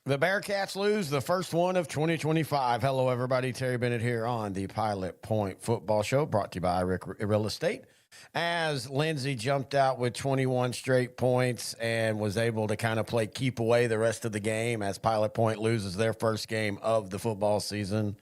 The Bearcats lose the first one of 2025. Hello, everybody. Terry Bennett here on the Pilot Point Football Show, brought to you by Rick Real Estate. As Lindsay jumped out with 21 straight points and was able to kind of play keep away the rest of the game as Pilot Point loses their first game of the football season.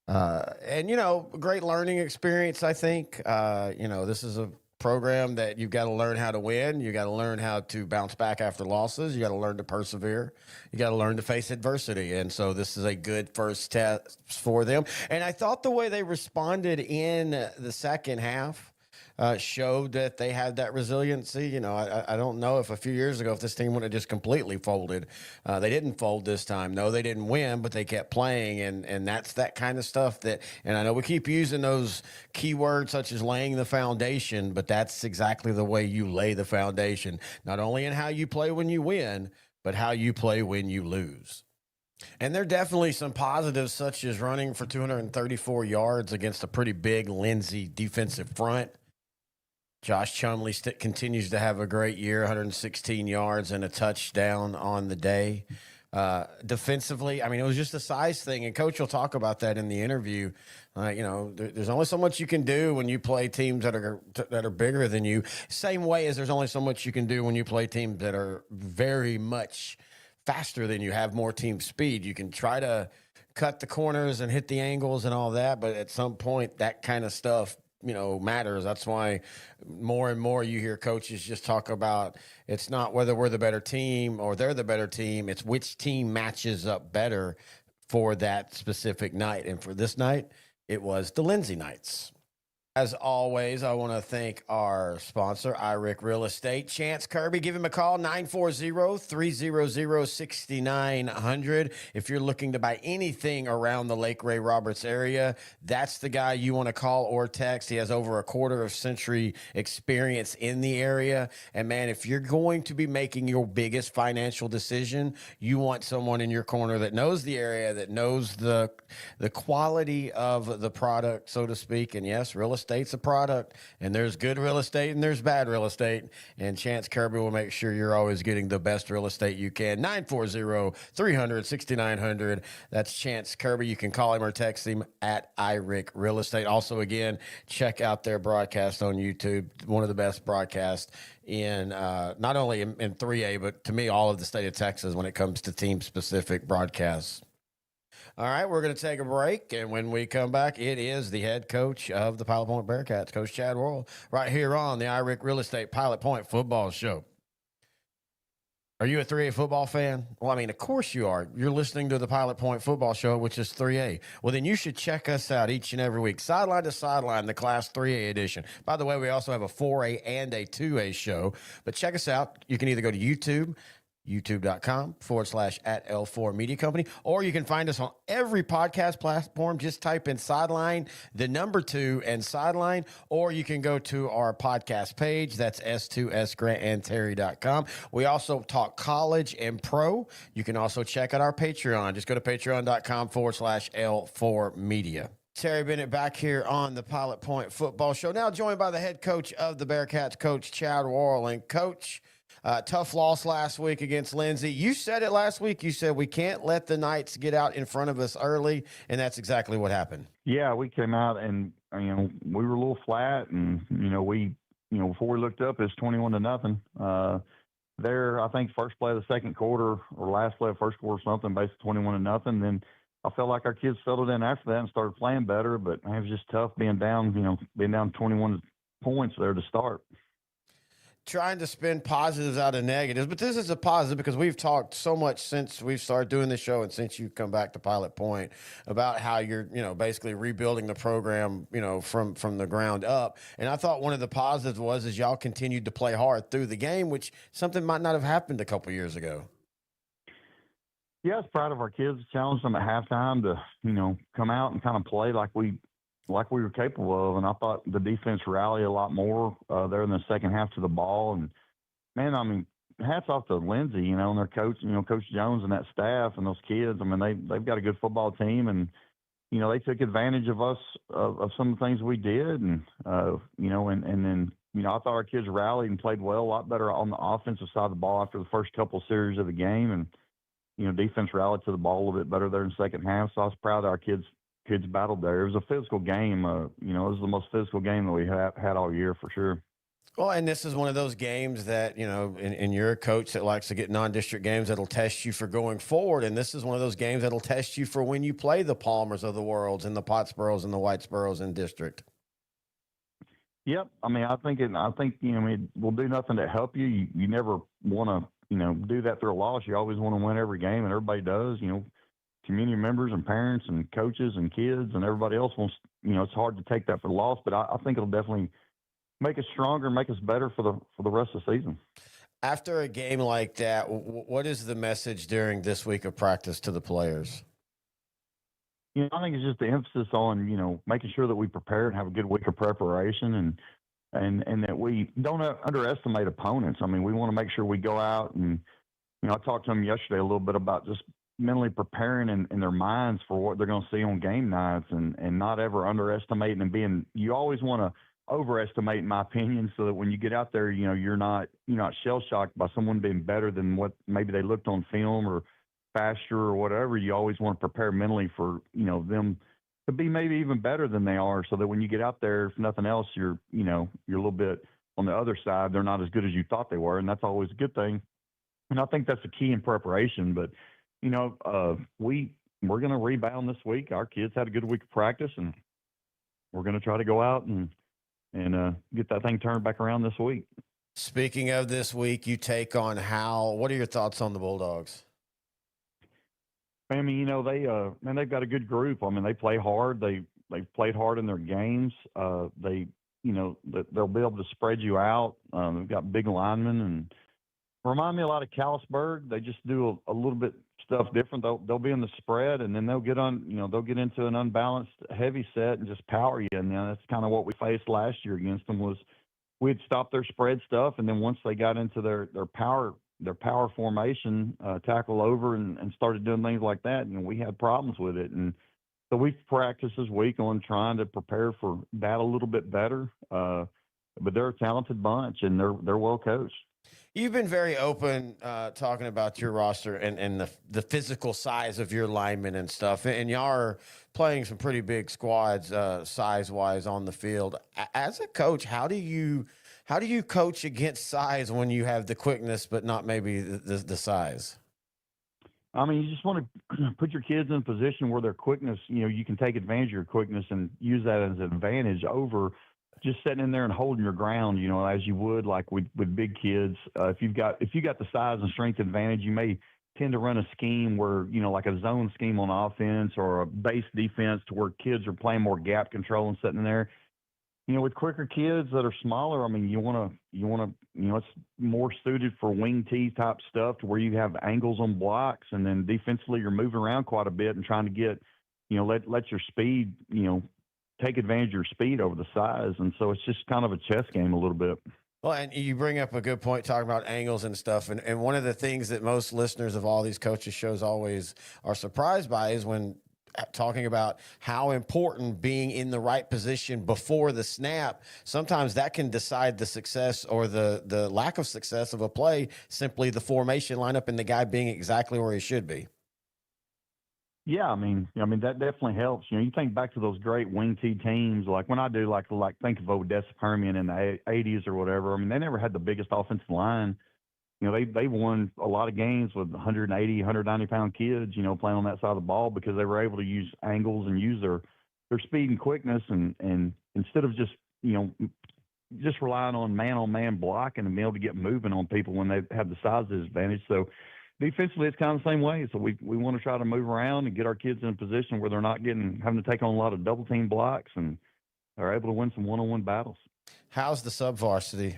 Great learning experience, I think. This is a program that you've got to learn how to win. You got to learn how to bounce back after losses. You got to learn to persevere. You got to learn to face adversity. And so this is a good first test for them. And I thought the way they responded in the second half showed that they had that resiliency. I don't know if a few years ago, if this team would have just completely folded. They didn't fold this time. No, they didn't win, but they kept playing. And that's that kind of stuff and I know we keep using those keywords such as laying the foundation, but that's exactly the way you lay the foundation, not only in how you play when you win, but how you play when you lose. And there are definitely some positives, such as running for 234 yards against a pretty big Lindsay defensive front. Josh Chumley continues to have a great year, 116 yards and a touchdown on the day. Defensively, it was just a size thing, and Coach will talk about that in the interview. There's only so much you can do when you play teams that are bigger than you. Same way as there's only so much you can do when you play teams that are very much faster than you, have more team speed. You can try to cut the corners and hit the angles and all that, but at some point, that kind of stuff matters. That's why more and more you hear coaches just talk about it's not whether we're the better team or they're the better team. It's which team matches up better for that specific night. And for this night, it was the Lindsay Knights. As always, I want to thank our sponsor, Rick Real Estate. Chance Kirby, give him a call, 940-300-6900. If you're looking to buy anything around the Lake Ray Roberts area, that's the guy you want to call or text. He has over a quarter of century experience in the area. And man, if you're going to be making your biggest financial decision, you want someone in your corner that knows the area, that knows the quality of the product, so to speak. And yes, real estate's a product, and there's good real estate and there's bad real estate, and Chance Kirby will make sure you're always getting the best real estate you can. 940-300-6900. That's Chance Kirby. You can call him or text him at iRick Real Estate. Also, again, check out their broadcast on YouTube. One of the best broadcasts in not only in 3A, but to me, all of the state of Texas when it comes to team-specific broadcasts. All right, we're going to take a break, and when we come back, it is the head coach of the Pilot Point Bearcats, Coach Chad Worrell, right here on the iRick Real Estate Pilot Point Football Show. Are you a 3A football fan? Well, of course you are. You're listening to the Pilot Point Football Show, which is 3A. Well, then you should check us out each and every week, sideline to sideline, the Class 3A edition. By the way, we also have a 4A and a 2A show, but check us out. You can either go to YouTube, youtube.com/@L4 Media Company, or you can find us on every podcast platform. Just type in sideline, the number 2 and sideline, or you can go to our podcast page. That's S2SGrantandTerry.com. We also talk college and pro. You can also check out our Patreon. Just go to patreon.com/L4 Media. Terry Bennett back here on the Pilot Point Football Show. Now joined by the head coach of the Bearcats, Coach Chad Worrell. And Coach, tough loss last week against Lindsay. You said it last week. You said we can't let the Knights get out in front of us early, and that's exactly what happened. Yeah, we came out and we were a little flat, and before we looked up, it's 21-0. There, I think first play of the second quarter or last play of first quarter, something basically 21-0. Then I felt like our kids settled in after that and started playing better, but it was just tough being down 21 points there to start. Trying to spin positives out of negatives, but this is a positive because we've talked so much since we've started doing this show and since you've come back to Pilot Point about how you're, basically rebuilding the program, from the ground up. And I thought one of the positives is y'all continued to play hard through the game, which something might not have happened a couple years ago. Yeah, I was proud of our kids. Challenged them at halftime to, come out and kind of play like we were capable of. And I thought the defense rallied a lot more there in the second half to the ball. And, man, hats off to Lindsay, and their coach, Coach Jones and that staff and those kids. They've got a good football team. And, they took advantage of us, of some of the things we did. And, and then, I thought our kids rallied and played well, a lot better on the offensive side of the ball after the first couple series of the game. And, defense rallied to the ball a little bit better there in the second half. So I was proud that our kids battled there. It was a physical game. It was the most physical game that we have had all year for sure. Well, and this is one of those games that, and you're a coach that likes to get non-district games that'll test you for going forward. And this is one of those games that'll test you for when you play the Palmers of the worlds and the Pottsboroughs and the Whitesboroughs in district. Yep. I mean, I think it will do nothing to help you. You never want to, do that through a loss. You always want to win every game, and everybody does. Community members and parents and coaches and kids and everybody else wants. It's hard to take that for the loss, but I think it'll definitely make us stronger, make us better for the rest of the season. After a game like that, what is the message during this week of practice to the players? I think it's just the emphasis on, making sure that we prepare and have a good week of preparation and that we don't underestimate opponents. I mean, we want to make sure we go out and, I talked to them yesterday a little bit about just mentally preparing in their minds for what they're going to see on game nights and not ever underestimating and you always want to overestimate, in my opinion, so that when you get out there, you're not shell shocked by someone being better than what maybe they looked on film or faster or whatever. You always want to prepare mentally for them to be maybe even better than they are, so that when you get out there, if nothing else, you're a little bit on the other side. They're not as good as you thought they were, and that's always a good thing. And I think that's the key in preparation. But we're going to rebound this week. Our kids had a good week of practice, and we're going to try to go out and get that thing turned back around this week. Speaking of this week, you take on Howe. What are your thoughts on the Bulldogs? I mean, they've got a good group. I mean, they play hard. They've played hard in their games. They'll be able to spread you out. They've got big linemen and remind me a lot of Callisburg. They just do a little bit stuff different. They'll be in the spread, and then they'll get into an unbalanced heavy set and just power you. And that's kind of what we faced last year against them. Was we'd stop their spread stuff, and then once they got into their power formation, tackle over and started doing things like that, we had problems with it. And so we've practiced this week on trying to prepare for that a little bit better. But they're a talented bunch, and they're well coached. You've been very open talking about your roster and the physical size of your linemen and stuff. And y'all are playing some pretty big squads size-wise on the field. As a coach, how do you coach against size when you have the quickness but not maybe the size? I mean, you just want to put your kids in a position where their quickness, you can take advantage of your quickness and use that as an advantage over just sitting in there and holding your ground, as you would like with big kids. If you got the size and strength advantage, you may tend to run a scheme where, like a zone scheme on offense or a base defense to where kids are playing more gap control and sitting there. With quicker kids that are smaller, I mean, you want to, it's more suited for wing T type stuff to where you have angles on blocks, and then defensively you're moving around quite a bit and trying to get, let your speed, take advantage of your speed over the size. And so it's just kind of a chess game a little bit. Well, and you bring up a good point talking about angles and stuff. And one of the things that most listeners of all these coaches shows always are surprised by is when talking about how important being in the right position before the snap, sometimes that can decide the success or the lack of success of a play, simply the formation lineup and the guy being exactly where he should be. Yeah, I mean that definitely helps. You think back to those great wing T teams, like when I do like think of Odessa Permian in the 80s or whatever. I mean, they never had the biggest offensive line. They won a lot of games with 180, 190-pound kids, playing on that side of the ball because they were able to use angles and use their speed and quickness, and instead of just relying on man-on-man blocking and being able to get moving on people when they have the size disadvantage. So defensively, it's kind of the same way. So we want to try to move around and get our kids in a position where they're not having to take on a lot of double-team blocks, and they're able to win some one-on-one battles. How's the sub-varsity?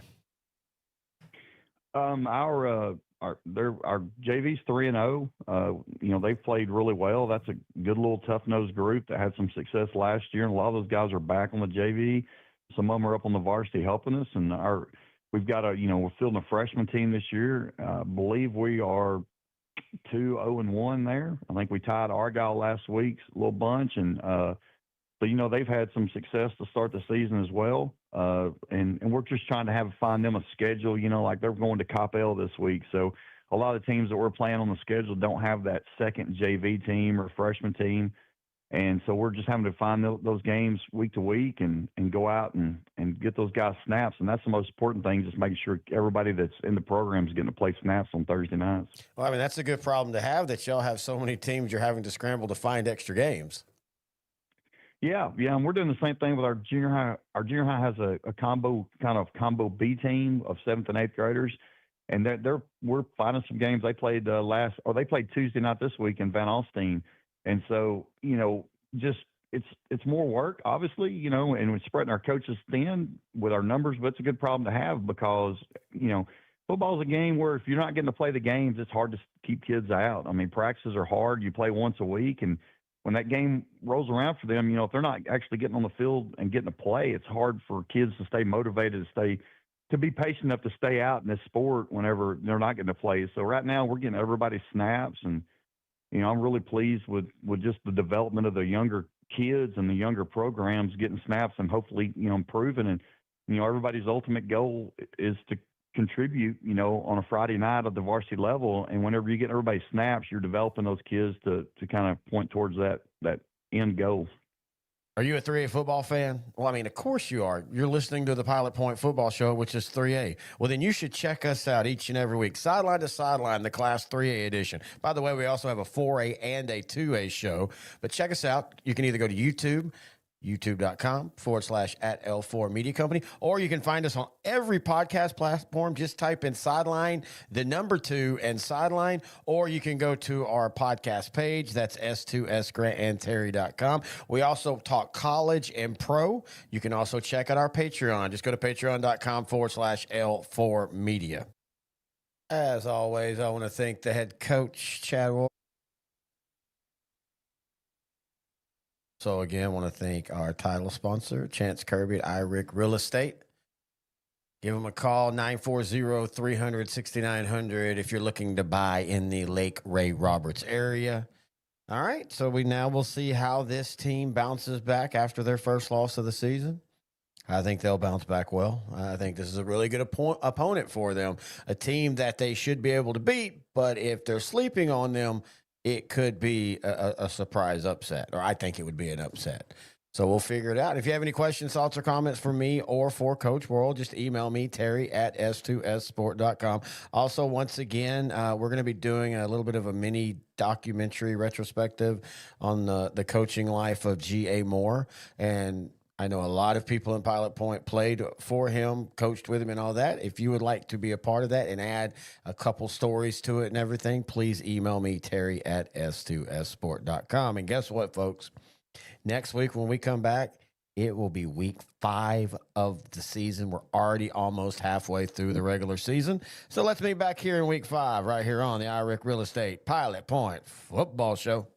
Our JV's 3-0. They've played really well. That's a good little tough-nosed group that had some success last year, and a lot of those guys are back on the JV. Some of them are up on the varsity helping us, and we've got we're fielding a freshman team this year. I believe we are 2-0-1 there. I think we tied Argyle last week, a little bunch, and so they've had some success to start the season as well. And we're just trying to find them a schedule. Like they're going to Coppell this week, so a lot of the teams that we're playing on the schedule don't have that second JV team or freshman team. And so we're just having to find those games week to week and go out and get those guys snaps. And that's the most important thing, just making sure everybody that's in the program is getting to play snaps on Thursday nights. Well, I mean, that's a good problem to have, that y'all have so many teams you're having to scramble to find extra games. Yeah, yeah, and we're doing the same thing with our junior high. Our junior high has a combo B team of seventh and eighth graders, and we're finding some games. They played they played Tuesday night this week in Van Alstyne, and so just it's more work, obviously, and we're spreading our coaches thin with our numbers, but it's a good problem to have because football is a game where if you're not getting to play the games, it's hard to keep kids out. I mean, practices are hard. You play once a week, and when that game rolls around for them, if they're not actually getting on the field and getting to play, it's hard for kids to stay motivated, to be patient enough to stay out in this sport whenever they're not getting to play. So right now we're getting everybody snaps, and I'm really pleased with just the development of the younger kids and the younger programs getting snaps and hopefully improving. And everybody's ultimate goal is to contribute, on a Friday night at the varsity level. And whenever you get everybody snaps, you're developing those kids to kind of point towards that end goal. Are you a 3A football fan? Well, I mean, of course you are. You're listening to the Pilot Point Football Show, which is 3A. Well, then you should check us out each and every week. Sideline to Sideline, the Class 3A edition. By the way, we also have a 4A and a 2A show. But check us out. You can either go to YouTube, youtube.com/at L4 Media Company, or you can find us on every podcast platform. Just type in Sideline, the number 2, and Sideline, or you can go to our podcast page. That's s2sgrantandterry.com. We also talk college and pro. You can also check out our Patreon. Just go to patreon.com/L4 Media. As always, I want to thank the head coach, Chad Ward. So again, I want to thank our title sponsor, Chance Kirby at iRick Real Estate. Give them a call, 940-300-6900 if you're looking to buy in the Lake Ray Roberts area. All right, so we now will see how this team bounces back after their first loss of the season. I think they'll bounce back well. I think this is a really good opponent for them, a team that they should be able to beat, but if they're sleeping on them, it could be a surprise upset, or I think it would be an upset. So we'll figure it out. If you have any questions, thoughts, or comments for me or for Coach World, just email me, terry@s2ssport.com. Also, once again, we're going to be doing a little bit of a mini documentary retrospective on the coaching life of G.A. Moore. And I know a lot of people in Pilot Point played for him, coached with him and all that. If you would like to be a part of that and add a couple stories to it and everything, please email me, terry@s2ssport.com. And guess what, folks? Next week when we come back, it will be week 5 of the season. We're already almost halfway through the regular season. So let's meet back here in week 5 right here on the iRick Real Estate Pilot Point Football Show.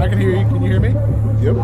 I can hear you. Can you hear me? Yep.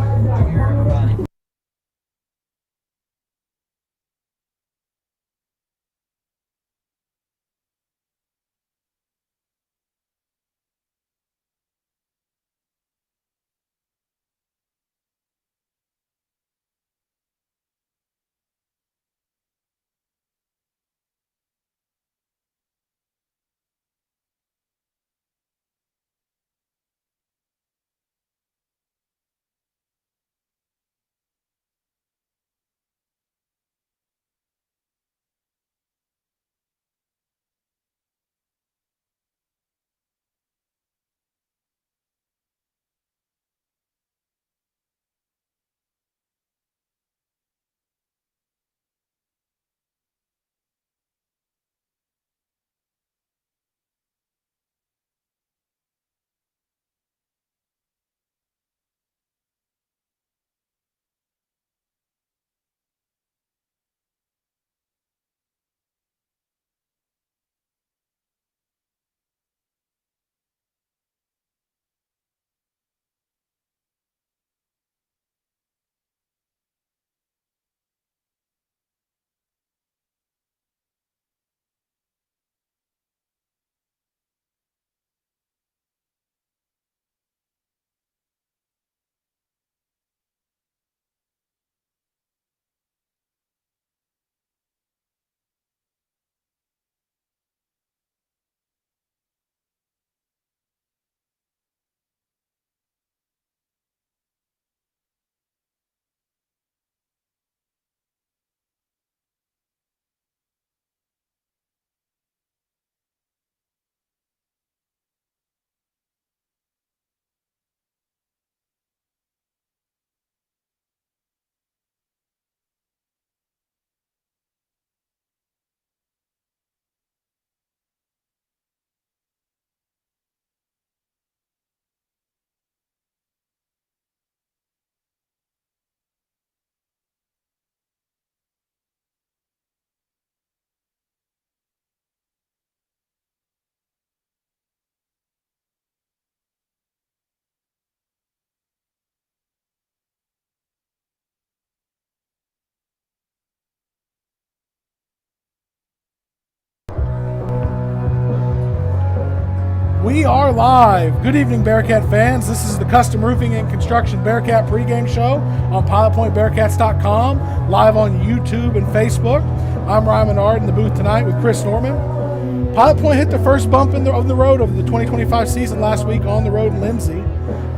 We are live. Good evening, Bearcat fans. This is the Custom Roofing and Construction Bearcat pregame show on PilotPointBearcats.com, live on YouTube and Facebook. I'm Ryan Menard in the booth tonight with Chris Norman. Pilot Point hit the first bump of the road of the 2025 season last week on the road in Lindsay.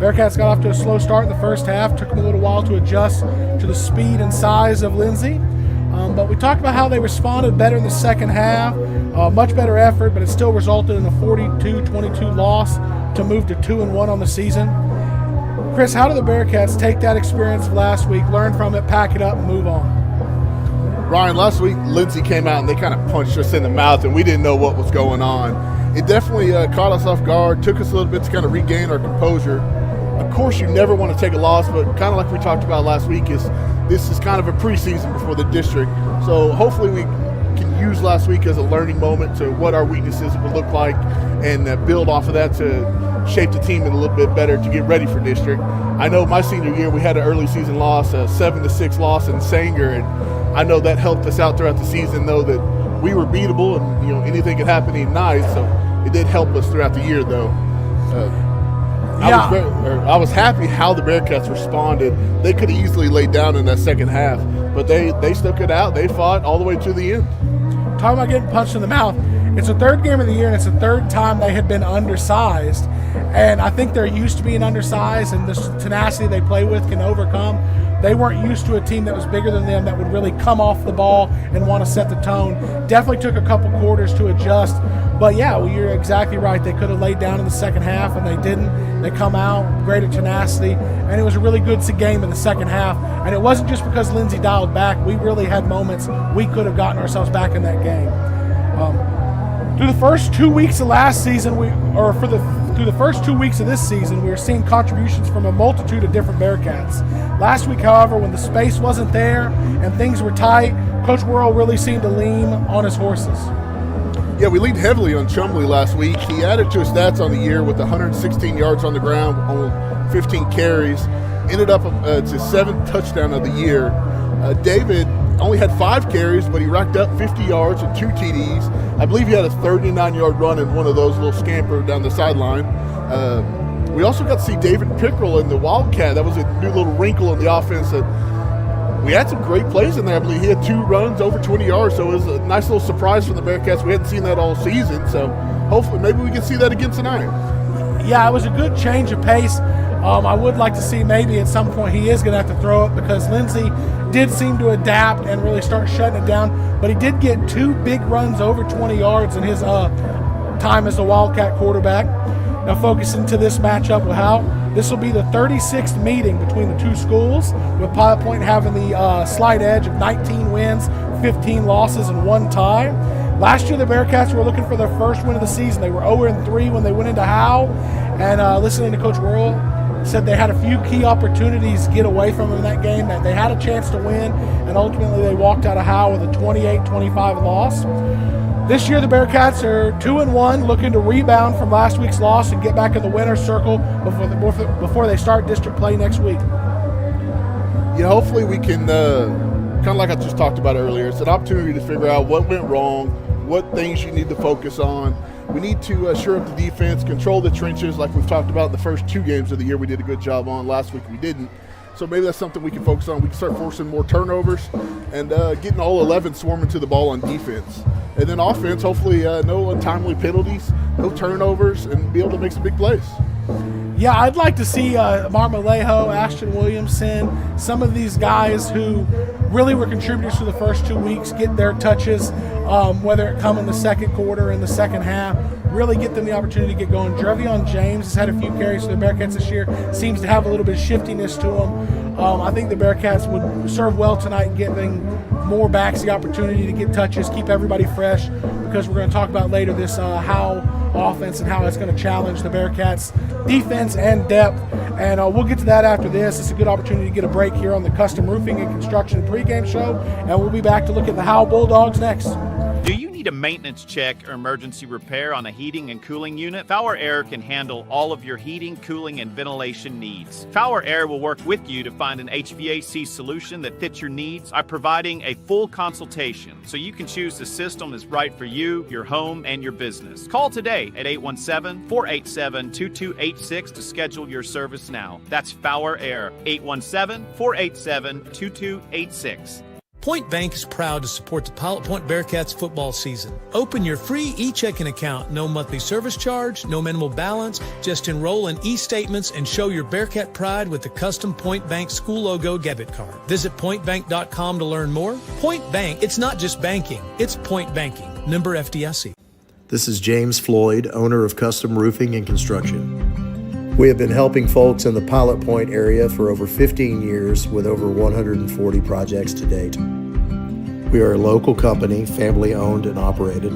Bearcats got off to a slow start in the first half. Took them a little while to adjust to the speed and size of Lindsay. But we talked about how they responded better in the second half. Much better effort, but it still resulted in a 42-22 loss to move to 2-1 on the season. Chris, how do the Bearcats take that experience of last week, learn from it, pack it up, and move on? Ryan, last week Lindsay came out and they kind of punched us in the mouth and we didn't know what was going on. It definitely caught us off guard, took us a little bit to kind of regain our composure. Of course, you never want to take a loss, but kind of like we talked about last week, this is kind of a preseason before the district. So hopefully we can use last week as a learning moment to what our weaknesses would look like and build off of that to shape the team a little bit better to get ready for district. I know my senior year we had an early season loss, a 7-6 loss in Sanger, and I know that helped us out throughout the season, though, that we were beatable and anything could happen in night. So it did help us throughout the year, though. I was happy how the Bearcats responded. They could have easily laid down in that second half, but they stuck it out. They fought all the way to the end. Talking about getting punched in the mouth, it's the third game of the year, and it's the third time they had been undersized. And I think they're used to being undersized, and the tenacity they play with can overcome. They weren't used to a team that was bigger than them that would really come off the ball and want to set the tone. Definitely took a couple quarters to adjust. But, yeah, well, you're exactly right. They could have laid down in the second half, and they didn't. They come out, greater tenacity, and it was a really good game in the second half. And it wasn't just because Lindsay dialed back. We really had moments we could have gotten ourselves back in that game. Through the first 2 weeks of last season, through the first 2 weeks of this season, we were seeing contributions from a multitude of different Bearcats. Last week, however, when the space wasn't there and things were tight, Coach Worrell really seemed to lean on his horses. Yeah, we leaned heavily on Chumley last week. He added to his stats on the year with 116 yards on the ground on 15 carries, ended up to 7th touchdown of the year. David only had 5 carries, but he racked up 50 yards and 2 TDs. I believe he had a 39-yard run in one of those, little scamper down the sideline. We also got to see David Pickrell in the Wildcat. That was a new little wrinkle in the offense. That we had some great plays in there. I believe he had 2 runs over 20 yards, so it was a nice little surprise from the Bearcats. We hadn't seen that all season, so hopefully maybe we can see that again tonight. Yeah, it was a good change of pace. I would like to see maybe at some point he is going to have to throw it, because Lindsay did seem to adapt and really start shutting it down. But he did get 2 big runs over 20 yards in his time as a Wildcat quarterback. Now focusing to this matchup with Howe, this will be the 36th meeting between the 2 schools, with Pilot Point having the slight edge of 19 wins, 15 losses, and 1 tie. Last year, the Bearcats were looking for their first win of the season. They were 0-3 when they went into Howe, and listening to Coach Worrell, said they had a few key opportunities to get away from them in that game, that they had a chance to win, and ultimately they walked out of Howe with a 28-25 loss. This year, the Bearcats are 2-1, looking to rebound from last week's loss and get back in the winner's circle before they start district play next week. Yeah, hopefully we can, kind of like I just talked about earlier, it's an opportunity to figure out what went wrong, what things you need to focus on. We need to shore up the defense, control the trenches like we've talked about in the first 2 games of the year. We did a good job on. Last week we didn't. So maybe that's something we can focus on. We can start forcing more turnovers and getting all 11 swarming to the ball on defense. And then offense, hopefully no untimely penalties, no turnovers, and be able to make some big plays. Yeah, I'd like to see Marmolejo, Ashton Williamson, some of these guys who really were contributors for the first 2 weeks get their touches, whether it come in the second quarter, in the second half, really get them the opportunity to get going. Drevion James has had a few carries for the Bearcats this year, seems to have a little bit of shiftiness to him. I think the Bearcats would serve well tonight, giving more backs the opportunity to get touches, keep everybody fresh, because we're going to talk about later this Howe offense and how it's going to challenge the Bearcats' defense and depth. And we'll get to that after this. It's a good opportunity to get a break here on the Custom Roofing and Construction pregame show, and we'll be back to look at the Howe Bulldogs next. Do you need a maintenance check or emergency repair on a heating and cooling unit? Power Air can handle all of your heating, cooling, and ventilation needs. Power Air will work with you to find an HVAC solution that fits your needs by providing a full consultation so you can choose the system that's right for you, your home, and your business. Call today at 817-487-2286 to schedule your service now. That's Power Air, 817-487-2286. Point Bank is proud to support the Pilot Point Bearcats football season. Open your free e-checking account. No monthly service charge, no minimal balance. Just enroll in e-statements and show your Bearcat pride with the custom Point Bank school logo debit card. Visit pointbank.com to learn more. Point Bank, it's not just banking, it's point banking. Member FDIC. This is James Floyd, owner of Custom Roofing and Construction. We have been helping folks in the Pilot Point area for over 15 years with over 140 projects to date. We are a local company, family owned and operated.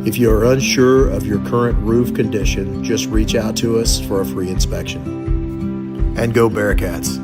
If you are unsure of your current roof condition, just reach out to us for a free inspection. And go Bearcats.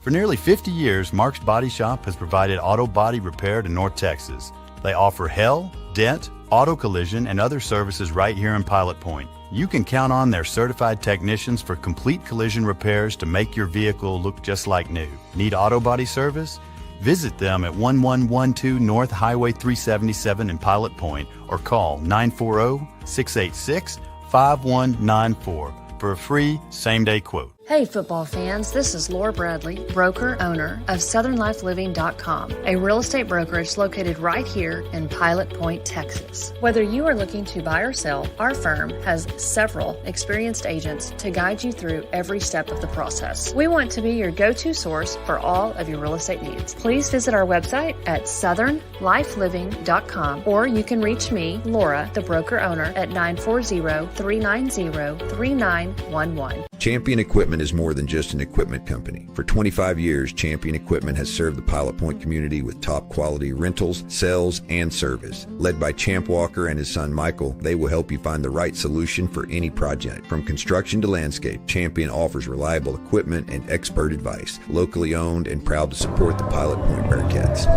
For nearly 50 years, Mark's Body Shop has provided auto body repair to North Texas. They offer hail, dent, auto collision, and other services right here in Pilot Point. You can count on their certified technicians for complete collision repairs to make your vehicle look just like new. Need auto body service? Visit them at 1112 North Highway 377 in Pilot Point or call 940-686-5194 for a free same-day quote. Hey football fans, this is Laura Bradley, broker owner of SouthernLifeLiving.com, a real estate brokerage located right here in Pilot Point, Texas. Whether you are looking to buy or sell, our firm has several experienced agents to guide you through every step of the process. We want to be your go-to source for all of your real estate needs. Please visit our website at SouthernLifeLiving.com, or you can reach me, Laura, the broker owner, at 940-390-3911. Champion Equipment is more than just an equipment company. For 25 years, Champion Equipment has served the Pilot Point community with top quality rentals, sales, and service. Led by Champ Walker and his son Michael, they will help you find the right solution for any project. From construction to landscape, Champion offers reliable equipment and expert advice. Locally owned and proud to support the Pilot Point Bearcats.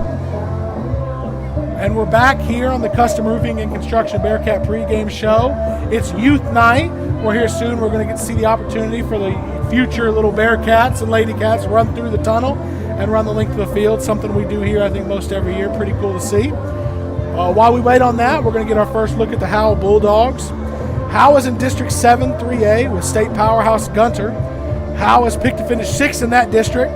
And we're back here on the Custom Roofing and Construction Bearcat pregame show. It's youth night. We're here soon. We're going to get to see the opportunity for the future little Bearcats and Lady Cats run through the tunnel and run the length of the field, something we do here I think most every year. Pretty cool to see. While we wait on that, we're going to get our first look at the Howe Bulldogs. Howe is in District 7 3A with state powerhouse Gunter. Howe is picked to finish 6th in that district.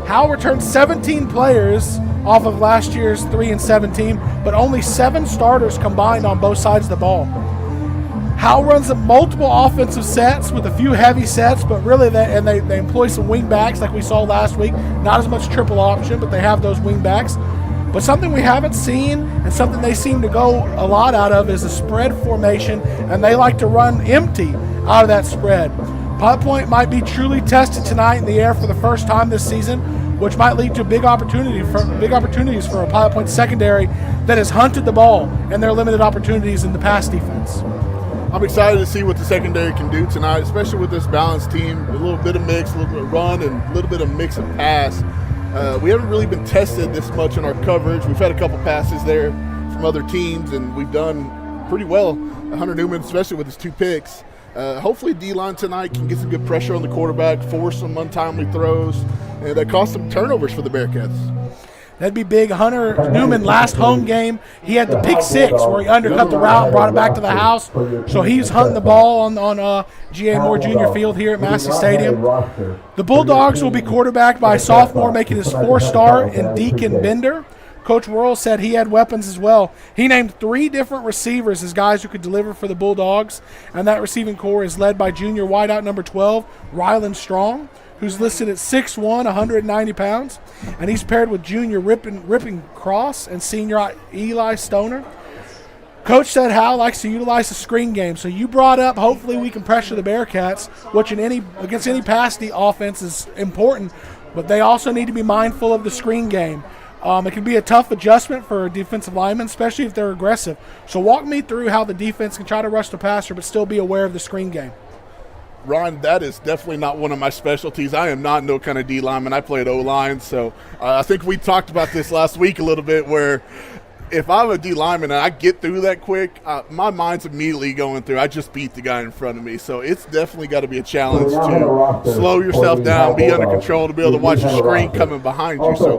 Howe returned 17 players off of last year's 3-7 team, but only 7 starters combined on both sides of the ball. Howe runs multiple offensive sets with a few heavy sets, but really they employ some wing backs like we saw last week. Not as much triple option, but they have those wing backs. But something we haven't seen and something they seem to go a lot out of is a spread formation, and they like to run empty out of that spread. Pilot Point might be truly tested tonight in the air for the first time this season, which might lead to big opportunities for a Pilot Point secondary that has hunted the ball and their limited opportunities in the pass defense. I'm excited to see what the secondary can do tonight, especially with this balanced team. A little bit of mix, a little bit of run, and a little bit of mix and pass. We haven't really been tested this much in our coverage. We've had a couple passes there from other teams, and we've done pretty well. Hunter Newman, especially with his 2 picks. Hopefully D-line tonight can get some good pressure on the quarterback, force some untimely throws, and cause some turnovers for the Bearcats. That'd be big. Hunter Newman, last home game, he had the pick 6 where he undercut the route and brought it back to the house. So he's hunting the ball on G.A. Moore Jr. Field here at Massey Stadium. The Bulldogs will be quarterbacked by a sophomore making his 4th start in Deacon Bender. Coach Worrell said he had weapons as well. He named 3 different receivers as guys who could deliver for the Bulldogs, and that receiving core is led by junior wideout number 12, Rylan Strong, who's listed at 6'1", 190 pounds, and he's paired with junior Ripping Cross and senior Eli Stoner. Coach said Howe likes to utilize the screen game, so you brought up hopefully we can pressure the Bearcats, which against any pass offense is important, but they also need to be mindful of the screen game. It can be a tough adjustment for a defensive lineman, especially if they're aggressive. So walk me through how the defense can try to rush the passer but still be aware of the screen game. Ron, that is definitely not one of my specialties. I am not no kind of D lineman. I played O-line, so I think we talked about this last week a little bit where if I'm a D lineman and I get through that quick, my mind's immediately going through, I just beat the guy in front of me. So it's definitely got to be a challenge to slow yourself down, be under control, to be able to watch the screen coming behind you. So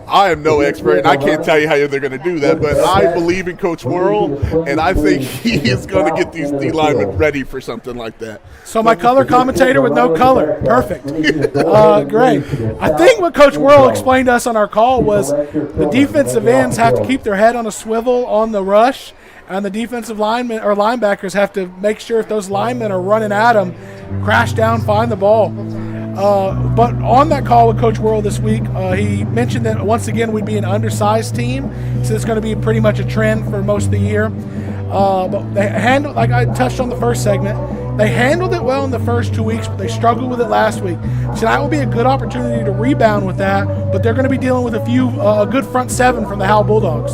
I am no expert, and I can't tell you how they're going to do that, but I believe in Coach Worrell, and I think he is going to get these D linemen ready for something like that. So my color commentator with no color. Perfect. Great. I think what Coach Worrell explained to us on our call was the defensive ends have to keep their head on a swivel on the rush, and the defensive linemen or linebackers have to make sure if those linemen are running at them, crash down, find the ball. But on that call with Coach Worrell this week, he mentioned that once again we'd be an undersized team, so it's going to be pretty much a trend for most of the year. But they handled, like I touched on the first segment, they handled it well in the first 2 weeks, but they struggled with it last week. Tonight will be a good opportunity to rebound with that, but they're going to be dealing with a good front 7 from the Howe Bulldogs.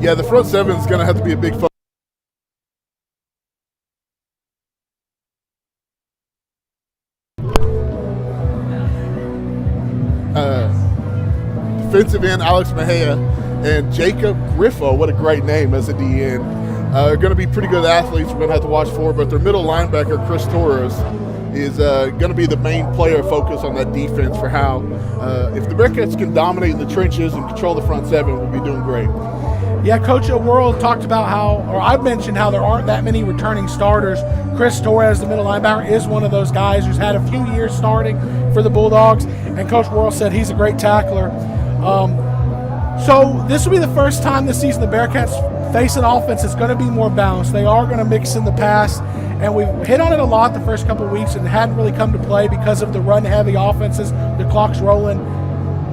Yeah, the front 7 is going to have to be a big focus. Defensive end Alex Mejia and Jacob Griffo, what a great name as a DN, are going to be pretty good athletes we're going to have to watch for, but their middle linebacker, Chris Torres, is going to be the main player focus on that defense for Howe. If the Bearcats can dominate in the trenches and control the front 7, we'll be doing great. Yeah, Coach Worrell talked about I've mentioned how there aren't that many returning starters. Chris Torres, the middle linebacker, is one of those guys who's had a few years starting for the Bulldogs, and Coach Worrell said he's a great tackler. So this will be the first time this season the Bearcats face an offense that's going to be more balanced. They are going to mix in the pass, and we've hit on it a lot the first couple of weeks and hadn't really come to play because of the run-heavy offenses, the clock's rolling.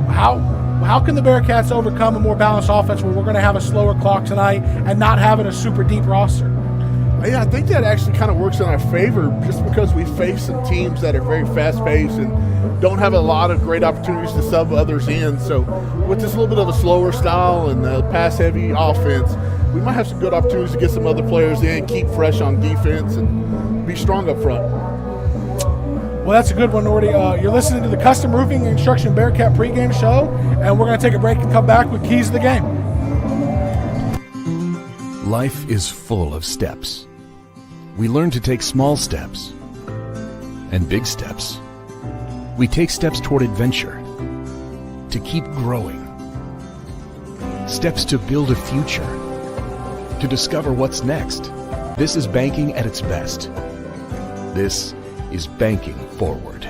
How can the Bearcats overcome a more balanced offense where we're going to have a slower clock tonight and not having a super deep roster? Yeah, I think that actually kind of works in our favor just because we face some teams that are very fast-paced and don't have a lot of great opportunities to sub others in. So with this little bit of a slower style and a pass-heavy offense, we might have some good opportunities to get some other players in, keep fresh on defense, and be strong up front. Well, that's a good one, Nordy. You're listening to the Custom Roofing and Construction Bearcat pregame show, and we're going to take a break and come back with Keys to the Game. Life is full of steps. We learn to take small steps and big steps. We take steps toward adventure, to keep growing. Steps to build a future, to discover what's next. This is banking at its best. This is banking forward.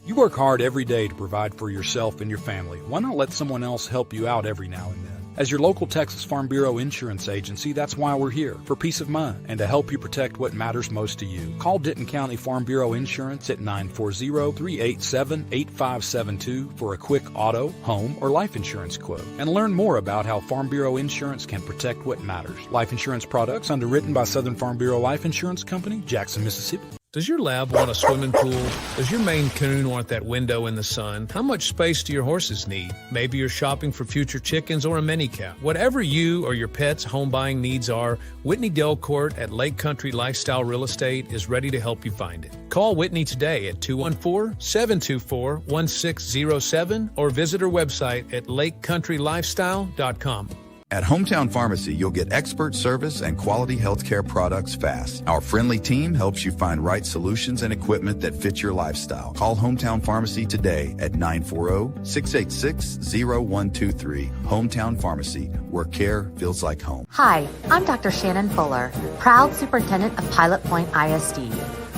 You work hard every day to provide for yourself and your family. Why not let someone else help you out every now and then? As your local Texas Farm Bureau insurance agency, that's why we're here, for peace of mind and to help you protect what matters most to you. Call Denton County Farm Bureau Insurance at 940-387-8572 for a quick auto, home, or life insurance quote. And learn more about how Farm Bureau Insurance can protect what matters. Life insurance products underwritten by Southern Farm Bureau Life Insurance Company, Jackson, Mississippi. Does your lab want a swimming pool? Does your Maine Coon want that window in the sun? How much space do your horses need? Maybe you're shopping for future chickens or a mini cow. Whatever you or your pet's home buying needs are, Whitney Delcourt at Lake Country Lifestyle Real Estate is ready to help you find it. Call Whitney today at 214-724-1607 or visit her website at lakecountrylifestyle.com. At Hometown Pharmacy, you'll get expert service and quality healthcare products fast. Our friendly team helps you find right solutions and equipment that fit your lifestyle. Call Hometown Pharmacy today at 940-686-0123. Hometown Pharmacy, where care feels like home. Hi, I'm Dr. Shannon Fuller, proud superintendent of Pilot Point ISD.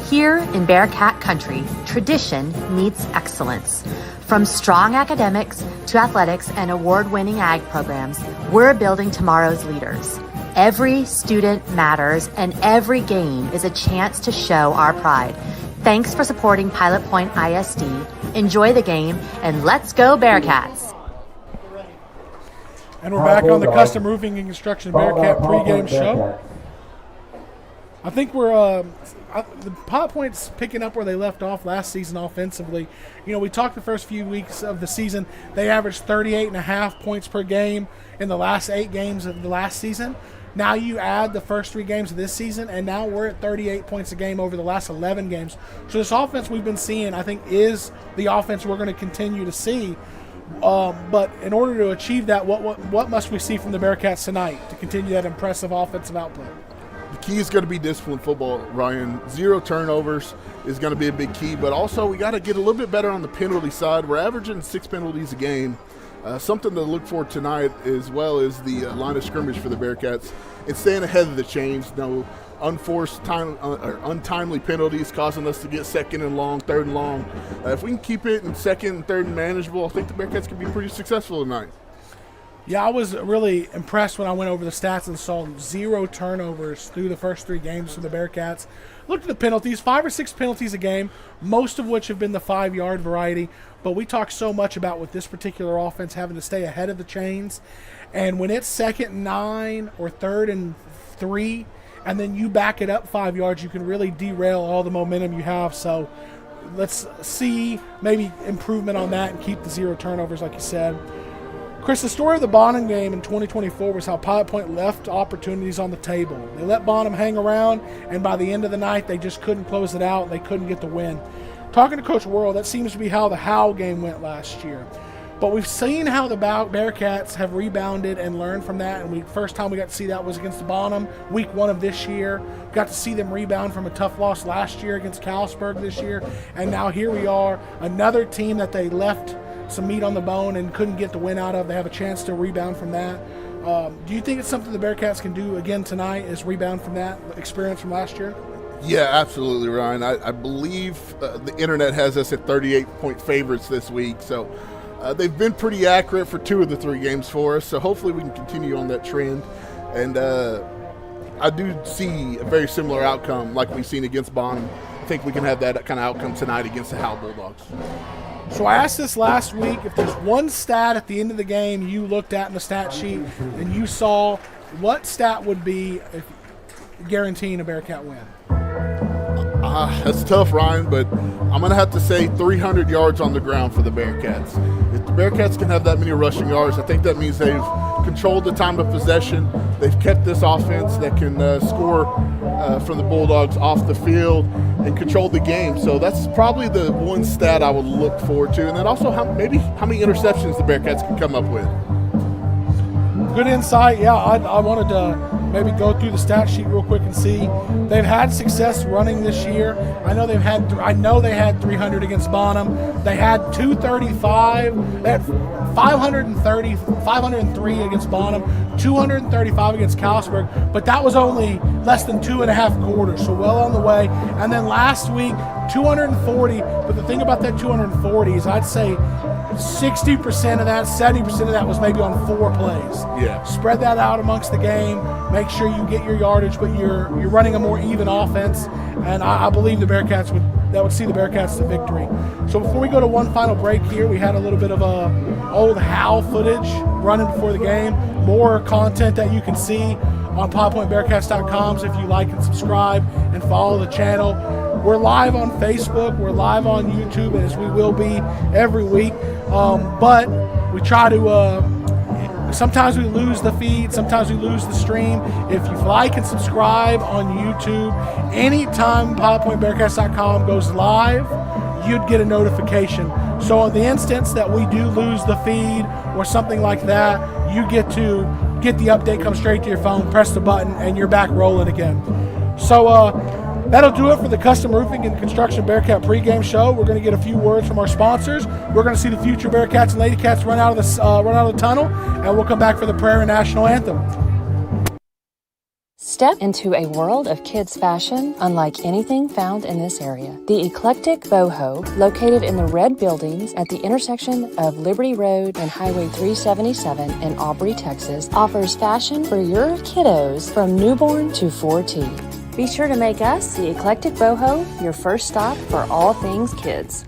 Here in Bearcat Country, tradition meets excellence. From strong academics to athletics and award-winning ag programs, we're building tomorrow's leaders. Every student matters, and every game is a chance to show our pride. Thanks for supporting Pilot Point ISD. Enjoy the game, and let's go Bearcats! And we're back on the Custom Roofing and Construction Bearcat pregame show. I think we're the Pilot Point's picking up where they left off last season offensively. You know, we talked the first few weeks of the season. They averaged 38.5 points per game in the last 8 games of the last season. Now you add the first 3 games of this season, and now we're at 38 points a game over the last 11 games. So this offense we've been seeing, I think, is the offense we're going to continue to see. But in order to achieve that, what must we see from the Bearcats tonight to continue that impressive offensive output? The key is going to be disciplined football, Ryan. 0 turnovers is going to be a big key, but also we got to get a little bit better on the penalty side. We're averaging 6 penalties a game. Something to look for tonight, as well as the line of scrimmage for the Bearcats, and staying ahead of the chains. No unforced or untimely penalties causing us to get second and long, third and long. If we can keep it in second and third and manageable, I think the Bearcats can be pretty successful tonight. Yeah, I was really impressed when I went over the stats and saw 0 turnovers through the first 3 games for the Bearcats. Looked at the penalties, 5 or 6 penalties a game, most of which have been the 5-yard variety. But we talk so much about with this particular offense having to stay ahead of the chains. And when it's 2nd and 9 or 3rd and 3, and then you back it up 5 yards, you can really derail all the momentum you have. So let's see maybe improvement on that and keep the 0 turnovers like you said. Chris, the story of the Bonham game in 2024 was how Pilot Point left opportunities on the table. They let Bonham hang around, and by the end of the night, they just couldn't close it out. They couldn't get the win. Talking to Coach Worrell, that seems to be how the Howe game went last year. But we've seen how the Bearcats have rebounded and learned from that, and first time we got to see that was against the Bonham, week 1 of this year. Got to see them rebound from a tough loss last year against Callisburg this year, and now here we are, another team that they left some meat on the bone and couldn't get the win out of. They have a chance to rebound from that. Do you think it's something the Bearcats can do again tonight, is rebound from that experience from last year? Yeah, absolutely, Ryan. I believe the internet has us at 38-point favorites this week, so they've been pretty accurate for 2 of the 3 games for us, so hopefully we can continue on that trend. And I do see a very similar outcome like we've seen against Bonham. I think we can have that kind of outcome tonight against the Howe Bulldogs. So I asked this last week, if there's one stat at the end of the game you looked at in the stat sheet and you saw, what stat would be guaranteeing a Bearcat win? That's tough, Ryan, but I'm going to have to say 300 yards on the ground for the Bearcats. If the Bearcats can have that many rushing yards, I think that means they've controlled the time of possession. They've kept this offense that can score from the Bulldogs off the field and control the game. So that's probably the one stat I would look forward to. And then also how many interceptions the Bearcats can come up with. good insight. Yeah, I wanted to maybe go through the stat sheet real quick and see. They've had success running this year. I know they had 300 against Bonham. They had 235. They had 503 against Bonham, 235 against Calsburg, but that was only less than 2.5 quarters, so well on the way. And then last week, 240, but the thing about that 240 is I'd say 60% of that, 70% of that was maybe on 4 plays. Yeah. Spread that out amongst the game. Make sure you get your yardage, but you're running a more even offense. And I believe the Bearcats would see the Bearcats to victory. So before we go to one final break here, we had a little bit of old Howe footage running before the game. More content that you can see on PilePointBearcats.com. So if you like and subscribe and follow the channel. We're live on Facebook. We're live on YouTube, as we will be every week. But we try to, sometimes we lose the feed, sometimes we lose the stream. If you like and subscribe on YouTube, anytime PilePointBearcats.com goes live, you'd get a notification. So in the instance that we do lose the feed or something like that, you get to get the update come straight to your phone, press the button, and you're back rolling again. So that'll do it for the Custom Roofing and Construction Bearcat pregame show. We're going to get a few words from our sponsors. We're going to see the future Bearcats and Ladycats run out of the tunnel, and we'll come back for the prayer and national anthem. Step into a world of kids' fashion unlike anything found in this area. The eclectic Boho, located in the red buildings at the intersection of Liberty Road and Highway 377 in Aubrey, Texas, offers fashion for your kiddos from newborn to 4T. Be sure to make us, the Eclectic Boho, your first stop for all things kids.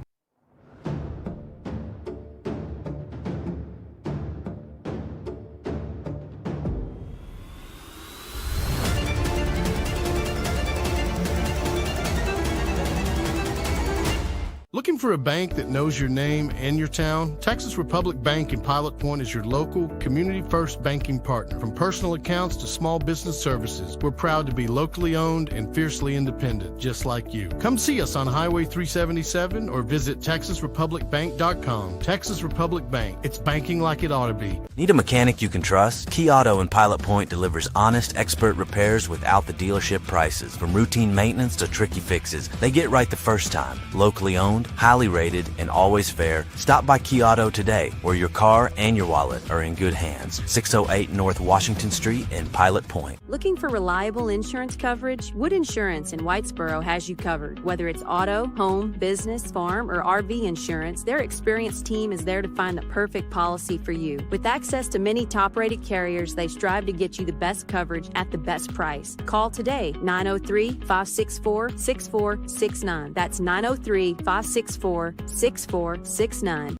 Looking for a bank that knows your name and your town? Texas Republic Bank in Pilot Point is your local, community-first banking partner. From personal accounts to small business services, we're proud to be locally owned and fiercely independent, just like you. Come see us on Highway 377 or visit TexasRepublicBank.com. Texas Republic Bank. It's banking like it ought to be. Need a mechanic you can trust? Key Auto in Pilot Point delivers honest, expert repairs without the dealership prices. From routine maintenance to tricky fixes, they get right the first time. Locally owned, highly rated, and always fair. Stop by Key Auto today, where your car and your wallet are in good hands. 608 North Washington Street in Pilot Point. Looking for reliable insurance coverage? Wood Insurance in Whitesboro has you covered. Whether it's auto, home, business, farm, or RV insurance, their experienced team is there to find the perfect policy for you. With access to many top-rated carriers, they strive to get you the best coverage at the best price. Call today, 903-564-6469. That's 903-564-6469.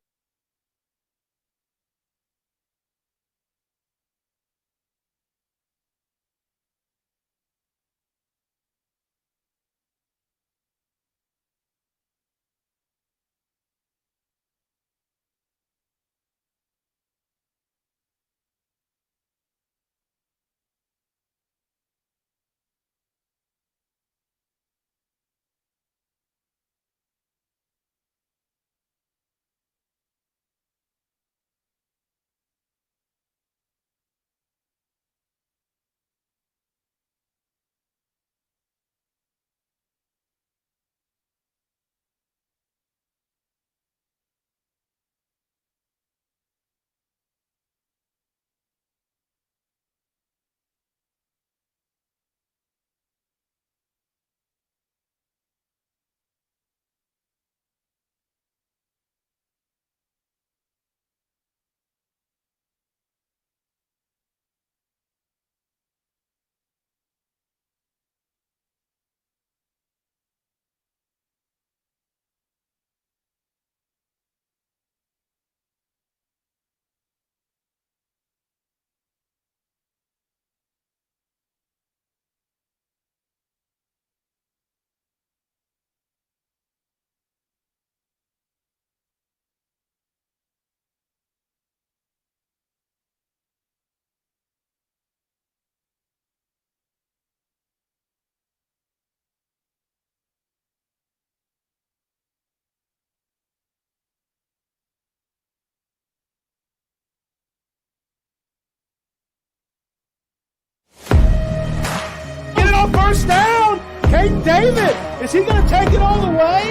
first down. Caden David, is he going to take it all the way?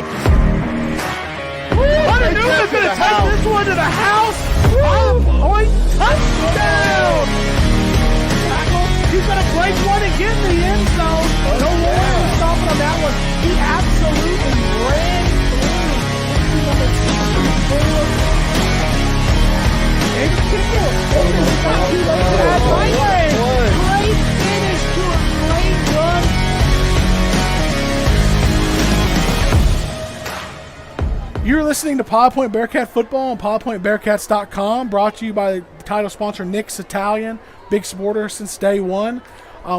Hunter Newman's going to take this one to the house. 5-point touchdown. He's going to break one and get in the end zone. No Warren stopping on that one. He absolutely ran through number 64. And kick it. It's not too late to add right way. Great finish to a great run. You're listening to Pilot Point Bearcat Football on pilotpointbearcats.com, brought to you by title sponsor Nick's Italian, big supporter since day one.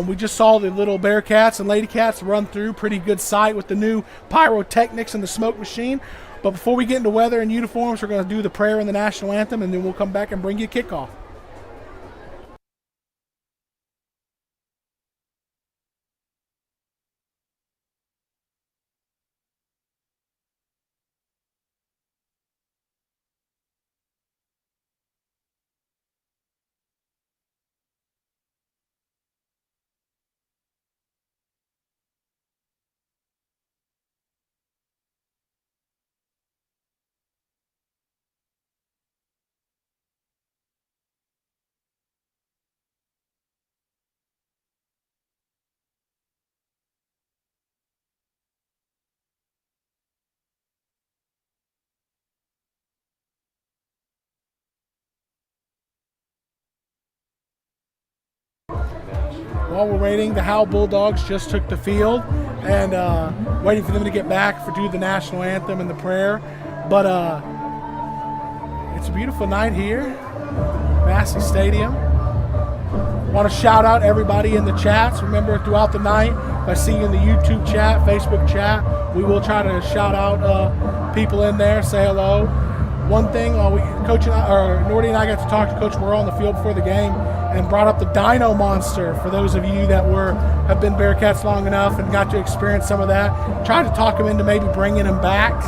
We just saw the little Bearcats and Lady Cats run through. Pretty good sight with the new pyrotechnics and the smoke machine. But before we get into weather and uniforms, we're going to do the prayer and the national anthem, and then we'll come back and bring you kickoff. While we're waiting, the Howe Bulldogs just took the field and waiting for them to get back for do the national anthem and the prayer. But it's a beautiful night here, Massey Stadium. Want to shout out everybody in the chats. Remember, throughout the night, if I see you in the YouTube chat, Facebook chat, we will try to shout out people in there, say hello. One thing, Coach Nordy and I got to talk to Coach Morrell on the field before the game and brought up the Dino Monster for those of you that have been Bearcats long enough and got to experience some of that. Tried to talk him into maybe bringing him back.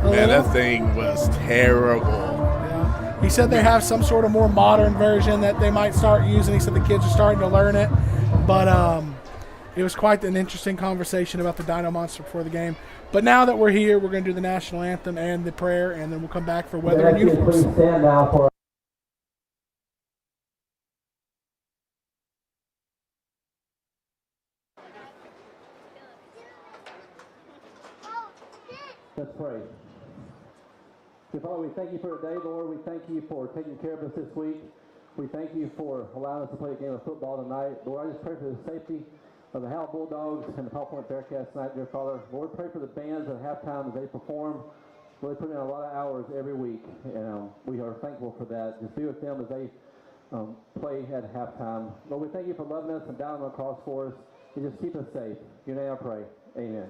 Man, that thing was terrible. Yeah. He said they have some sort of more modern version that they might start using. He said the kids are starting to learn it. But it was quite an interesting conversation about the Dino Monster before the game. But now that we're here, we're going to do the national anthem and the prayer, and then we'll come back for weather and uniforms. Please stand now for Let's pray. Dear Father, we thank you for today, Lord. We thank you for taking care of us this week. We thank you for allowing us to play a game of football tonight. Lord, I just pray for the safety of the Howe Bulldogs and the Pilot Point Bearcats tonight, dear Father. Lord, pray for the bands at halftime as they perform. Lord, they put in a lot of hours every week, and we are thankful for that. Just be with them as they play at halftime. Lord, we thank you for loving us and dying on the cross for us, and just keep us safe. In your name I pray. Amen.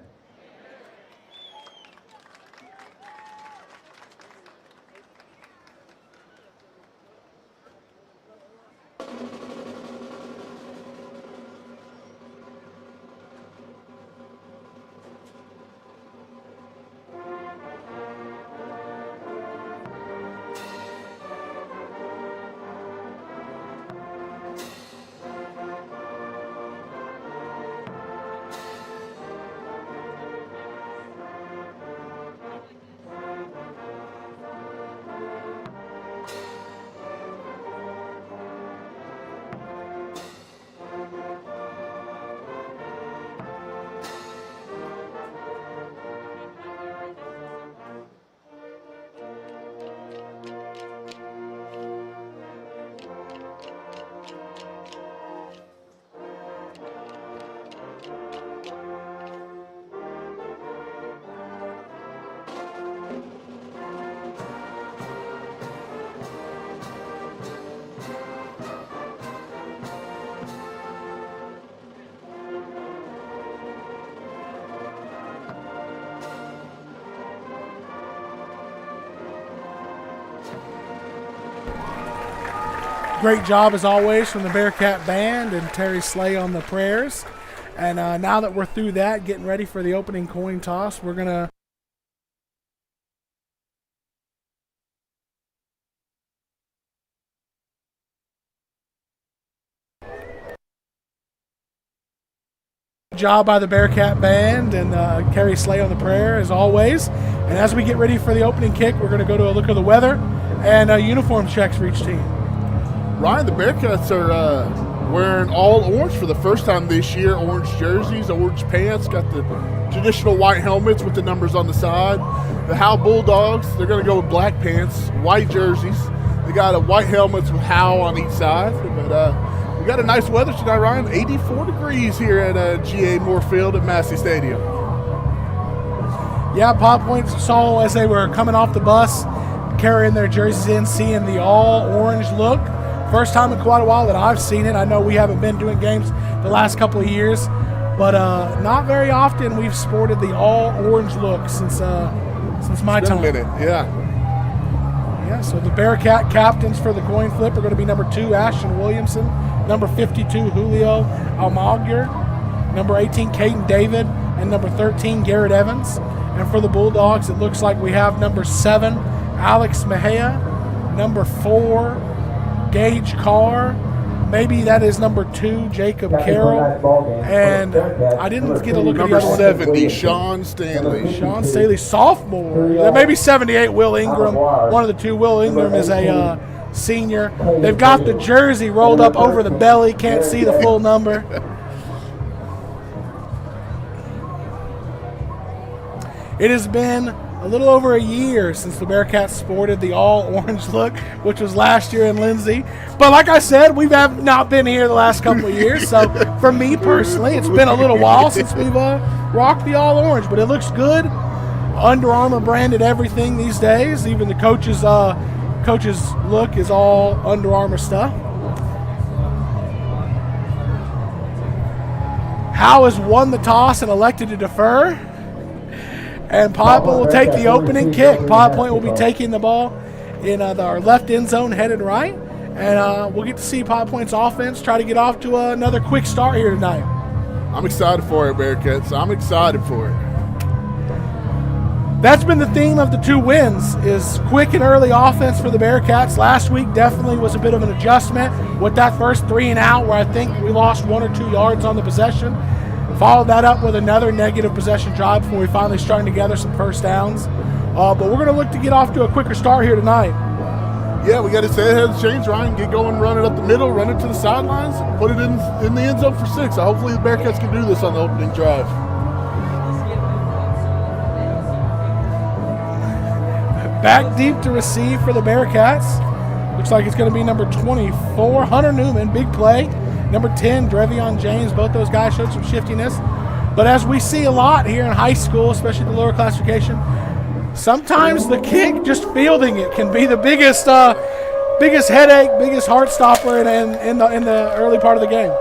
Great job, as always, from the Bearcat Band and Terry Slay on the prayers. And now that we're through that, getting ready for the opening coin toss, we're going to Job by the Bearcat band and Carrie Slay on the prayer as always. And as we get ready for the opening kick, we're going to go to a look at the weather and uniform checks for each team. Ryan, the Bearcats are wearing all orange for the first time this year. Orange jerseys, orange pants, got the traditional white helmets with the numbers on the side. The Howe Bulldogs, they're going to go with black pants, white jerseys. They got white helmets with Howe on each side. But we got a nice weather tonight, Ryan. 84 degrees here at GA Moorfield at Massey Stadium. Yeah, Pop Point saw as they were coming off the bus, carrying their jerseys in, seeing the all-orange look. First time in quite a while that I've seen it. I know we haven't been doing games the last couple of years, but not very often we've sported the all-orange look since my time. It's been a minute, yeah. Yeah, so the Bearcat captains for the coin flip are going to be number 2, Ashton Williamson, number 52, Julio Almaguer, number 18, Caden David, and number 13, Garrett Evans. And for the Bulldogs, it looks like we have number 7, Alex Mejia, number 4, Gage Carr, maybe that is number 2, Jacob Carroll, and I didn't get a look at the other one. Number 70, Sean Stanley. Sean Staley, sophomore. There may be 78, Will Ingram. One of the two. Will Ingram is a senior. They've got the jersey rolled up over the belly. Can't see the full number. It has been a little over a year since the Bearcats sported the all-orange look, which was last year in Lindsay. But like I said, we have not been here the last couple of years. So for me personally, it's been a little while since we've rocked the all-orange. But it looks good. Under Armour branded everything these days. Even the coach's look is all Under Armour stuff. Howe has won the toss and elected to defer. And Pod Point will take the opening kick. Pod Point will be taking the ball in our left end zone, headed right. And we'll get to see Pod Point's offense try to get off to another quick start here tonight. I'm excited for it, Bearcats. I'm excited for it. That's been the theme of the 2 wins, is quick and early offense for the Bearcats. Last week definitely was a bit of an adjustment with that first 3 and out where I think we lost 1 or 2 yards on the possession. Followed that up with another negative possession drive before we finally strung together some first downs. But we're going to look to get off to a quicker start here tonight. Yeah, we got to stay ahead of the chains, Ryan. Get going, run it up the middle, run it to the sidelines, put it in the end zone for 6. So hopefully the Bearcats can do this on the opening drive. Back deep to receive for the Bearcats. Looks like it's going to be number 24, Hunter Newman, big play. Number 10, Drevion James. Both those guys showed some shiftiness. But as we see a lot here in high school, especially the lower classification, sometimes the kick, just fielding it, can be the biggest headache, biggest heart stopper in the early part of the game.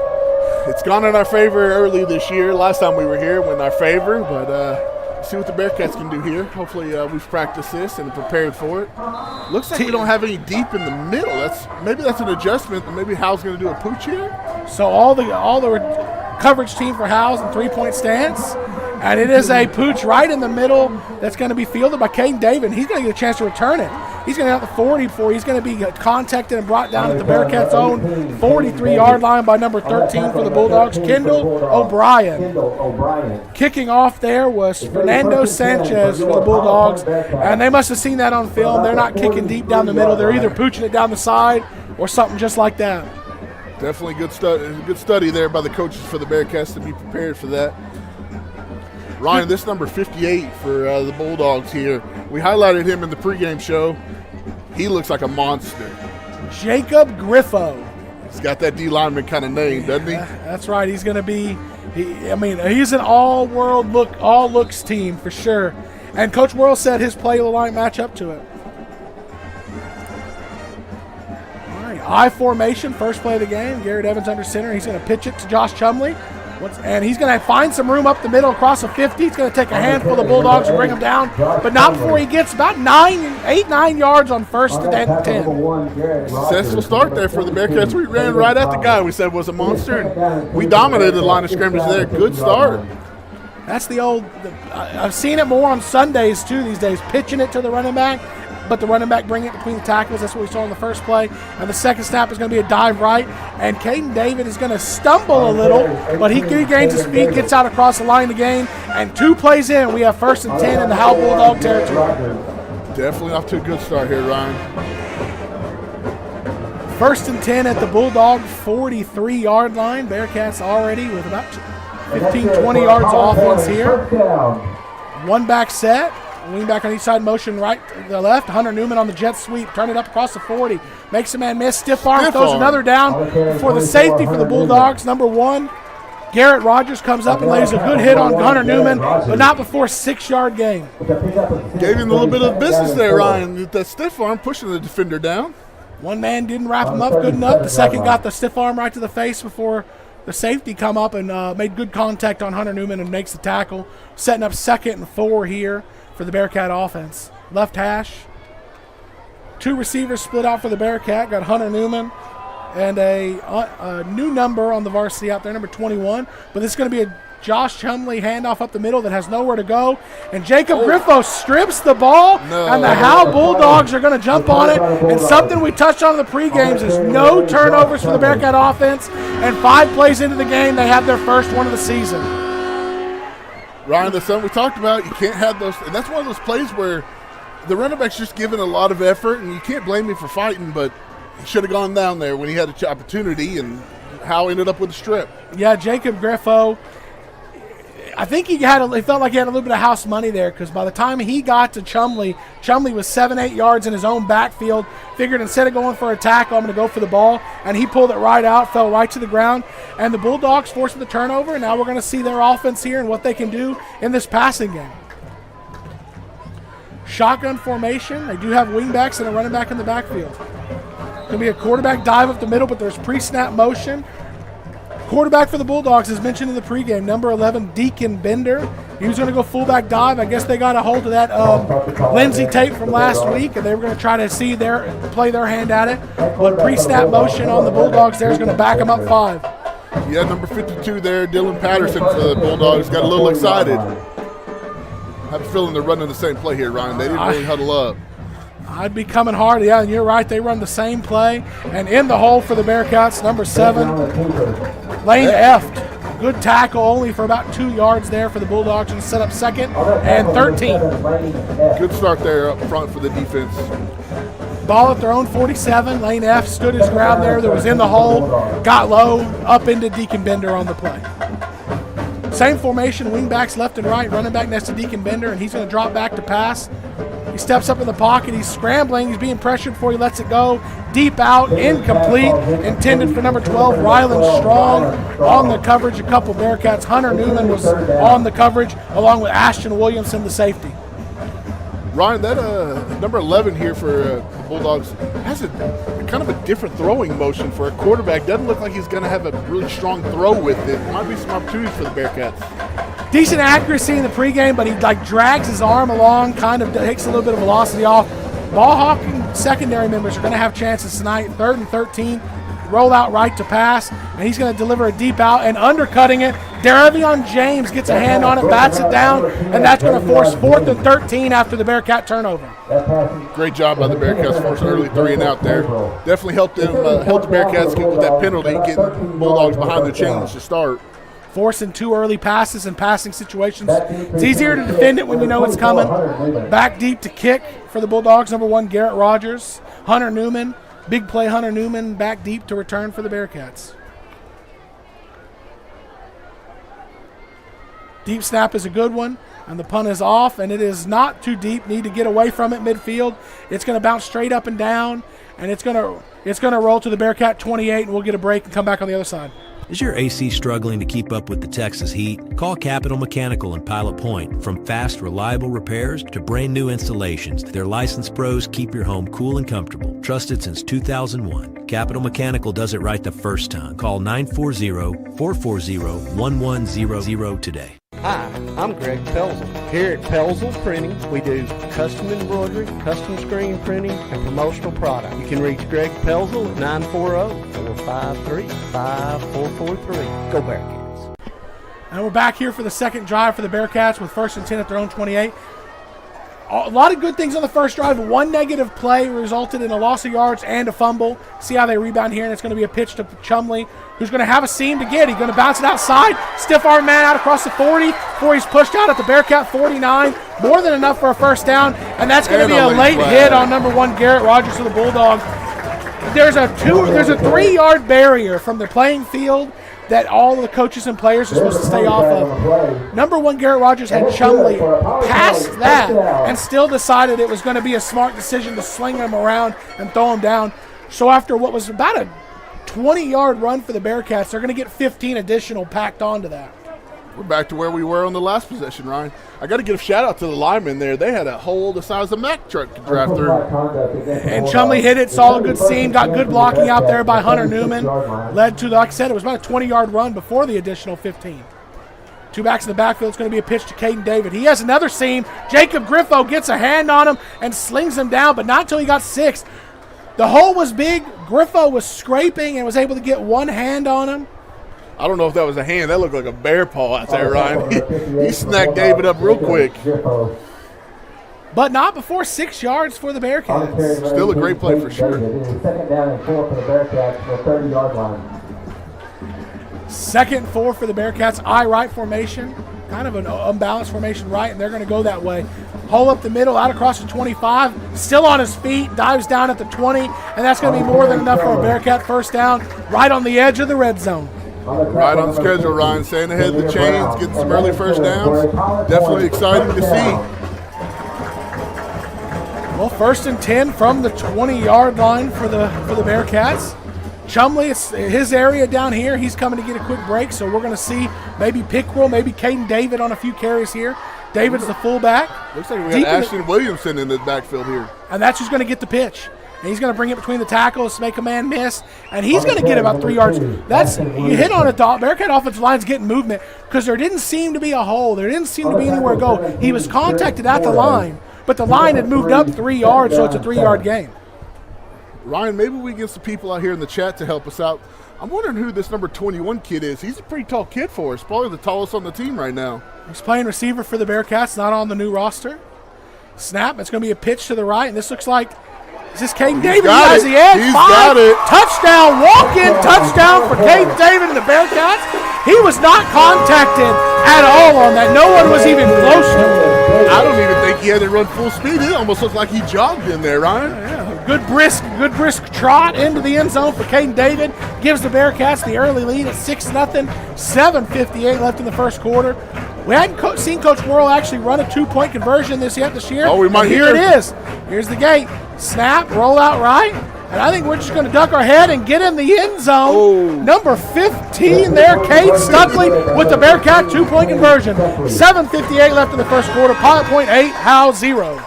It's gone in our favor early this year. Last time we were here, went in our favor. But see what the Bearcats can do here. Hopefully we've practiced this and prepared for it. Looks like we don't have any deep in the middle. Maybe that's an adjustment. Maybe Howe's going to do a pooch here. So all the coverage team for Howe's in 3-point stance. And it is a pooch right in the middle that's going to be fielded by Caden David. He's going to get a chance to return it. He's going to have the 40 before he's going to be contacted and brought down at the Bearcats' own 43-yard line by number 13 for the Bulldogs, Kendall O'Brien. Kicking off there was Fernando Sanchez for the Bulldogs, and they must have seen that on film. They're not kicking deep down the middle. They're either pooching it down the side or something just like that. Definitely good study there by the coaches for the Bearcats to be prepared for that. Ryan, this number 58 for the Bulldogs here. We highlighted him in the pregame show. He looks like a monster. Jacob Griffo. He's got that D lineman kind of name, doesn't he? That's right. He's going to be. He's an all looks team for sure. And Coach Worrell said his play will line match up to it. All right, I formation, first play of the game. Garrett Evans under center. He's going to pitch it to Josh Chumley. And he's going to find some room up the middle across the 50. He's going to take a handful of Bulldogs and bring them down, but not before he gets about 8-9 yards on first and 10. Successful start there for the Bearcats. We ran right at the guy we said was a monster, and we dominated the line of scrimmage there. Good start. That's I've seen it more on Sundays too these days, pitching it to the running back. but the running back bring it between the tackles. That's what we saw in the first play. And the second snap is going to be a dive right, and Caden David is going to stumble a little, but he regains his feet, gets out across the line of the game, and 2 plays in, we have 1st and 10 in the Howe Bulldog territory. Definitely off to a good start here, Ryan. 1st and 10 at the Bulldog 43-yard line. Bearcats already with about 15, 20 yards of offense here. 1 back set. Wing back on each side, motion right to the left. Hunter Newman on the jet sweep, turn it up across the 40. Makes a man miss. Stiff arm, throws another down for the safety for the Bulldogs. Number 1, Garrett Rogers comes up and lays a good hit on Hunter Newman, but not before 6-yard gain. Gave him a little bit of business there, Ryan. With that stiff arm pushing the defender down. One man didn't wrap him up good enough. The second got the stiff arm right to the face before the safety come up and made good contact on Hunter Newman and makes the tackle, setting up 2nd and 4 here for the Bearcat offense. Left hash. 2 receivers split out for the Bearcat. Got Hunter Newman and a new number on the varsity out there, number 21. But this is going to be a Josh Chumley handoff up the middle that has nowhere to go. And Jacob Griffo strips the ball, and the Howe Bulldogs are going to jump on it. And something we touched on in the pre-games is no turnovers for the Bearcat offense. And 5 plays into the game, they have their first one of the season. Ryan, that's something we talked about. You can't have those. And that's one of those plays where the running back's just giving a lot of effort, and you can't blame him for fighting, but he should have gone down there when he had an opportunity, and Howe ended up with a strip. Yeah, Jacob Griffo, I think he felt like he had a little bit of house money there, because by the time he got to Chumley was 7-8 yards in his own backfield. Figured instead of going for a tackle, I'm going to go for the ball, and he pulled it right out, fell right to the ground, and the Bulldogs forced the turnover, and now we're going to see their offense here and what they can do in this passing game. Shotgun formation. They do have wingbacks and a running back in the backfield. Going to be a quarterback dive up the middle, but there's pre-snap motion. Quarterback for the Bulldogs, as mentioned in the pregame, number 11, Deacon Bender. He was going to go fullback dive. I guess they got a hold of that Lindsay tape from last week, and they were going to try to play their hand at it. But pre-snap motion on the Bulldogs there is going to back them up 5. Yeah, number 52 there, Dylan Patterson for the Bulldogs, got a little excited. I have a feeling they're running the same play here, Ryan. They didn't really huddle up. I'd be coming hard. Yeah, and you're right. They run the same play. And in the hole for the Bearcats, number 7, Lane Eft. Good tackle, only for about 2 yards there for the Bulldogs, and set up 2nd and 13. Good start there up front for the defense. Ball at their own 47. Lane Eft stood his ground there. That was in the hole, got low, up into Deacon Bender on the play. Same formation, wingbacks left and right, running back next to Deacon Bender, and he's going to drop back to pass. He steps up in the pocket. He's scrambling. He's being pressured before he lets it go. Deep out, incomplete. Intended for number 12, Rylan Strong. On the coverage, a couple Bearcats. Hunter Newman was on the coverage, along with Ashton Williamson, the safety. Ryan, that number 11 here for the Bulldogs has a kind of a different throwing motion for a quarterback. Doesn't look like he's going to have a really strong throw with it. Might be some opportunities for the Bearcats. Decent accuracy in the pregame, but he drags his arm along, kind of takes a little bit of velocity off. Ball hawking secondary members are going to have chances tonight. 3rd and 13, roll out right to pass, and he's going to deliver a deep out and undercutting it. Derevion James gets a hand on it, bats it down, and that's going to force 4th and 13 after the Bearcat turnover. Great job by the Bearcats forcing early 3 and out there. Definitely helped the Bearcats get with that penalty, getting Bulldogs behind the chains to start. Forcing 2 early passes in passing situations. It's easier to defend it when you know it's coming. Back deep to kick for the Bulldogs, number 1, Garrett Rogers. Hunter Newman, big play Hunter Newman, back deep to return for the Bearcats. Deep snap is a good one, and the punt is off, and it is not too deep. Need to get away from it midfield. It's going to bounce straight up and down, and it's going to roll to the Bearcat 28, and we'll get a break and come back on the other side. Is your AC struggling to keep up with the Texas heat? Call Capital Mechanical in Pilot Point. From fast, reliable repairs to brand new installations, their licensed pros keep your home cool and comfortable. Trusted since 2001. Capital Mechanical does it right the first time. Call 940-440-1100 today. Hi, I'm Greg Pelzel. Here at Pelzel Printing, we do custom embroidery, custom screen printing, and promotional product. You can reach Greg Pelzel at 940-453-5443. Go Bearcats. And we're back here for the second drive for the Bearcats with 1st and 10 at their own 28. a lot of good things on the first drive. One negative play resulted in a loss of yards and a fumble. See how they rebound here, and it's going to be a pitch to Chumley, who's going to have a seam to get. He's going to bounce it outside. Stiff arm man out across the 40 before he's pushed out at the Bearcat 49. More than enough for a first down, and that's going to be a late hit on number 1 Garrett Rogers of the Bulldog. There's a 3-yard barrier from the playing field that all the coaches and players are supposed to stay off of. Number 1 Garrett Rogers had Chumley past that and still decided it was going to be a smart decision to sling him around and throw him down. So after what was about a 20-yard run for the Bearcats, they're going to get 15 additional packed onto that. We're back to where we were on the last possession, Ryan. I got to give a shout-out to the linemen there. They had a hole the size of a Mack truck to drive through. And Chumley hit it, saw a good seam, got good blocking out there by Hunter Newman. Led to, like I said, it was about a 20-yard run before the additional 15. 2 backs in the backfield. It's going to be a pitch to Caden David. He has another seam. Jacob Griffo gets a hand on him and slings him down, but not until he got 6. The hole was big. Griffo was scraping and was able to get one hand on him. I don't know if that was a hand. That looked like a bear paw out there, Ryan. He snagged David up real quick. But not before 6 yards for the Bearcats. Still a great play for sure. 2nd down and 4 for the Bearcats for the 30-yard line. 2nd and 4 for the Bearcats. I-right formation. Kind of an unbalanced formation right, and they're going to go that way. Hole up the middle, out across the 25. Still on his feet, dives down at the 20, and that's going to be more than enough for a Bearcat first down right on the edge of the red zone. Right on schedule, Ryan. Staying ahead of the chains, getting some early first downs. Definitely exciting to see. Well, 1st and 10 from the 20-yard line for the Bearcats. Chumley, it's his area down here. He's coming to get a quick break, so we're going to see maybe Pickrell, maybe Caden David on a few carries here. David's the fullback. Looks like we got Ashton Williamson in the backfield here. And that's who's going to get the pitch. And he's going to bring it between the tackles, make a man miss, and he's going to get about 3 yards. You hit on it, Bearcat offensive line's getting movement because there didn't seem to be a hole. There didn't seem to be anywhere to go. He was contacted at the line, but the line had moved up 3 yards, so it's a 3-yard gain. Ryan, maybe we get some people out here in the chat to help us out. I'm wondering who this number 21 kid is. He's a pretty tall kid for us, probably the tallest on the team right now. He's playing receiver for the Bearcats, not on the new roster. Snap, it's going to be a pitch to the right, and this looks like – is this Caden David? He has the edge. He's got it. Touchdown, walk-in touchdown for Caden David and the Bearcats. He was not contacted at all on that. No one was even close to him. I don't even think he had to run full speed. It almost looked like he jogged in there, Ryan. Yeah, good brisk trot into the end zone for Caden David. Gives the Bearcats the early lead at 6-0. 7:58 left in the first quarter. We hadn't seen Coach Worrell actually run a 2-point conversion this year. Oh, we might Here it is. Here's the gate. Snap, roll out right. And I think we're just going to duck our head and get in the end zone. Oh. Number 15 there, Kate Stuckley with the Bearcat 2-point conversion. 7:58 left in the first quarter. Pilot Point 8, Howe 0.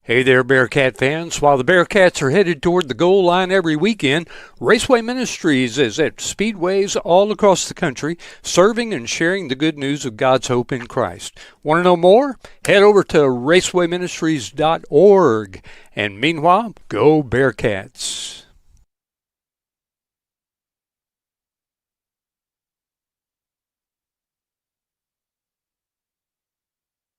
Hey there, Bearcat fans. While the Bearcats are headed toward the goal line every weekend, Raceway Ministries is at speedways all across the country, serving and sharing the good news of God's hope in Christ. Want to know more? Head over to racewayministries.org. And meanwhile, go Bearcats.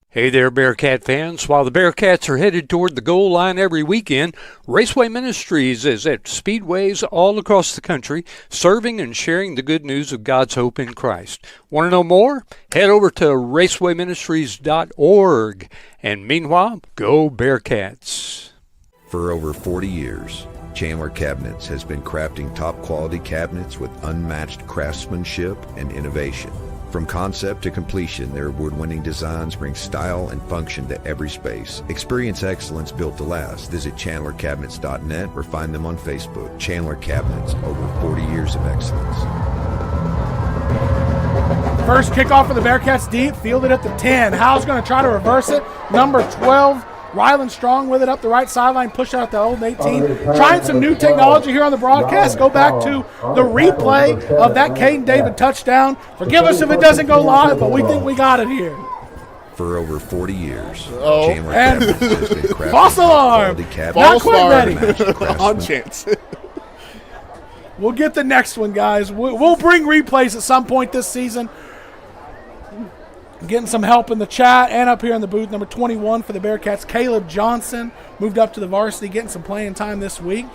Hey there, Bearcat fans. While the Bearcats are headed toward the goal line every weekend, Raceway Ministries is at speedways all across the country, serving and sharing the good news of God's hope in Christ. Want to know more? Head over to racewayministries.org. And meanwhile, go Bearcats. For over 40 years, Chandler Cabinets has been crafting top-quality cabinets with unmatched craftsmanship and innovation. From concept to completion, their award-winning designs bring style and function to every space. Experience excellence built to last. Visit chandlercabinets.net or find them on Facebook. Chandler Cabinets, over 40 years of excellence. First kickoff for the Bearcats deep, fielded at the 10. Howe's going to try to reverse it. Number 12, Rylan Strong with it up the right sideline, push out the old 18. Trying some new technology here on the broadcast. Go back to the replay of that Caden David touchdown. Forgive us if it doesn't go live, but we think we got it here. For over 40 years, Chandler Cabinets has been crafting false alarm. Not quite ready. On chance. We'll get the next one, guys. We'll bring replays at some point this season. Getting some help in the chat and up here in the booth, number 21 for the Bearcats, Caleb Johnson, moved up to the varsity, getting some playing time this week.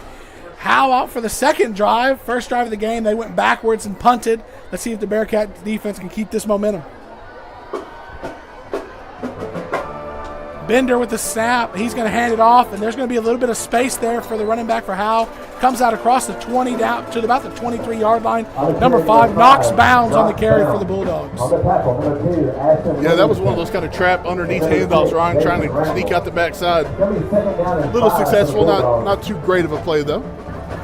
Howe out for the second drive. First drive of the game, they went backwards and punted. Let's see if the Bearcat defense can keep this momentum. Bender with the snap. He's going to hand it off, and there's going to be a little bit of space there for the running back for Howe. Comes out across the 20 down to about the 23-yard line. Number 5 knocks bounds on the carry for the Bulldogs. Yeah, that was one of those kind of trap underneath handoffs, Ryan, trying to sneak out the backside. A little successful, not too great of a play, though.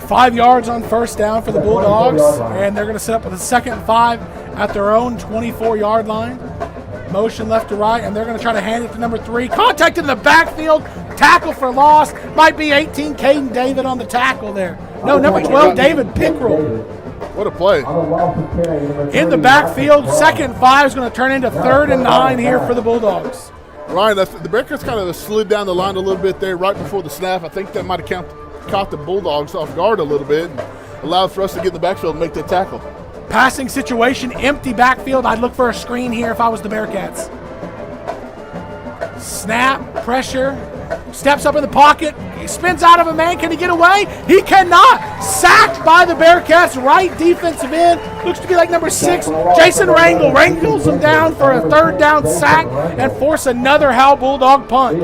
5 yards on first down for the Bulldogs, and they're going to set up with a 2nd and 5 at their own 24-yard line. Motion left to right, and they're going to try to hand it to number 3. Contact in the backfield. Tackle for loss. Might be 18, Caden David on the tackle there. No, number 12, David Pickrell. What a play. In the backfield, 2nd and 5 is going to turn into 3rd and 9 here for the Bulldogs. Ryan, the Bearcats kind of slid down the line a little bit there right before the snap. I think that might have caught the Bulldogs off guard a little bit and allowed for us to get in the backfield and make that tackle. Passing situation, empty backfield. I'd look for a screen here if I was the Bearcats. Snap, pressure, steps up in the pocket. He spins out of a man. Can he get away? He cannot. Sacked by the Bearcats, right defensive end. Looks to be like number 6, Jason Rangel. Wrangles him down for a 3rd down sack and force another Howe Bulldog punt.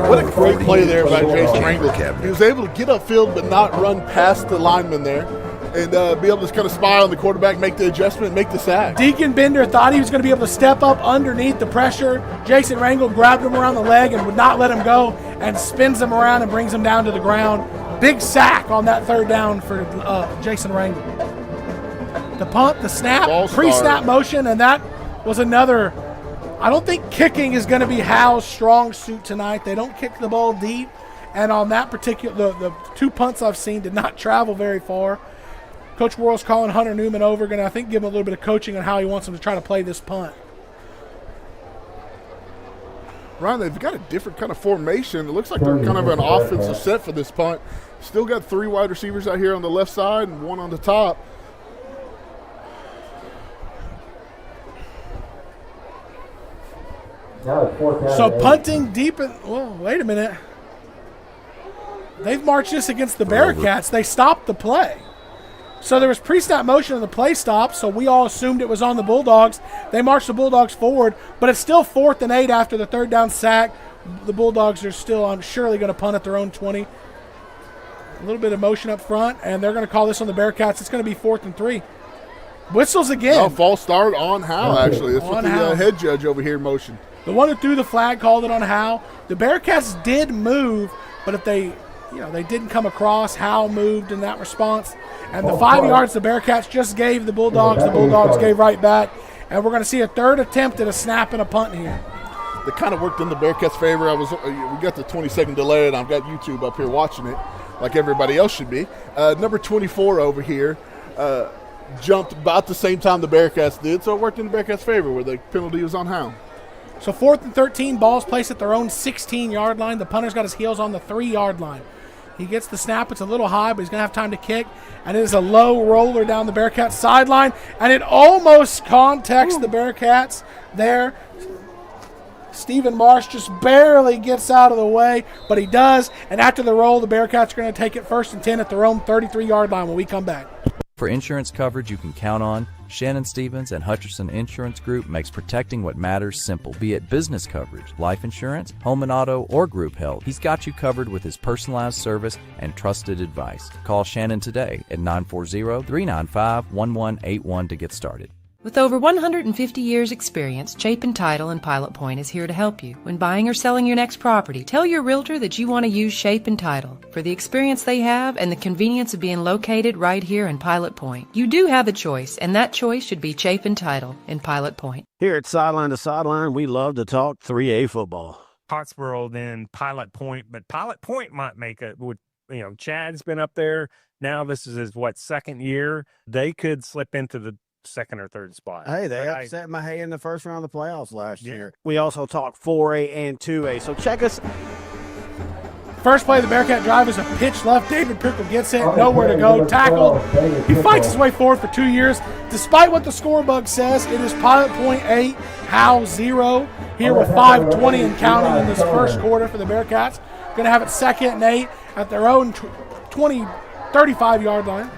What a great play there by Jason Rangel. He was able to get upfield but not run past the lineman there. And be able to kind of spy on the quarterback, make the adjustment, make the sack. Deacon Bender thought he was going to be able to step up underneath the pressure. Jason Rangel grabbed him around the leg and would not let him go and spins him around and brings him down to the ground. Big sack on that 3rd down for Jason Rangel. The punt, the snap, pre-snap motion, and that was another. I don't think kicking is going to be Howe's strong suit tonight. They don't kick the ball deep, and on that particular, the 2 punts I've seen did not travel very far. Coach Worrell's calling Hunter Newman over, going to, I think, give him a little bit of coaching on how he wants him to try to play this punt. Ryan, they've got a different kind of formation. It looks like they're kind of an offensive set for this punt. Still got 3 wide receivers out here on the left side and 1 on the top. So punting deep in, well, wait a minute. They've marched this against the Bearcats. They stopped the play. So there was pre-snap motion and the play stop, so we all assumed it was on the Bulldogs. They marched the Bulldogs forward, but it's still 4th and 8 after the 3rd down sack. The Bulldogs are still, I'm surely going to punt at their own 20. A little bit of motion up front, and they're going to call this on the Bearcats. It's going to be 4th and 3. Whistles again. Oh, false start on Howe, actually. That's what the head judge over here motioned. The one who threw the flag called it on Howe. The Bearcats did move, but if they didn't come across, Howe moved in that response. And the 5 yards the Bearcats just gave the Bulldogs gave right back. And we're going to see a 3rd attempt at a snap and a punt here. They kind of worked in the Bearcats' favor. We got the 20-second delay, and I've got YouTube up here watching it like everybody else should be. Number 24 over here jumped about the same time the Bearcats did, so it worked in the Bearcats' favor where the penalty was on Howe. So 4th and 13, ball's placed at their own 16-yard line. The punter's got his heels on the 3-yard line. He gets the snap. It's a little high, but he's going to have time to kick. And it is a low roller down the Bearcats sideline. And it almost contacts the Bearcats there. Stephen Marsh just barely gets out of the way, but he does. And after the roll, the Bearcats are going to take it 1st and 10 at their own 33-yard line when we come back. For insurance coverage you can count on, Shannon Stevens and Hutcherson Insurance Group makes protecting what matters simple. Be it business coverage, life insurance, home and auto, or group health, he's got you covered with his personalized service and trusted advice. Call Shannon today at 940-395-1181 to get started. With over 150 years' experience, Chapin Title in Pilot Point is here to help you. When buying or selling your next property, tell your realtor that you want to use Chapin Title for the experience they have and the convenience of being located right here in Pilot Point. You do have a choice, and that choice should be Chapin Title in Pilot Point. Here at Sideline to Sideline, we love to talk 3A football. Pottsboro, then Pilot Point, but Pilot Point might make it with, Chad's been up there. Now this is his, 2nd year. They could slip into the 2nd or 3rd spot. Hey, they upset Mahay in the first round of the playoffs last year. We also talk 4A and 2A, so check us. First play of the Bearcat drive is a pitch left. David Pickle gets it, nowhere to go, tackle. He fights his way forward for 2 years. despite what the scorebug says, it is Pilot Point 8, Howe 0 here with 5:20 and counting in this first quarter for the Bearcats. Going to have it 2nd and 8 at their own 35-yard line.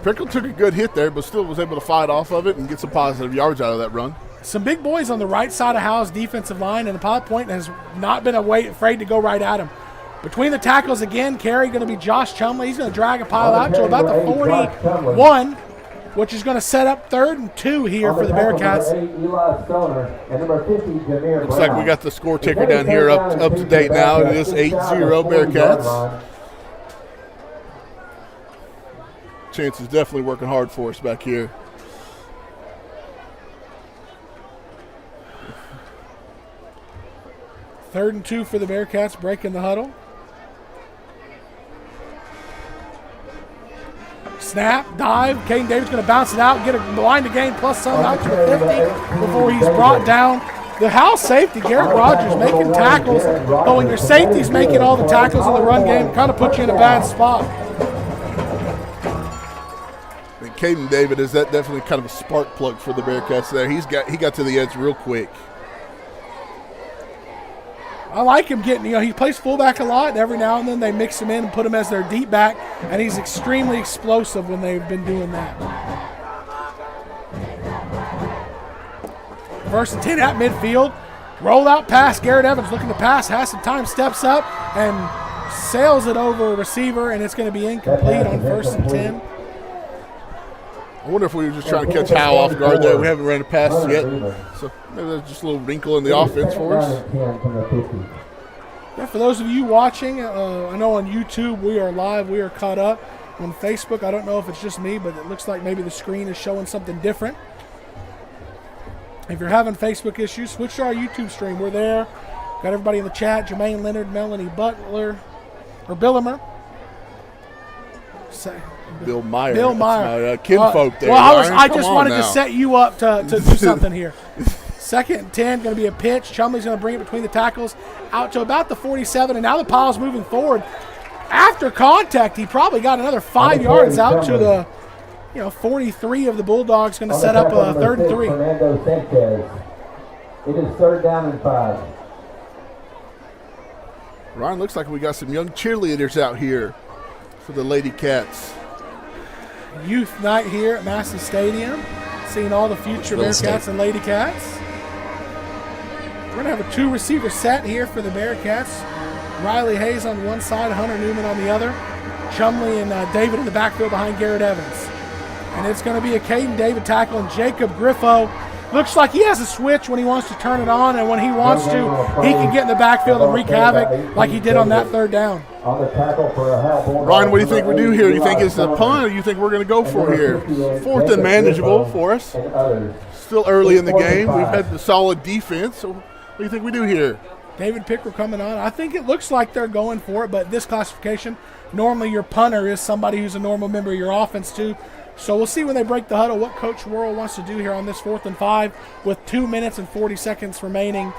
Prickle took a good hit there, but still was able to fight off of it and get some positive yards out of that run. Some big boys on the right side of Howe's defensive line, and the Pilot Point has not been afraid to go right at him. Between the tackles again, carry going to be Josh Chumley. He's going to drag a pile out to about the 41, which is going to set up 3rd and 2 here for the Bearcats. Looks like we got the score ticker down here up to date now. It is 8-0 Bearcats. Chance is definitely working hard for us back here. Third and 2 for the Bearcats, breaking the huddle. Snap, dive. Caden Davis going to bounce it out, get a line to gain plus some out to the 50 before he's brought down. The House safety, Garrett Rogers, making tackles. But when your safety's making all the tackles in the run game, kind of puts you in a bad spot. And Caden David is that definitely kind of a spark plug for the Bearcats there. He got to the edge real quick. I like him getting, he plays fullback a lot, and every now and then they mix him in and put him as their deep back, and he's extremely explosive when they've been doing that. 1st and 10 at midfield. Roll out pass. Garrett Evans looking to pass, has some time, steps up, and sails it over a receiver, and it's going to be incomplete on 1st and 10. I wonder if we were just trying to catch Howe off guard there. We haven't ran a pass yet. So maybe there's just a little wrinkle in the offense for us. Yeah, for those of you watching, I know on YouTube we are live, we are caught up. On Facebook, I don't know if it's just me, but it looks like maybe the screen is showing something different. If you're having Facebook issues, switch to our YouTube stream. We're there. Got everybody in the chat. Jermaine Leonard, Melanie Butler, or Billimer. Bill Meyer. Bill Meyer. My kinfolk there. Well, I just wanted to set you up to do something here. 2nd and 10, going to be a pitch. Chumley's going to bring it between the tackles out to about the 47, and now the pile's moving forward. After contact, he probably got another 5 yards out to the 43 of the Bulldogs, going to set up a 3rd and 3. It is 3rd down and 5. Ryan, looks like we got some young cheerleaders out here for the Lady Cats. Youth night here at Massey Stadium, seeing all the future Bearcats and Lady Cats. We're going to have a 2-receiver set here for the Bearcats. Riley Hayes on one side, Hunter Newman on the other. Chumley and David in the backfield behind Garrett Evans. And it's going to be a Caden David tackle, and Jacob Griffo looks like he has a switch when he wants to turn it on, and when he wants to, he can get in the backfield and wreak havoc like he did on that 3rd down. Ryan, what do you think we do here? Do you think it's a punt, or do you think we're going to go for here? 4th and manageable for us. Still early in the game. We've had the solid defense. So what do you think we do here? David Pickler coming on. I think it looks like they're going for it, but this classification, normally your punter is somebody who's a normal member of your offense too. So we'll see when they break the huddle what Coach Worrell wants to do here on this 4th and 5 with 2 minutes and 40 seconds remaining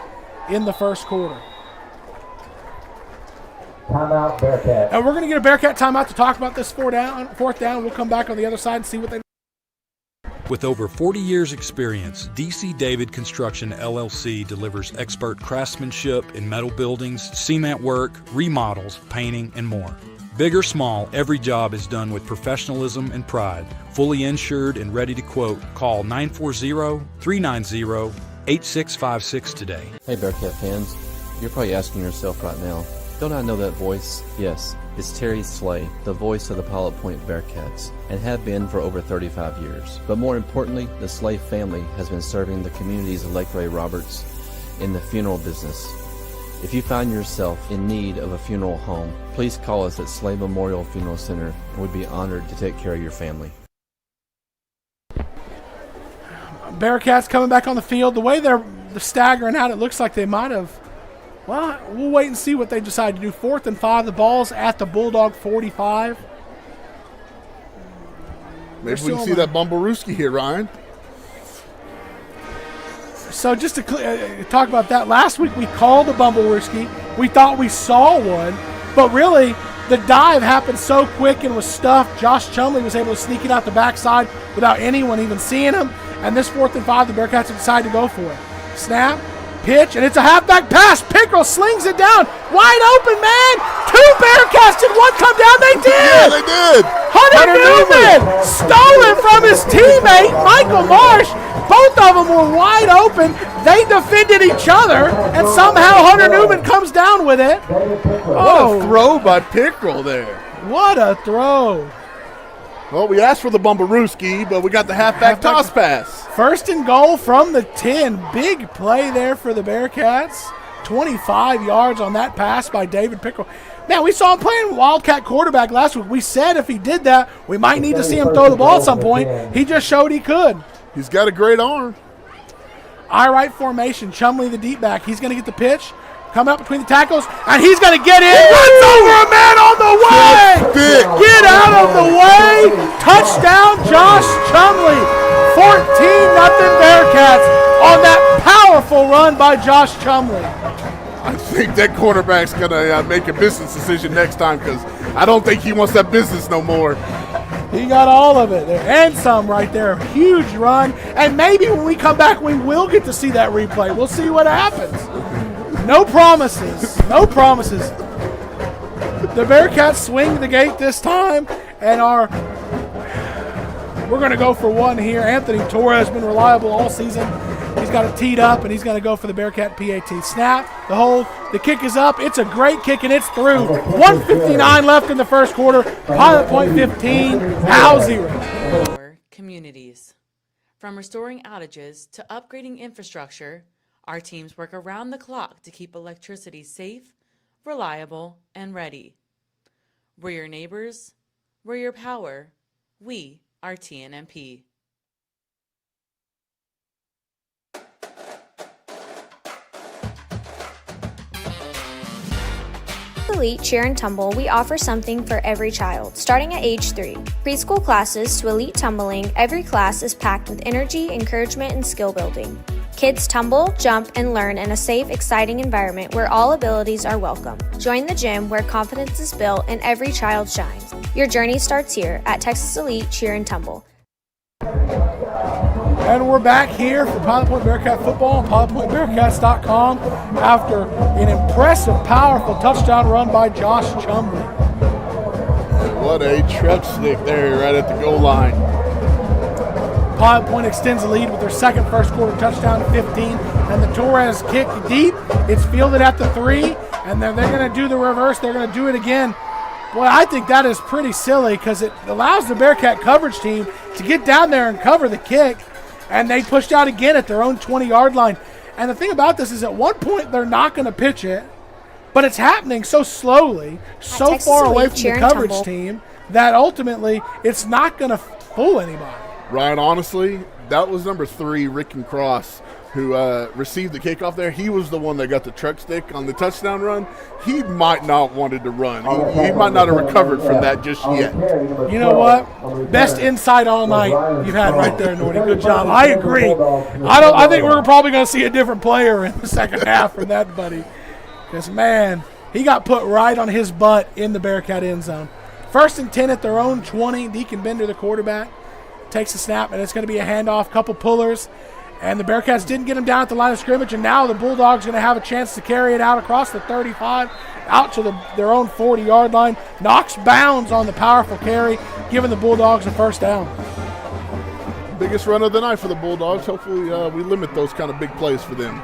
in the first quarter. Timeout, Bearcat. And we're going to get a Bearcat timeout to talk about this 4th down. We'll come back on the other side and see what they. With over 40 years experience, DC David Construction LLC delivers expert craftsmanship in metal buildings, cement work, remodels, painting, and more. Big or small, every job is done with professionalism and pride. Fully insured and ready to quote. Call 940-390-8656 today. Hey Bearcat fans, you're probably asking yourself right now, don't I know that voice? Yes, it's Terry Slay, the voice of the Pilot Point Bearcats, and have been for over 35 years. But more importantly, the Slay family has been serving the community's elect Ray Roberts in the funeral business. If you find yourself in need of a funeral home, please call us at Slay Memorial Funeral Center, and we'd be honored to take care of your family. Bearcats coming back on the field. The way they're staggering out, it looks like they might have. Well, we'll wait and see what they decide to do. 4th and 5. The ball's at the Bulldog 45. Maybe we can see that Bumblerooski here, Ryan. So just to talk about that, last week we called a Bumblerooski. We thought we saw one, but really The dive happened so quick and was stuffed. Josh Chumley was able to sneak it out the backside without anyone even seeing him. And this 4th and 5, the Bearcats have decided to go for it. Snap, pitch, and it's a halfback pass. Pickrell slings it down. Wide open, man. 2 Bearcats. Did one come down? They did. Yeah, they did. Hunter Newman stole it from his teammate, Michael Marsh. Both of them were wide open. They defended each other, and somehow Hunter Newman comes down with it. What a throw by Pickrell there. What a throw. Well, we asked for the Bumbarooski, but we got the halfback toss pass. 1st and goal from the 10. Big play there for the Bearcats. 25 yards on that pass by David Pickrell. Man, we saw him playing Wildcat quarterback last week. We said if he did that, we might need to see him throw the ball at some point. He just showed he could. He's got a great arm. I-right formation. Chumley, the deep back. He's going to get the pitch. Coming up between the tackles, and he's going to get in. Runs over a man on the way. Get out of the way. Touchdown, Josh Chumley. 14-0 Bearcats on that powerful run by Josh Chumley. I think that quarterback's going to make a business decision next time because I don't think he wants that business no more. He got all of it there and some right there. Huge run. And maybe when we come back, we will get to see that replay. We'll see what happens. No promises. No promises. The Bearcats swing the gate this time and we're going to go for one here. Anthony Torres has been reliable all season. He's got it teed up, and he's going to go for the Bearcat PAT. Snap, the hold, the kick is up. It's a great kick, and it's through. 1:59 left in the first quarter. Pilot Point 15, Howe 0. Communities. From restoring outages to upgrading infrastructure, our teams work around the clock to keep electricity safe, reliable, and ready. We're your neighbors. We're your power. We are TNMP. Elite Cheer and Tumble, we offer something for every child, starting at age 3. Preschool classes to elite tumbling, every class is packed with energy, encouragement, and skill building. Kids tumble, jump, and learn in a safe, exciting environment where all abilities are welcome. Join the gym where confidence is built and every child shines. Your journey starts here at Texas Elite Cheer and Tumble. And we're back here for Pilot Point Bearcat football on pilotpointbearcats.com after an impressive, powerful touchdown run by Josh Chumley. What a truck stick there right at the goal line. Pilot Point extends the lead with their second first quarter touchdown at 15, and the Torres kick deep. It's fielded at the 3, and they're going to do the reverse. They're going to do it again. Boy, I think that is pretty silly because it allows the Bearcat coverage team to get down there and cover the kick, and they pushed out again at their own 20-yard line. And the thing about this is at one point they're not going to pitch it, but it's happening so slowly, so far away from the coverage team that ultimately it's not going to fool anybody. Ryan, honestly, that was number 3, Ricken Cross, who received the kickoff there. He was the one that got the truck stick on the touchdown run. He might not wanted to run. He might not have recovered from that just yet. You know what? Best insight all night you've had right there, Nordy. Good job. I agree. I think we're probably going to see a different player in the second half from that buddy. Because, man, he got put right on his butt in the Bearcat end zone. 1st and 10 at their own 20. Deacon Bender, the quarterback, takes a snap, and it's going to be a handoff, couple pullers. And the Bearcats didn't get him down at the line of scrimmage, and now the Bulldogs going to have a chance to carry it out across the 35, out to their own 40-yard line. Knox bounds on the powerful carry, giving the Bulldogs a first down. Biggest run of the night for the Bulldogs. Hopefully we limit those kind of big plays for them.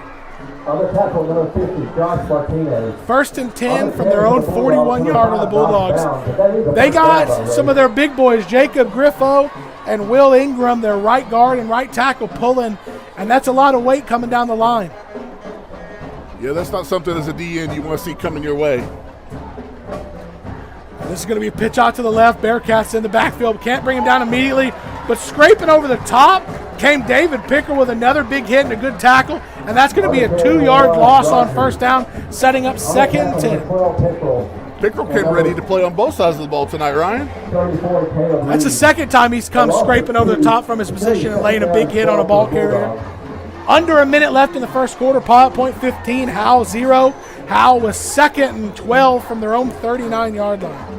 On the tackle, number 50, Josh Martinez. 1st and 10 from their own 41-yard of the Bulldogs. They got some of their big boys, Jacob Griffo and Will Ingram, their right guard and right tackle, pulling, and that's a lot of weight coming down the line. Yeah, that's not something as a DN you want to see coming your way. This is going to be a pitch out to the left. Bearcats in the backfield. Can't bring him down immediately, but scraping over the top came David Pickrell with another big hit and a good tackle, and that's going to be a 2-yard loss on first down, setting up 2nd and 10. Pickrell came ready to play on both sides of the ball tonight, Ryan. That's the second time he's come scraping over the top from his position and laying a big hit on a ball carrier. Under a minute left in the first quarter. Pilot Point 15, Howe 0. Howe was 2nd and 12 from their own 39-yard line.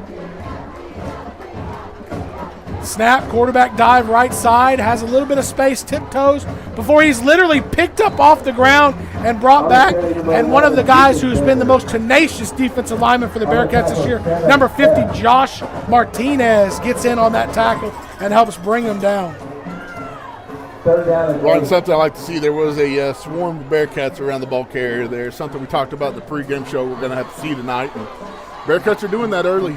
Snap, quarterback dive right side, has a little bit of space, tiptoes, before he's literally picked up off the ground and brought back. And one of the guys who's been the most tenacious defensive lineman for the Bearcats this year, number 50, Josh Martinez, gets in on that tackle and helps bring him down. Ryan, something I like to see, there was a swarm of Bearcats around the ball carrier there, something we talked about in the pregame show we're going to have to see tonight. And Bearcats are doing that early.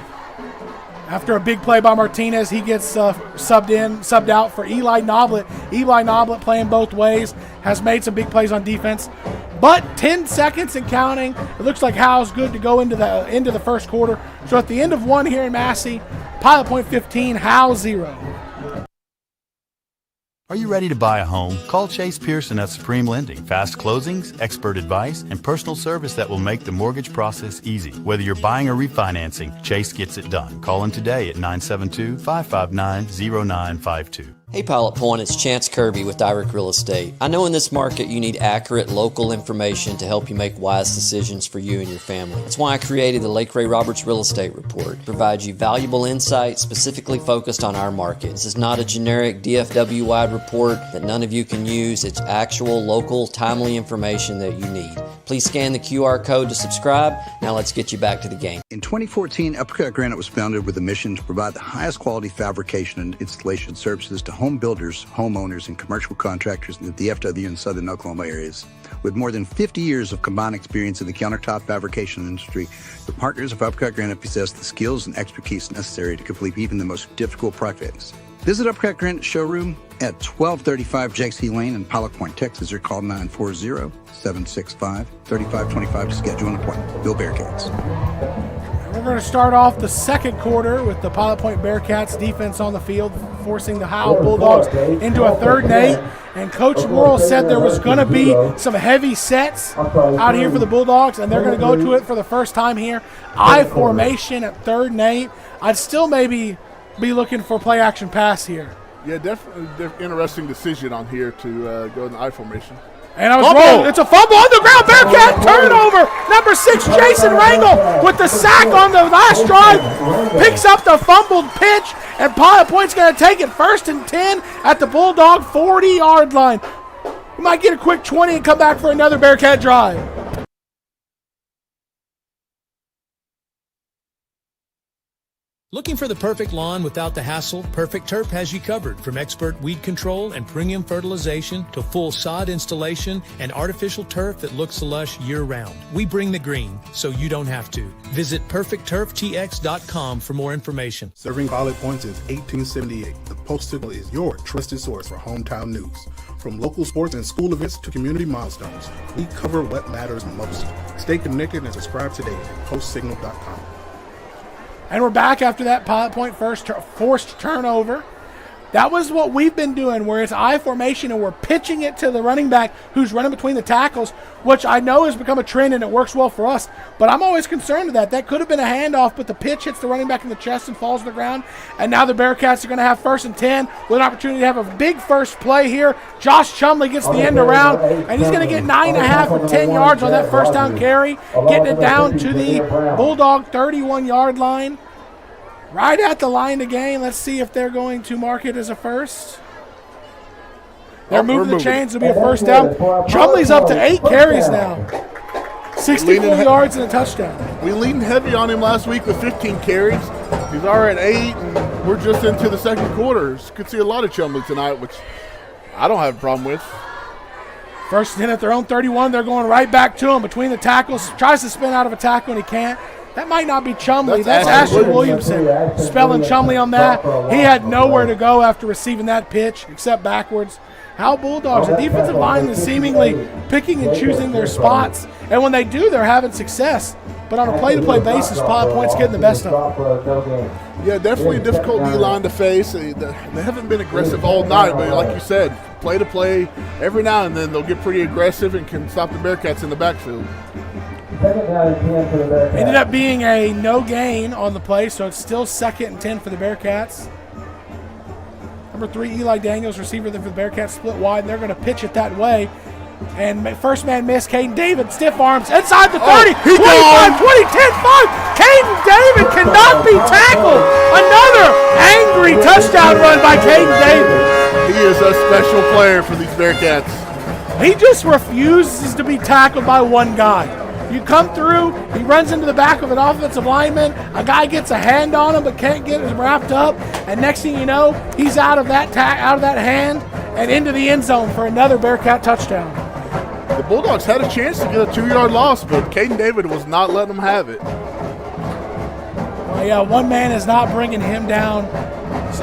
After a big play by Martinez, he gets subbed out for Eli Noblet. Eli Noblet, playing both ways, has made some big plays on defense. But 10 seconds and counting, it looks like Howe's good to go into the first quarter. So at the end of one here in Massey, Pilot Point 15, Howe 0. Are you ready to buy a home? Call Chase Pearson at Supreme Lending. Fast closings, expert advice, and personal service that will make the mortgage process easy. Whether you're buying or refinancing, Chase gets it done. Call him today at 972-559-0952. Hey Pilot Point, it's Chance Kirby with Direct Real Estate. I know in this market you need accurate local information to help you make wise decisions for you and your family. That's why I created the Lake Ray Roberts Real Estate Report. It provides you valuable insight specifically focused on our market. This is not a generic DFW-wide report that none of you can use. It's actual, local, timely information that you need. Please scan the QR code to subscribe. Now let's get you back to the game. In 2014, Uppercut Granite was founded with a mission to provide the highest quality fabrication and installation services to home builders, homeowners, and commercial contractors in the DFW and southern Oklahoma areas. With more than 50 years of combined experience in the countertop fabrication industry, the partners of Uppercut Granite possess the skills and expertise necessary to complete even the most difficult projects. Visit Uppercut Granite showroom at 1235 Jakes He Lane in Pilot Point, Texas, or call 940-765-3525 to schedule an appointment. Bill Bearcats. We're going to start off the second quarter with the Pilot Point Bearcats defense on the field, forcing the Howe Bulldogs into a 3rd and 8. And Coach Morrill said there was going to be some heavy sets out here for the Bulldogs, and they're going to go to it for the first time here. I formation at 3rd and 8. I'd still maybe be looking for play action pass here. Yeah, definitely interesting decision on here to go in the I formation. And I was wrong. It's a fumble on the ground. Bearcat turnover. Number 6, Jason Rangel, with the sack on the last drive, picks up the fumbled pitch, and Pilot Point's going to take it 1st and 10 at the Bulldog 40-yard line. We might get a quick 20 and come back for another Bearcat drive. Looking for the perfect lawn without the hassle? Perfect Turf has you covered. From expert weed control and premium fertilization to full sod installation and artificial turf that looks lush year-round. We bring the green so you don't have to. Visit PerfectTurfTX.com for more information. Serving Pilot Point since 1878, the Post-Signal is your trusted source for hometown news. From local sports and school events to community milestones, we cover what matters most. Stay connected and subscribe today at PostSignal.com. And we're back after that Pilot Point forced turnover. That was what we've been doing, where it's I formation and we're pitching it to the running back who's running between the tackles, which I know has become a trend and it works well for us. But I'm always concerned with that. That could have been a handoff, but the pitch hits the running back in the chest and falls to the ground. And now the Bearcats are going to have 1st and 10 with an opportunity to have a big first play here. Josh Chumley gets the end around, and he's going to get 9.5 or 10 yards on that first down carry, getting it down to the Bulldog 31-yard line. Right at the line again. Let's see if they're going to mark it as a first. They're moving the chains. It'll be a first down. Chumley's up to 8 carries now. 64 yards and a touchdown. We leaned heavy on him last week with 15 carries. He's already at 8, and we're just into the second quarter. Could see a lot of Chumley tonight, which I don't have a problem with. 1st and 10 at their own 31. They're going right back to him between the tackles. Tries to spin out of a tackle, and he can't. That might not be Chumley. That's Ashley Williamson spelling Chumley on that. He had nowhere to go after receiving that pitch except backwards. Howe Bulldogs, the defensive line is seemingly picking and choosing their spots. And when they do, they're having success. But on a play-to-play basis, Pilot Point's getting the best of them. Yeah, definitely a difficult D-line to face. They haven't been aggressive all night, but like you said, play-to-play, every now and then they'll get pretty aggressive and can stop the Bearcats in the backfield. Ended up being a no gain on the play, so it's still 2nd and 10 for the Bearcats. Number 3, Eli Daniels, receiver for the Bearcats, split wide, and they're going to pitch it that way. And first man miss, Caden David, stiff arms, inside the 30, 25, 20, 10, 5. Caden David cannot be tackled. Another angry touchdown run by Caden David. He is a special player for these Bearcats. He just refuses to be tackled by one guy. You come through, he runs into the back of an offensive lineman, a guy gets a hand on him but can't get him wrapped up, and next thing you know, he's out of that hand and into the end zone for another Bearcat touchdown. The Bulldogs had a chance to get a 2-yard loss, but Caden David was not letting them have it. Well, yeah, one man is not bringing him down,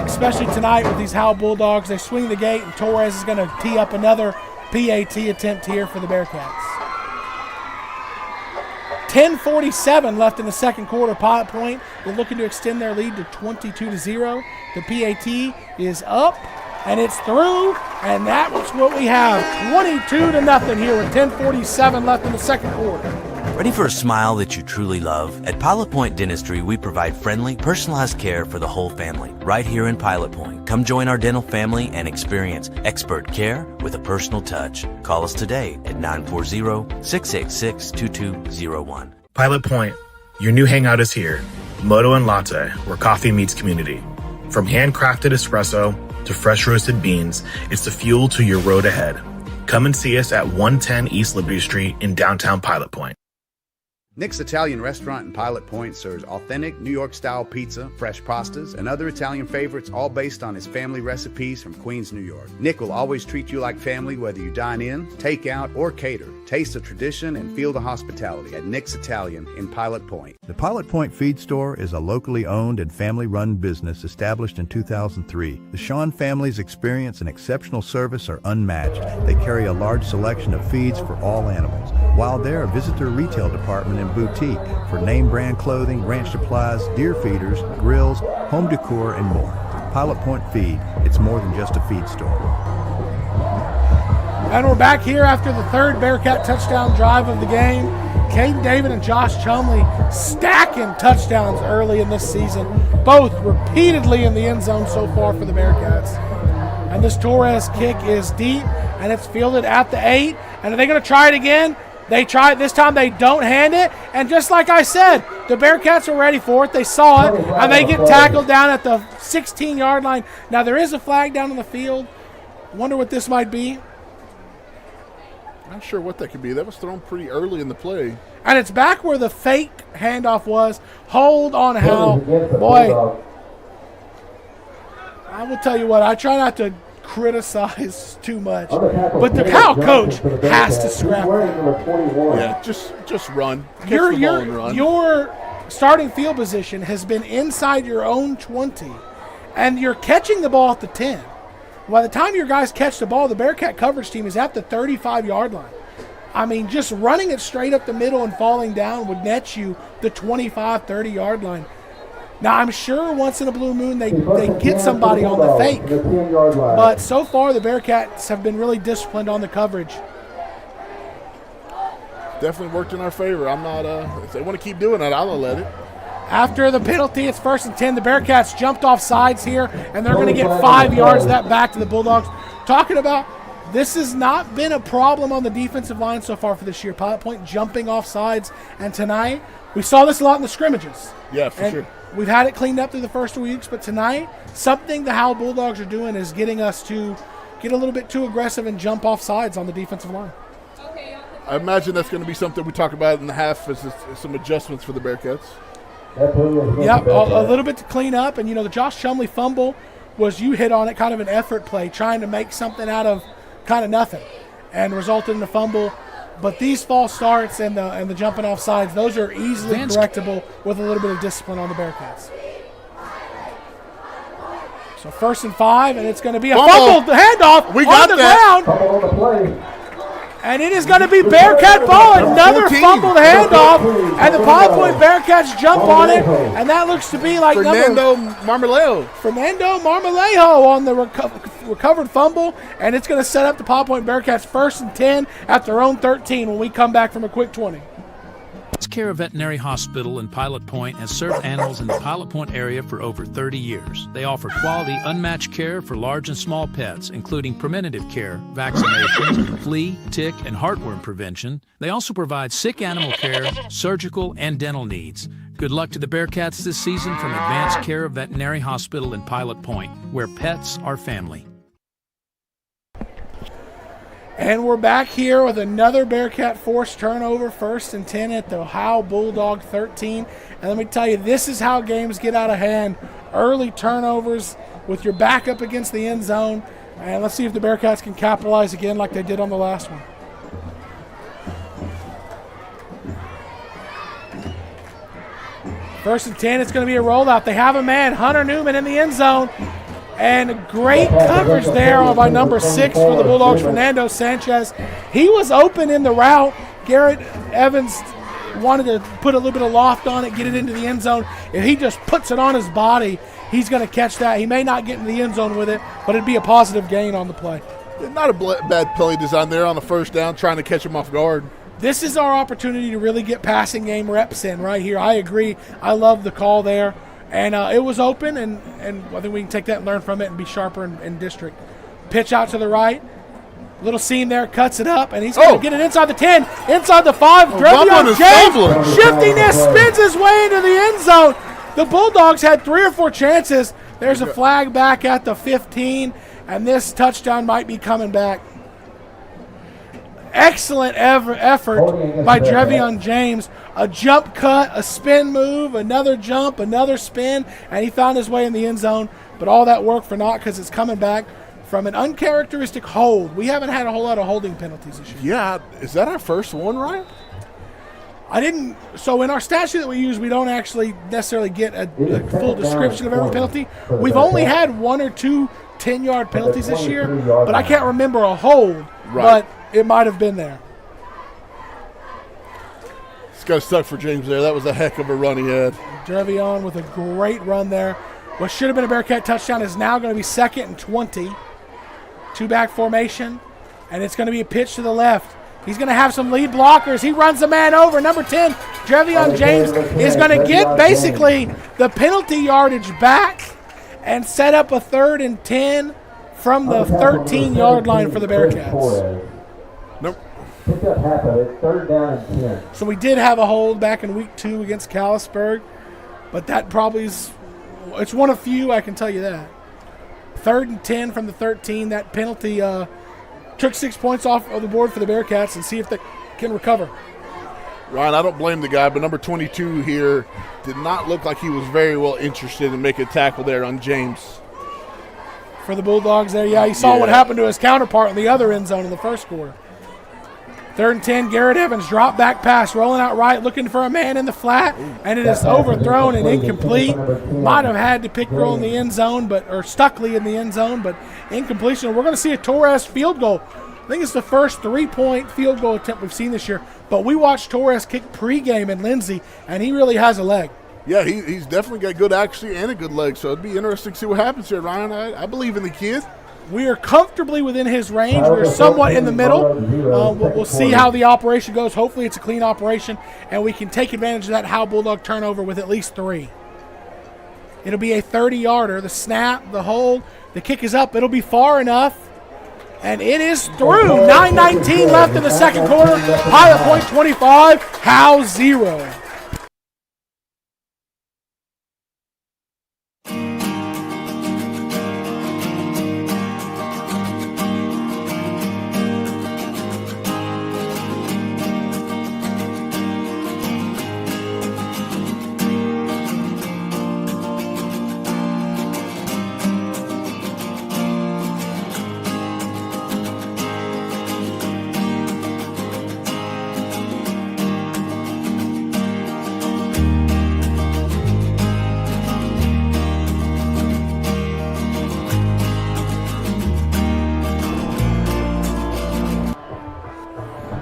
especially tonight with these Howe Bulldogs. They swing the gate, and Torres is going to tee up another PAT attempt here for the Bearcats. 10:47 left in the second quarter. Pilot Point, they're looking to extend their lead to 22-0. The PAT is up, and it's through, and that's what we have. 22-0 here with 10:47 left in the second quarter. Ready for a smile that you truly love? At Pilot Point Dentistry, we provide friendly, personalized care for the whole family, right here in Pilot Point. Come join our dental family and experience expert care with a personal touch. Call us today at 940-686-2201. Pilot Point, your new hangout is here. Moto and Latte, where coffee meets community. From handcrafted espresso to fresh roasted beans, it's the fuel to your road ahead. Come and see us at 110 East Liberty Street in downtown Pilot Point. Nick's Italian Restaurant in Pilot Point serves authentic New York-style pizza, fresh pastas, and other Italian favorites, all based on his family recipes from Queens, New York. Nick will always treat you like family, whether you dine in, take out, or cater. Taste the tradition and feel the hospitality at Nick's Italian in Pilot Point. The Pilot Point Feed Store is a locally owned and family-run business established in 2003. The Shawn family's experience and exceptional service are unmatched. They carry a large selection of feeds for all animals. While there, visit their retail department and boutique for name brand clothing, ranch supplies, deer feeders, grills, home decor, and more. Pilot Point Feed, it's more than just a feed store. And we're back here after the third Bearcat touchdown drive of the game. Caden David and Josh Chumley stacking touchdowns early in this season, both repeatedly in the end zone so far for the Bearcats. And this Torres kick is deep, and it's fielded at the 8. And are they going to try it again? They try it this time. They don't hand it. And just like I said, the Bearcats were ready for it. They saw it, and they get tackled down at the 16-yard line. Now, there is a flag down on the field. Wonder what this might be. Not sure what that could be. That was thrown pretty early in the play. And it's back where the fake handoff was. Hold on, Howe. Boy, I will tell you what, I try not to criticize too much, but the Howe coach has to scrap that. Yeah, just run. Catch the ball and run. Your starting field position has been inside your own 20, and you're catching the ball at the 10. By the time your guys catch the ball, the Bearcat coverage team is at the 35-yard line. I mean, just running it straight up the middle and falling down would net you the 25, 30-yard line. Now, I'm sure once in a blue moon they get somebody on the fake. But so far, the Bearcats have been really disciplined on the coverage. Definitely worked in our favor. I'm not, if they want to keep doing it, I'll let it. After the penalty, it's 1st and 10. The Bearcats jumped off sides here, and they're going to get 5 yards of that back to the Bulldogs. Talking about, this has not been a problem on the defensive line so far for this year. Pilot Point jumping off sides, and tonight, we saw this a lot in the scrimmages. Yeah, for sure. We've had it cleaned up through the first 2 weeks, but tonight, something the Howe Bulldogs are doing is getting us to get a little bit too aggressive and jump off sides on the defensive line. I imagine that's going to be something we talk about in the half as some adjustments for the Bearcats. Yep, a little bit to clean up. And, the Josh Chumley fumble was, you hit on it, kind of an effort play, trying to make something out of kind of nothing, and resulted in a fumble. But these false starts and the jumping off sides, those are easily correctable with a little bit of discipline on the Bearcats. So 1st and 5, and it's going to be a fumble handoff on the ground. And it is going to be Bearcat ball. Another fumbled handoff, and the Pilot Point Bearcats jump on it, and that looks to be like Fernando Marmolejo on the recovered fumble, and it's going to set up the Pilot Point Bearcats 1st and 10 at their own 13 when we come back from a quick 20. Care Veterinary Hospital in Pilot Point has served animals in the Pilot Point area for over 30 years. They offer quality, unmatched care for large and small pets, including preventative care, vaccinations, flea, tick, and heartworm prevention. They also provide sick animal care, surgical, and dental needs. Good luck to the Bearcats this season from Advanced Care Veterinary Hospital in Pilot Point, where pets are family. And we're back here with another Bearcat forced turnover, 1st and 10 at the Howe Bulldog 13. And let me tell you, this is how games get out of hand. Early turnovers with your back up against the end zone. And let's see if the Bearcats can capitalize again like they did on the last one. First and 10, it's going to be a rollout. They have a man, Hunter Newman, in the end zone. And great coverage there by number 6 for the Bulldogs, Fernando Sanchez. He was open in the route. Garrett Evans wanted to put a little bit of loft on it, get it into the end zone. If he just puts it on his body, he's going to catch that. He may not get in the end zone with it, but it'd be a positive gain on the play. Not a bad play design there on the first down, trying to catch him off guard. This is our opportunity to really get passing game reps in right here. I agree. I love the call there. And it was open, and I think we can take that and learn from it and be sharper in district. Pitch out to the right. Little seam there, cuts it up, and he's going to get it inside the 10, inside the 5. Drevion James, shiftiness, spins his way into the end zone. The Bulldogs had 3 or 4 chances. There's a flag back at the 15, and this touchdown might be coming back. Excellent effort by Drevion James. A jump cut, a spin move, another jump, another spin, and he found his way in the end zone. But all that worked for naught because it's coming back from an uncharacteristic hold. We haven't had a whole lot of holding penalties this year. Yeah, is that our first one, Ryan? So in our statute that we use, we don't actually necessarily get a full description of every penalty. We've only had 1 or 2 10-yard penalties this year, but I can't remember a hold, but it might have been there. It's got stuck for James there. That was a heck of a run he had. Drevion with a great run there. What should have been a Bearcat touchdown is now going to be 2nd and 20. 2-back formation, and it's going to be a pitch to the left. He's going to have some lead blockers. He runs the man over. Number 10, Drevion James, is going to get basically the penalty yardage back and set up a 3rd and 10 from the 13-yard line for the Bearcats. Nope. Pick up half of it, 3rd down and 10. So we did have a hold back in week 2 against Callisburg, but that probably is, it's one of few, I can tell you that. 3rd and 10 from the 13. That penalty took 6 points off of the board for the Bearcats, and see if they can recover. Ryan, I don't blame the guy, but number 22 here did not look like he was very well interested in making a tackle there on James. For the Bulldogs there, he saw what happened to his counterpart in the other end zone in the first quarter. 3rd and 10, Garrett Evans, drop back pass, rolling out right, looking for a man in the flat, and it is overthrown and incomplete. Might have had to pick roll in the end zone, or Stuckley in the end zone, but incompletion. We're going to see a Torres field goal. I think it's the first 3-point field goal attempt we've seen this year, but we watched Torres kick pregame in Lindsay, and he really has a leg. Yeah, he's definitely got good accuracy and a good leg, so it'd be interesting to see what happens here, Ryan. I believe in the kid. We are comfortably within his range. We're somewhat in the middle. We'll see how the operation goes. Hopefully it's a clean operation, and we can take advantage of that Howe Bulldog turnover with at least 3. It'll be a 30-yarder. The snap, the hold, the kick is up. It'll be far enough, and it is through. 9:19 left in the second quarter. Pilot Point 25, Howe 0.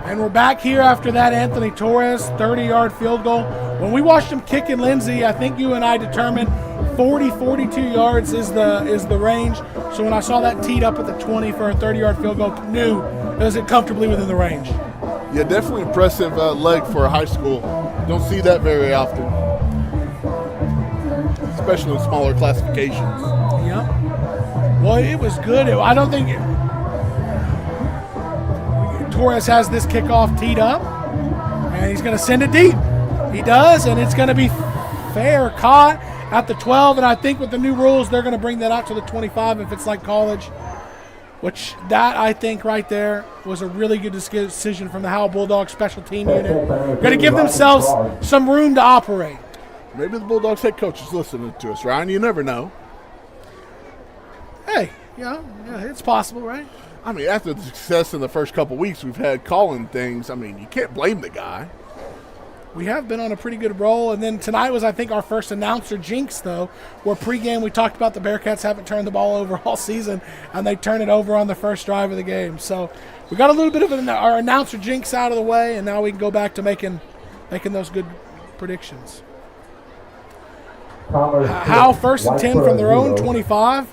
And we're back here after that Anthony Torres 30-yard field goal. When we watched him kick in Lindsay, I think you and I determined 42 yards is the range. So when I saw that teed up at the 20 for a 30-yard field goal, knew it was comfortably within the range. Yeah, definitely impressive leg for a high school. Don't see that very often, especially in smaller classifications. Yep. Well, it was good. I don't think Torres has this kickoff teed up, and he's going to send it deep. He does, and it's going to be fair caught at the 12, and I think with the new rules, they're going to bring that out to the 25 if it's like college, which that I think right there was a really good decision from the Howe Bulldogs special team unit. Going to give themselves some room to operate. Maybe the Bulldogs head coach is listening to us, Ryan. You never know. Hey, yeah, it's possible, right? I mean, after the success in the first couple weeks we've had calling things, I mean, you can't blame the guy. We have been on a pretty good roll, and then tonight was, I think, our first announcer jinx, though, where pregame we talked about the Bearcats haven't turned the ball over all season, and they turn it over on the first drive of the game. So we got a little bit of our announcer jinx out of the way, and now we can go back to making those good predictions. Howe first and 10 from their own 25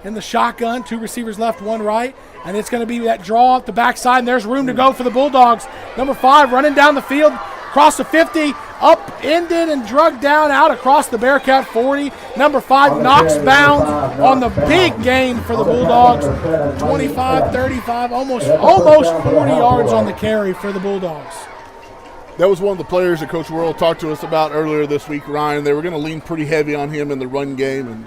in the shotgun. 2 receivers left, 1 right, and it's going to be that draw up the backside, and there's room to go for the Bulldogs. Number 5 running down the field, across the 50, upended and drugged down out across the Bearcat 40. Number 5 knocks bounds on the big gain for the Bulldogs. 25, 35, almost 40 yards on the carry for the Bulldogs. That was one of the players that Coach Worrell talked to us about earlier this week, Ryan. They were going to lean pretty heavy on him in the run game, and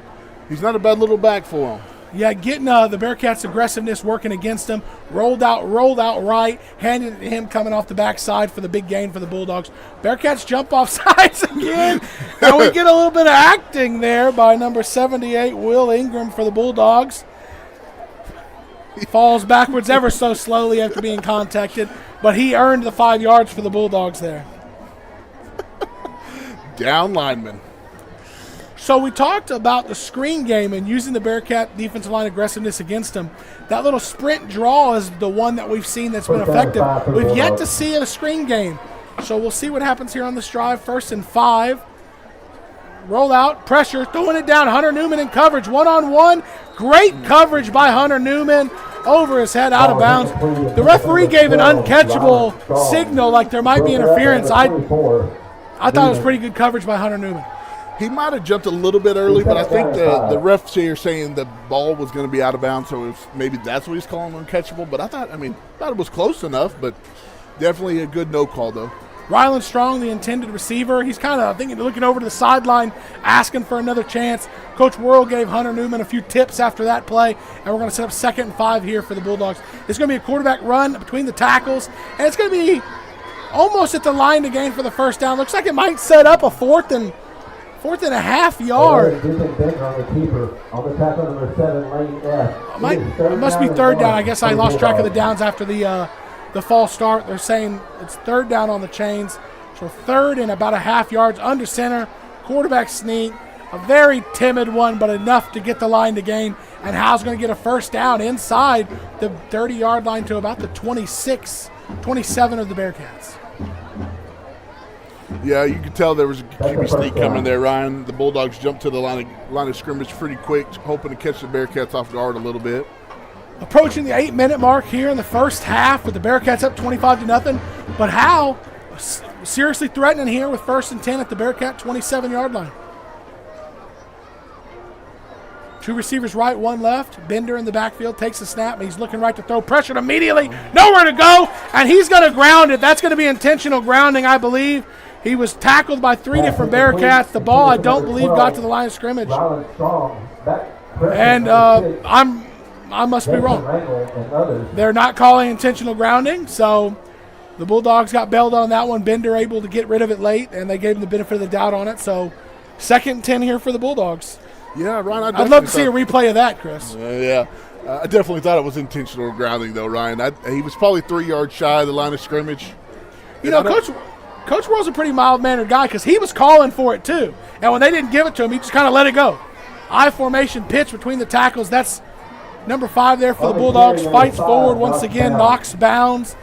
he's not a bad little back for him. Yeah, getting the Bearcats' aggressiveness working against him. Rolled out right, handed it to him coming off the backside for the big gain for the Bulldogs. Bearcats jump off sides again, and we get a little bit of acting there by number 78, Will Ingram for the Bulldogs. He falls backwards ever so slowly after being contacted, but he earned the 5 yards for the Bulldogs there. Down lineman. So we talked about the screen game and using the Bearcat defensive line aggressiveness against them. That little sprint draw is the one that we've seen that's been effective. We've yet to see in a screen game. So we'll see what happens here on this drive. 1st and 5. Roll out, pressure, throwing it down. Hunter Newman in coverage, one-on-one. Great coverage by Hunter Newman. Over his head, out of bounds. The referee gave an uncatchable signal like there might be interference. I thought it was pretty good coverage by Hunter Newman. He might have jumped a little bit early, but I think the refs here saying the ball was going to be out of bounds, so maybe that's what he's calling uncatchable. But I thought it was close enough, but definitely a good no call, though. Rylan Strong, the intended receiver, he's kind of looking over to the sideline, asking for another chance. Coach Worrell gave Hunter Newman a few tips after that play, and we're going to set up 2nd and 5 here for the Bulldogs. It's going to be a quarterback run between the tackles, and it's going to be almost at the line to gain for the first down. Looks like it might set up a 4th and a half yard. It must be 3rd down. I guess I lost track of the downs after the false start. They're saying it's 3rd down on the chains. So 3rd and about a half yards under center. Quarterback sneak. A very timid one, but enough to get the line to gain. And Howe's going to get a first down inside the 30-yard line to about the 26, 27 of the Bearcats. Yeah, you could tell there was a QB sneak coming there, Ryan. The Bulldogs jumped to the line of scrimmage pretty quick, hoping to catch the Bearcats off guard a little bit. Approaching the 8-minute mark here in the first half with the Bearcats up 25-0. But Howe seriously threatening here with 1st and 10 at the Bearcat 27-yard line. 2 receivers right, 1 left. Bender in the backfield takes the snap, and he's looking right to throw. Pressured immediately. Nowhere to go, and he's going to ground it. That's going to be intentional grounding, I believe. He was tackled by 3 different Bearcats. The ball, I don't believe, got to the line of scrimmage. And I must be wrong. They're not calling intentional grounding, so the Bulldogs got bailed on that one. Bender able to get rid of it late, and they gave him the benefit of the doubt on it. So 2nd and 10 here for the Bulldogs. Yeah, Ryan, I'd love to see a replay of that, Chris. Yeah. I definitely thought it was intentional grounding, though, Ryan. He was probably 3 yards shy of the line of scrimmage. Coach Worrell's a pretty mild-mannered guy because he was calling for it too. And when they didn't give it to him, he just kind of let it go. I formation pitch between the tackles. That's number 5 there for the Bulldogs. Fights forward once again, knocks bounds.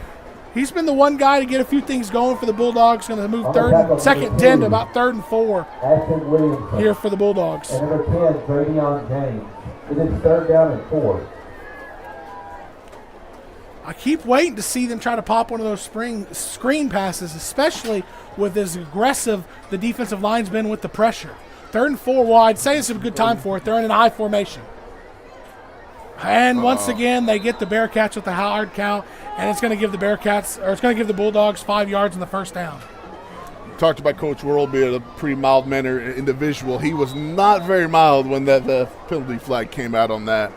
He's been the one guy to get a few things going for the Bulldogs. Going to move 2nd and 10 to about 3rd and 4 here for the Bulldogs. And number 10, Brady on James. It is 3rd down and 4. I keep waiting to see them try to pop one of those screen passes, especially with as aggressive the defensive line's been with the pressure. 3rd and 4 wide. Say it's a good time for it. They're in an I formation. And once again, they get the Bearcats with the hard count, and it's going to give the Bearcats, or it's going to give the Bulldogs 5 yards in the first down. Talked about Coach World being a pretty mild-mannered individual. He was not very mild when the penalty flag came out on that.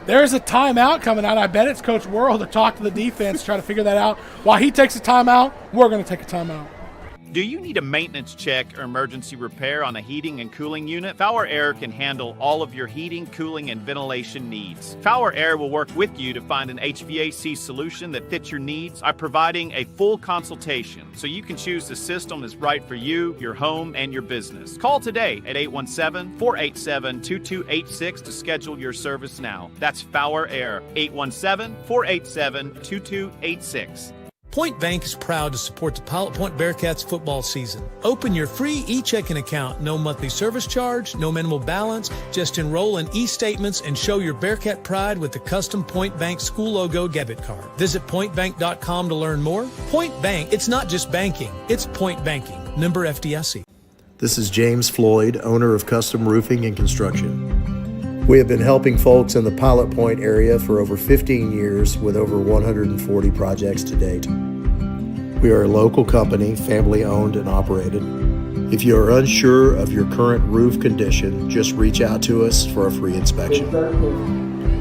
There's a timeout coming out. I bet it's Coach World to talk to the defense, try to figure that out. While he takes a timeout, we're going to take a timeout. Do you need a maintenance check or emergency repair on a heating and cooling unit? Power Air can handle all of your heating, cooling, and ventilation needs. Power Air will work with you to find an HVAC solution that fits your needs by providing a full consultation so you can choose the system that's right for you, your home, and your business. Call today at 817-487-2286 to schedule your service now. That's Power Air, 817-487-2286. Point Bank is proud to support the Pilot Point Bearcats football season. Open your free e-checking account. No monthly service charge, no minimal balance. Just enroll in e-statements and show your Bearcat pride with the custom Point Bank school logo debit card. Visit pointbank.com to learn more. Point Bank, it's not just banking, it's point banking. Member FDIC. This is James Floyd, owner of Custom Roofing and Construction. We have been helping folks in the Pilot Point area for over 15 years with over 140 projects to date. We are a local company, family owned and operated. If you are unsure of your current roof condition, just reach out to us for a free inspection.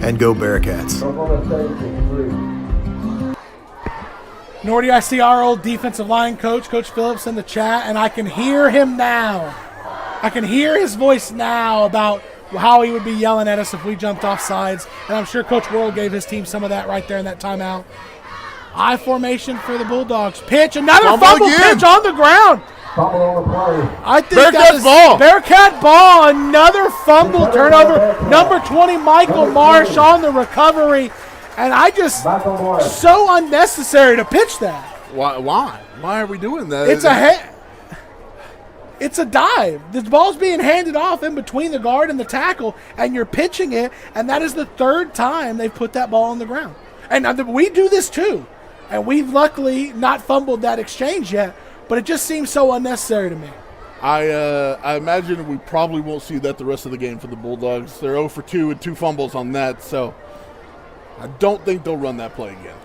And go Bearcats. Nordy, I see our old defensive line coach, Coach Phillips, in the chat, and I can hear him now. I can hear his voice now about how he would be yelling at us if we jumped off sides. And I'm sure Coach World gave his team some of that right there in that timeout. I formation for the Bulldogs. Pitch, another fumble pitch on the ground. I think Bearcat that is ball. Bearcat ball, another fumble turnover. Number 20, Michael Marsh on the recovery. And I just, so unnecessary to pitch that. Why? Why are we doing that? It's a dive. The ball's being handed off in between the guard and the tackle, and you're pitching it, and that is the 3rd time they've put that ball on the ground. And we do this too, and we've luckily not fumbled that exchange yet, but it just seems so unnecessary to me. I imagine we probably won't see that the rest of the game for the Bulldogs. They're 0 for 2 and 2 fumbles on that, so I don't think they'll run that play again.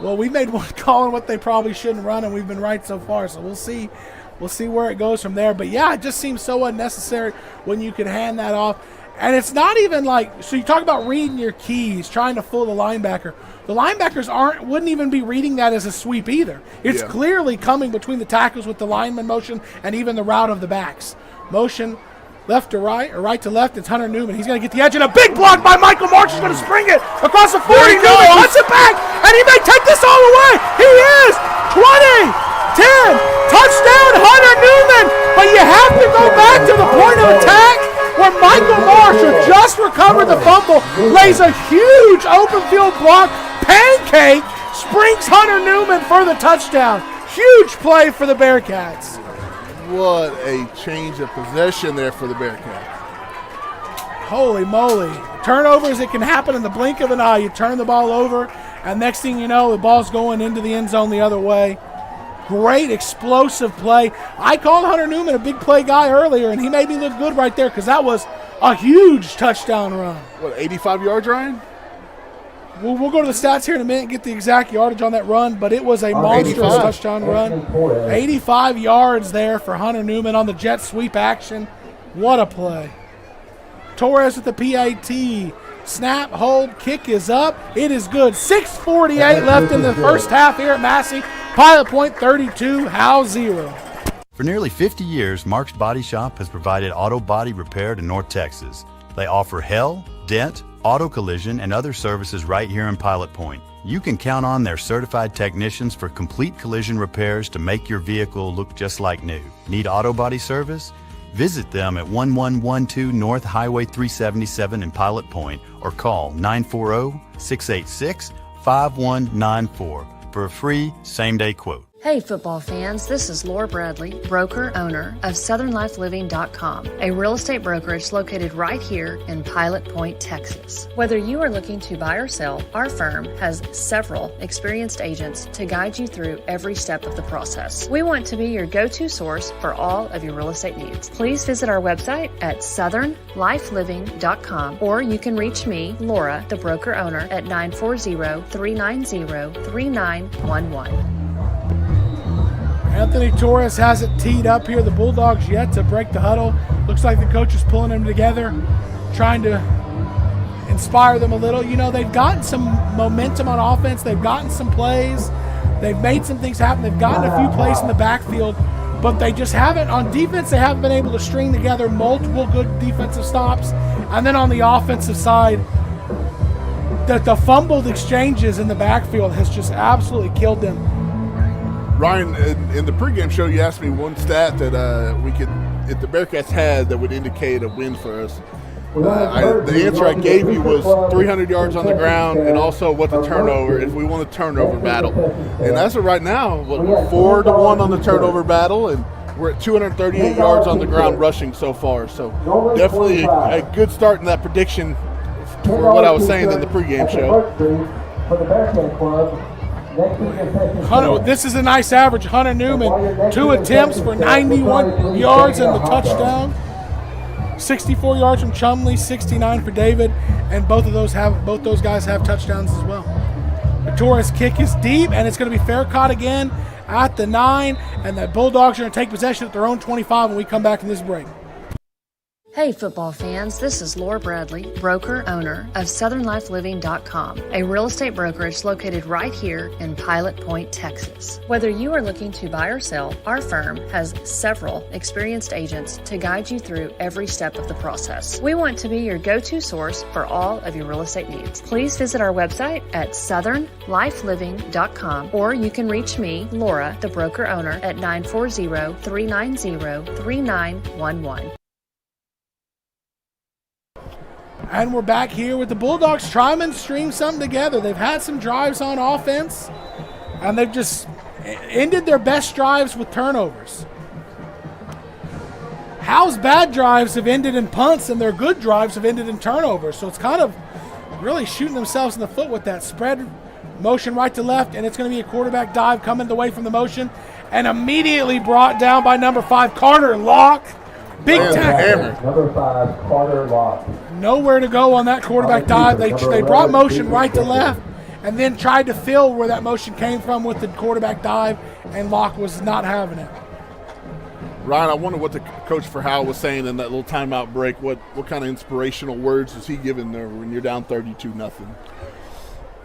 Well, we made one call on what they probably shouldn't run, and we've been right so far, so we'll see. We'll see where it goes from there. But, yeah, it just seems so unnecessary when you can hand that off. And it's not even like – so you talk about reading your keys, trying to fool the linebacker. The linebackers wouldn't even be reading that as a sweep either. It's clearly coming between the tackles with the lineman motion and even the route of the backs. Motion left to right or right to left. It's Hunter Newman. He's going to get the edge, and a big block by Michael Marsh is going to spring it across the 40. Newman cuts it back, and he may take this all the way. He is 20. 10, touchdown Hunter Newman, but you have to go back to the point of attack where Michael Marsh, who just recovered the fumble, lays a huge open field block, pancake, springs Hunter Newman for the touchdown. Huge play for the Bearcats. What a change of possession there for the Bearcats. Holy moly. Turnovers, it can happen in the blink of an eye. You turn the ball over, and next thing you know, the ball's going into the end zone the other way. Great explosive play. I called Hunter Newman a big play guy earlier, and he made me look good right there because that was a huge touchdown run. What, 85 yards, Ryan? We'll go to the stats here in a minute and get the exact yardage on that run, but it was a monstrous touchdown run. 85 yards there for Hunter Newman on the jet sweep action. What a play. Torres with the PAT. Snap, hold, kick is up. It is good. 6:48 left in the first half here at Massey. Pilot Point 32, Howe 0. For nearly 50 years, Mark's Body Shop has provided auto body repair to North Texas. They offer hail, dent, auto collision, and other services right here in Pilot Point. You can count on their certified technicians for complete collision repairs to make your vehicle look just like new. Need auto body service? Visit them at 1112 North Highway 377 in Pilot Point or call 940-686-5194 for a free same-day quote. Hey football fans, this is Laura Bradley, broker owner of SouthernLifeLiving.com, a real estate brokerage located right here in Pilot Point, Texas. Whether you are looking to buy or sell, our firm has several experienced agents to guide you through every step of the process. We want to be your go-to source for all of your real estate needs. Please visit our website at SouthernLifeLiving.com, or you can reach me, Laura, the broker owner, at 940-390-3911. Anthony Torres has it teed up here. The Bulldogs yet to break the huddle. Looks like the coach is pulling them together, trying to inspire them a little. You know, they've gotten some momentum on offense. They've gotten some plays. They've made some things happen. They've gotten a few plays in the backfield, but they just haven't, on defense, they haven't been able to string together multiple good defensive stops. And then on the offensive side, the fumbled exchanges in the backfield has just absolutely killed them. Ryan, in the pregame show, you asked me one stat that if the Bearcats had, that would indicate a win for us. The answer I gave you was 300 yards on the ground, and also what the turnover, if we won a turnover battle. And as of right now, we're 4-1 on the turnover battle, and we're at 238 yards on the ground rushing so far. So definitely a good start in that prediction for what I was saying in the pregame show. For the Bearcat Club. Hunter, this is a nice average. Hunter Newman, 2 attempts for 91 yards and the touchdown. 64 yards from Chumley, 69 for David, and both those guys have touchdowns as well. The Torres kick is deep, and it's going to be fair caught again at the 9, and the Bulldogs are going to take possession at their own 25 when we come back from this break. Hey football fans, this is Laura Bradley, broker owner of SouthernLifeLiving.com, a real estate brokerage located right here in Pilot Point, Texas. Whether you are looking to buy or sell, our firm has several experienced agents to guide you through every step of the process. We want to be your go-to source for all of your real estate needs. Please visit our website at SouthernLifeLiving.com, or you can reach me, Laura, the broker owner, at 940-390-3911. And we're back here with the Bulldogs trying to string something together. They've had some drives on offense, and they've just ended their best drives with turnovers. Howe's bad drives have ended in punts, and their good drives have ended in turnovers. So it's kind of really shooting themselves in the foot with that spread motion right to left, and it's going to be a quarterback dive coming away from the motion, and immediately brought down by number 5, Carter Locke. Big tackle. Number 5, Carter Locke. Nowhere to go on that quarterback dive. They brought motion right to left and then tried to fill where that motion came from with the quarterback dive, and Locke was not having it. Ryan, I wonder what the coach for Howe was saying in that little timeout break. What kind of inspirational words was he giving there when you're down 32-0?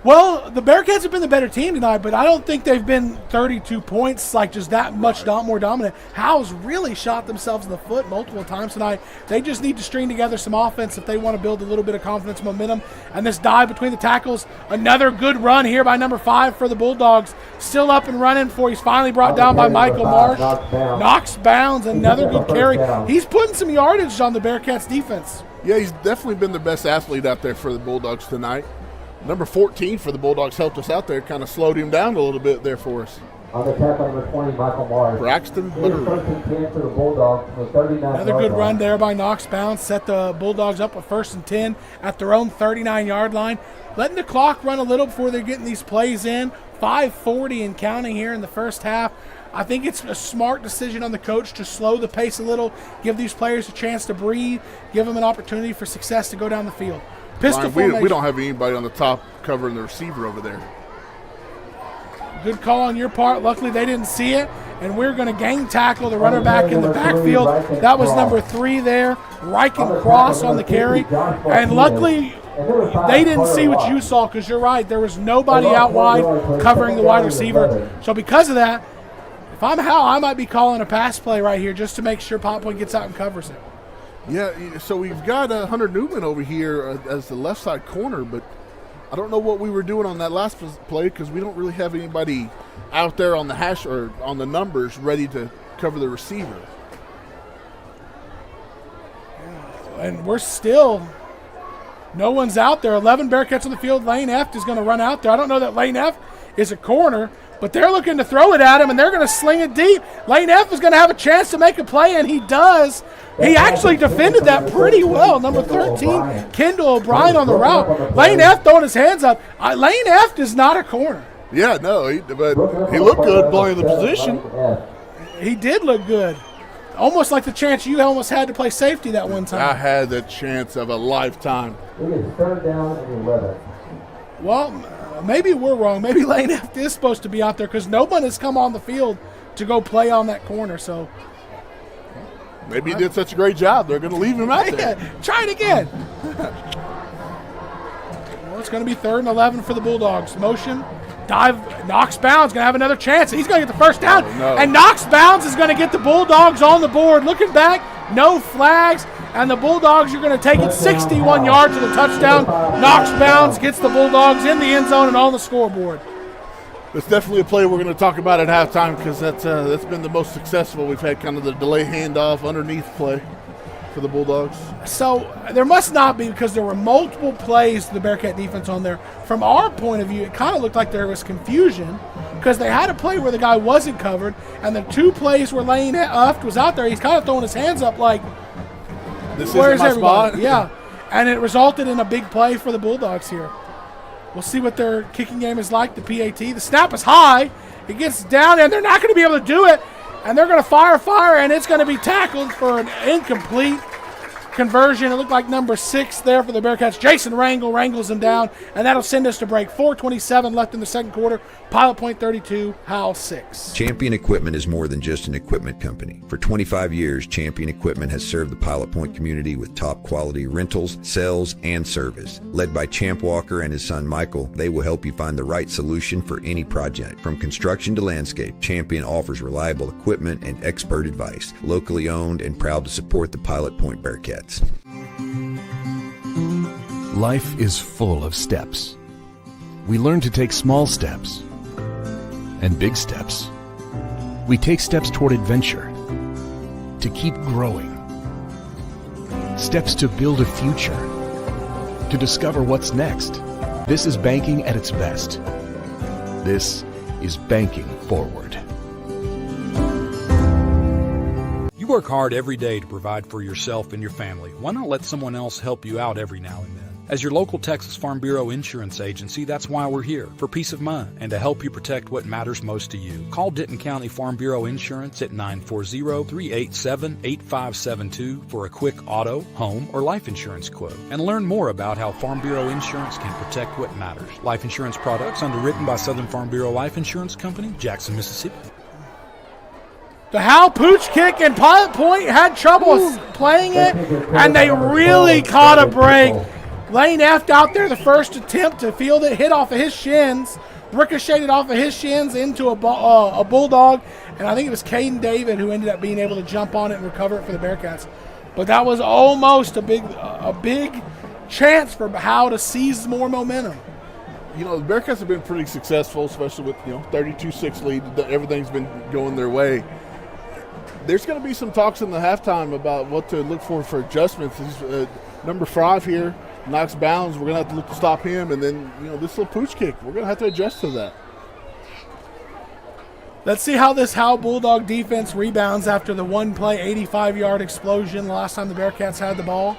Well, the Bearcats have been the better team tonight, but I don't think they've been 32 points, like just that much more dominant. Howe's really shot themselves in the foot multiple times tonight. They just need to string together some offense if they want to build a little bit of confidence momentum. And this dive between the tackles, another good run here by number 5 for the Bulldogs. Still up and running before he's finally brought down by Michael Marsh. Knocks bounds, another good carry. He's putting some yardage on the Bearcats defense. Yeah, he's definitely been the best athlete out there for the Bulldogs tonight. Number 14 for the Bulldogs helped us out there, kind of slowed him down a little bit there for us. On the tackle, number 20, Michael Marsh. Braxton. First and 10 for the Bulldogs. Another good run there by Knox Bounds. Set the Bulldogs up with 1st and 10 at their own 39-yard line. Letting the clock run a little before they're getting these plays in. 5:40 and counting here in the first half. I think it's a smart decision on the coach to slow the pace a little, give these players a chance to breathe, give them an opportunity for success to go down the field. Pistol Ryan, we don't have anybody on the top covering the receiver over there. Good call on your part. Luckily, they didn't see it, and we're going to gang tackle the runner back in the backfield. That was number 3 there, Riken Cross on the carry. And luckily, they didn't see what you saw, because you're right. There was nobody out wide covering the wide receiver. So because of that, if I'm Howe, I might be calling a pass play right here just to make sure Pop Point gets out and covers it. Yeah, so we've got Hunter Newman over here as the left side corner, but I don't know what we were doing on that last play because we don't really have anybody out there on the hash or on the numbers ready to cover the receiver. And we're still, no one's out there. 11 Bearcats on the field. Lane F is going to run out there. I don't know that Lane F is a corner, but they're looking to throw it at him, and they're going to sling it deep. Lane F is going to have a chance to make a play, and he does. He actually defended that pretty well. Number 13, Kendall O'Brien on the route. Lane F throwing his hands up. Lane F is not a corner. Yeah, no, but he looked good playing the position. He did look good. Almost like the chance you almost had to play safety that one time. I had the chance of a lifetime. It is third down and 11. Well, maybe we're wrong. Maybe Lane F is supposed to be out there because no one has come on the field to go play on that corner. So maybe he did such a great job. They're going to leave him out there. Try it again. Well, it's going to be 3rd and 11 for the Bulldogs. Motion. Dive, Knox Bounds going to have another chance. He's going to get the first down. Oh, no. And Knox Bounds is going to get the Bulldogs on the board. Looking back, no flags. And the Bulldogs are going to take it 61 yards to the touchdown. Knox Bounds gets the Bulldogs in the end zone and on the scoreboard. It's definitely a play we're going to talk about at halftime because that's been the most successful. We've had kind of the delay handoff underneath play for the Bulldogs. So there must not be because there were multiple plays to the Bearcat defense on there. From our point of view, it kind of looked like there was confusion because they had a play where the guy wasn't covered, and the 2 plays where Lane Uft was out there, he's kind of throwing his hands up like, this where's isn't my everybody? spot. Yeah, and it resulted in a big play for the Bulldogs here. We'll see what their kicking game is like, the PAT. The snap is high. It gets down, and they're not going to be able to do it. And they're going to fire, and it's going to be tackled for an incomplete conversion. It looked like number 6 there for the Bearcats. Jason wrangles him down, and that'll send us to break. 4:27 left in the second quarter. Pilot Point 32, Howe 6. Champion Equipment is more than just an equipment company. For 25 years, Champion Equipment has served the Pilot Point community with top quality rentals, sales, and service. Led by Champ Walker and his son Michael, they will help you find the right solution for any project. From construction to landscape, Champion offers reliable equipment and expert advice. Locally owned and proud to support the Pilot Point Bearcats. Life is full of steps. We learn to take small steps and big steps. We take steps toward adventure, to keep growing. Steps to build a future, to discover what's next. This is banking at its best. This is banking forward. You work hard every day to provide for yourself and your family. Why not let someone else help you out every now and then? As your local Texas Farm Bureau insurance agency, that's why we're here, for peace of mind and to help you protect what matters most to you. Call Denton County Farm Bureau Insurance at 940-387-8572 for a quick auto, home, or life insurance quote. And learn more about how Farm Bureau Insurance can protect what matters. Life insurance products underwritten by Southern Farm Bureau Life Insurance Company, Jackson, Mississippi. The Howe pooch kick, and Pilot Point had trouble playing it, and they really caught a break. Lane F out there, the first attempt to field it, hit off of his shins, ricocheted off of his shins into a Bulldog, and I think it was Caden David who ended up being able to jump on it and recover it for the Bearcats. But that was almost a big chance for Howe to seize more momentum. You know, the Bearcats have been pretty successful, especially with, 32-6 lead. Everything's been going their way. There's going to be some talks in the halftime about what to look for adjustments. Number 5 here, Knox Bounds. We're going to have to look to stop him. And then, this little pooch kick, we're going to have to adjust to that. Let's see how this Howe Bulldog defense rebounds after the one-play 85-yard explosion the last time the Bearcats had the ball.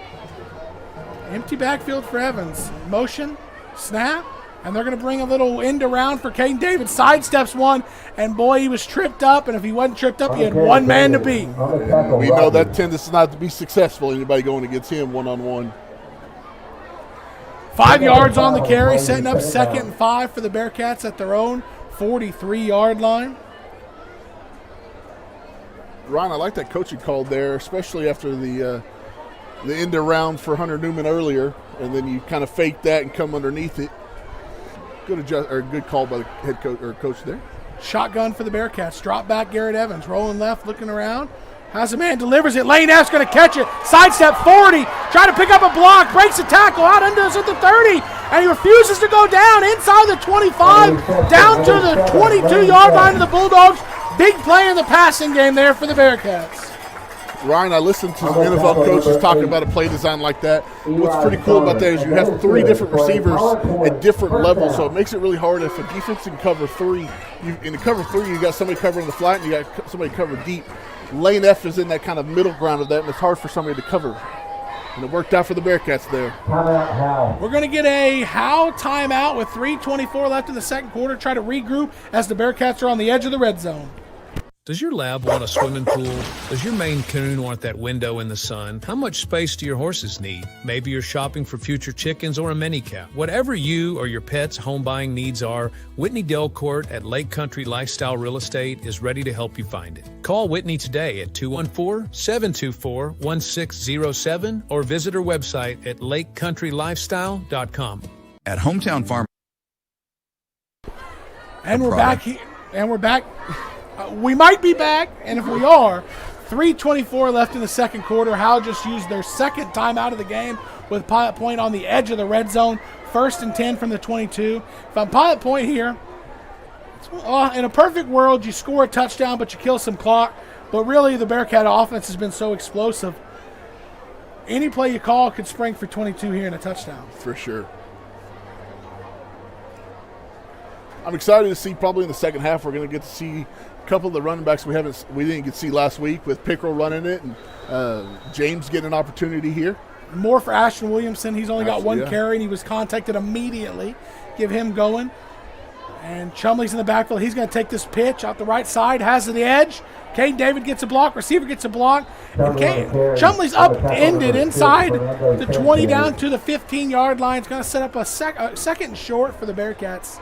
Empty backfield for Evans. Motion, snap, and they're going to bring a little end around for Caden David. Sidesteps one, and boy, he was tripped up, and if he wasn't tripped up, he had one man to beat. We know that tends not to be successful, anybody going against him one-on-one. 5 yards on the carry, setting up 2nd and 5 for the Bearcats at their own 43-yard line. Ryan, I like that coaching call there, especially after the end around for Hunter Newman earlier, and then you kind of fake that and come underneath it. Good call by the head coach or coach there. Shotgun for the Bearcats. Drop back Garrett Evans. Rolling left, looking around. Has a man, delivers it. Lane F's going to catch it. Sidestep 40. Trying to pick up a block. Breaks a tackle. Out under us at the 30. And he refuses to go down. Inside the 25. Down to the 22-yard line of the Bulldogs. Big play in the passing game there for the Bearcats. Ryan, I listened to some NFL coaches talking about a play design like that. What's pretty cool about that is you have 3 different receivers at different levels, so it makes it really hard if a defense can cover 3. In the cover 3, you got somebody covering the flat and you got somebody covered deep. Lane F is in that kind of middle ground of that, and it's hard for somebody to cover. And it worked out for the Bearcats there. We're going to get a Howe timeout with 3:24 left in the second quarter. Try to regroup as the Bearcats are on the edge of the red zone. Does your lab want a swimming pool? Does your Maine Coon want that window in the sun? How much space do your horses need? Maybe you're shopping for future chickens or a mini cow. Whatever you or your pet's home buying needs are, Whitney Delcourt at Lake Country Lifestyle Real Estate is ready to help you find it. Call Whitney today at 214-724-1607 or visit her website at lakecountrylifestyle.com. At Hometown Farm. And we're back here. And we're back. We might be back, and if we are, 3:24 left in the second quarter. Howe just used their second timeout of the game with Pilot Point on the edge of the red zone. 1st and 10 from the 22. If I'm Pilot Point here, in a perfect world, you score a touchdown, but you kill some clock. But really, the Bearcat offense has been so explosive. Any play you call could spring for 22 here and a touchdown. For sure. I'm excited to see probably in the second half we're going to get to see a couple of the running backs we didn't get to see last week with Pickrell running it and James getting an opportunity here. More for Ashton Williamson. He's only got 1 carry, and he was contacted immediately. Give him going. And Chumley's in the backfield. He's going to take this pitch out the right side, has the edge. Caden David gets a block. Receiver gets a block. And Chumley's upended inside the 20 down to the 15-yard line. It's going to set up a second and short for the Bearcats.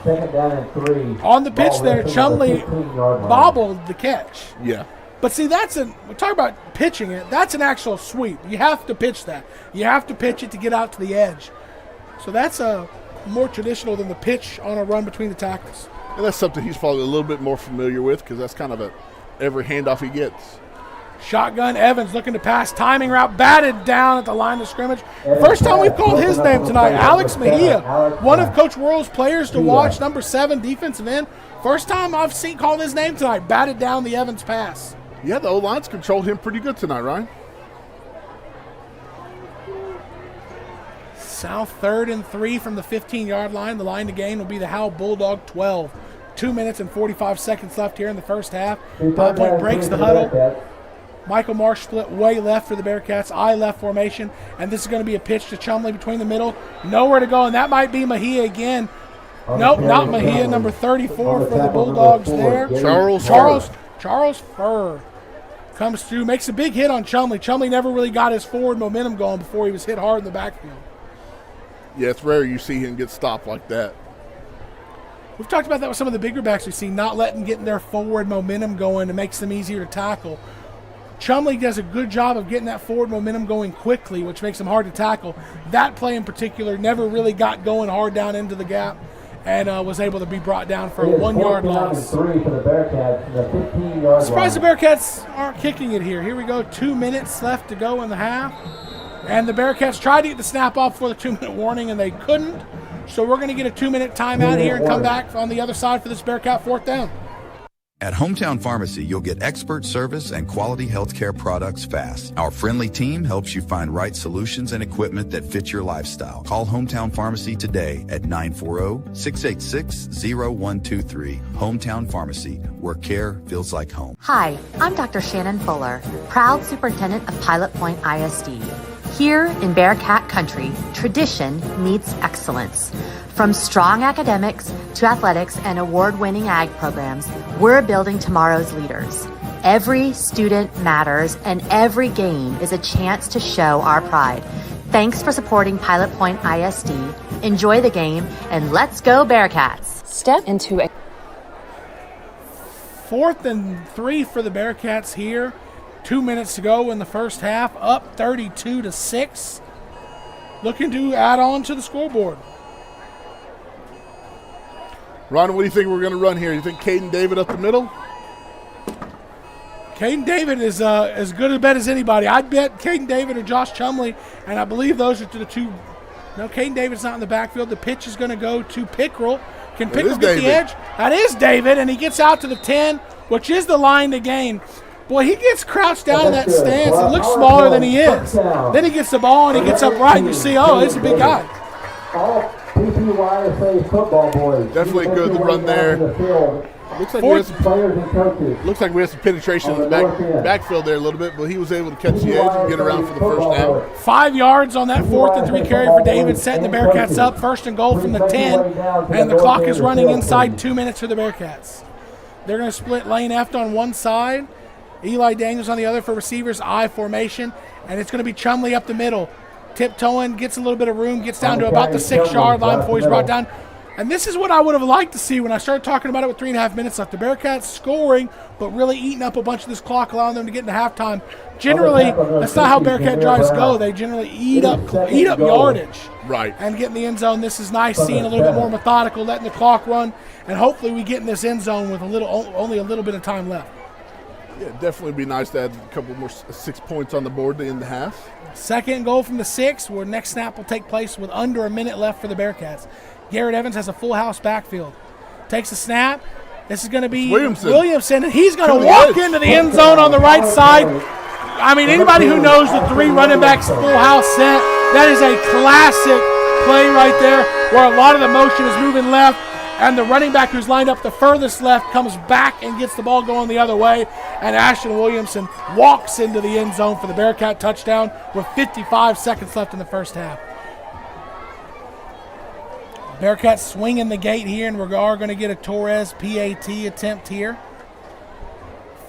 2nd down and 3. On the pitch there, Chumley bobbled the catch. Yeah. But see, we talk about pitching it. That's an actual sweep. You have to pitch that. You have to pitch it to get out to the edge. So that's more traditional than the pitch on a run between the tackles. And that's something he's probably a little bit more familiar with because that's kind of every handoff he gets. Shotgun Evans looking to pass. Timing route batted down at the line of scrimmage. First time we've called his name tonight. Alex Mejia, one of Coach Worrell's players to watch, number 7 defensive end. First time I've seen called his name tonight. Batted down the Evans pass. Yeah, the O-line's controlled him pretty good tonight, Ryan. South 3rd and 3 from the 15-yard line. The line to gain will be the Howe Bulldog 12. 2 minutes and 45 seconds left here in the first half. Pilot Point breaks the huddle. Michael Marsh split way left for the Bearcats, I left formation, and this is going to be a pitch to Chumley between the middle. Nowhere to go, and that might be Mejia again. Nope, not Mejia, number 34 for the Bulldogs there. Charles Furr comes through, makes a big hit on Chumley. Chumley never really got his forward momentum going before he was hit hard in the backfield. Yeah, it's rare you see him get stopped like that. We've talked about that with some of the bigger backs we've seen, not letting getting their forward momentum going. It makes them easier to tackle. Chumley does a good job of getting that forward momentum going quickly, which makes him hard to tackle. That play in particular never really got going hard down into the gap and was able to be brought down for a 1-yard loss. Surprised the Bearcats aren't kicking it here. Here we go, 2 minutes left to go in the half. And the Bearcats tried to get the snap off for the 2-minute warning, and they couldn't. So we're going to get a 2-minute timeout here and come back on the other side for this Bearcat 4th down. At Hometown Pharmacy, you'll get expert service and quality healthcare products fast. Our friendly team helps you find right solutions and equipment that fit your lifestyle. Call Hometown Pharmacy today at 940-686-0123. Hometown Pharmacy, where care feels like home. Hi, I'm Dr. Shannon Fuller, proud superintendent of Pilot Point ISD. Here in Bearcat Country, tradition meets excellence. From strong academics to athletics and award-winning ag programs, we're building tomorrow's leaders. Every student matters, and every game is a chance to show our pride. Thanks for supporting Pilot Point ISD. Enjoy the game, and let's go Bearcats. Step into a 4th and 3 for the Bearcats here. 2 minutes to go in the first half, up 32-6. Looking to add on to the scoreboard. Ron, what do you think we're going to run here? You think Caden David up the middle? Caden David is as good a bet as anybody. I'd bet Caden David or Josh Chumley, and I believe those are to the two. No, Caden David's not in the backfield. The pitch is going to go to Pickrell. Can Pickrell get the edge? That is David, and he gets out to the 10, which is the line to gain. Boy, he gets crouched down in that stance and looks smaller than he is. Then he gets the ball and he gets upright and you see, oh, he's a big guy. All PPYSA football boys. Definitely good to run there. Looks like we had some penetration in the backfield there a little bit, but he was able to catch the edge and get around for the first down. 5 yards on that 4th and 3 carry for David, setting the Bearcats up. 1st and goal from the 10, and the clock is running inside 2 minutes for the Bearcats. They're going to split lane F on one side, Eli Daniels on the other for receivers, I formation, and it's going to be Chumley up the middle. Tiptoeing, gets a little bit of room, gets down to about the 6-yard line before he's brought down. And this is what I would have liked to see when I started talking about it with 3.5 minutes left. The Bearcats scoring, but really eating up a bunch of this clock, allowing them to get into halftime. Generally, that's not how Bearcat drives go. They generally eat up yardage. Right. And get in the end zone. This is nice, seeing a little bit more methodical, letting the clock run, and hopefully we get in this end zone with only a little bit of time left. Yeah, definitely be nice to add a couple more 6 points on the board to end the half. 2nd and goal from the 6, where next snap will take place with under a minute left for the Bearcats. Garrett Evans has a full house backfield. Takes a snap. This is going to be Williamson, and he's going to walk into the end zone on the right side. I mean, anybody who knows the 3 running backs full house set, that is a classic play right there, where a lot of the motion is moving left, and the running back who's lined up the furthest left comes back and gets the ball going the other way, and Ashton Williamson walks into the end zone for the Bearcat touchdown with 55 seconds left in the first half. Bearcats swinging the gate here, and we are going to get a Torres PAT attempt here.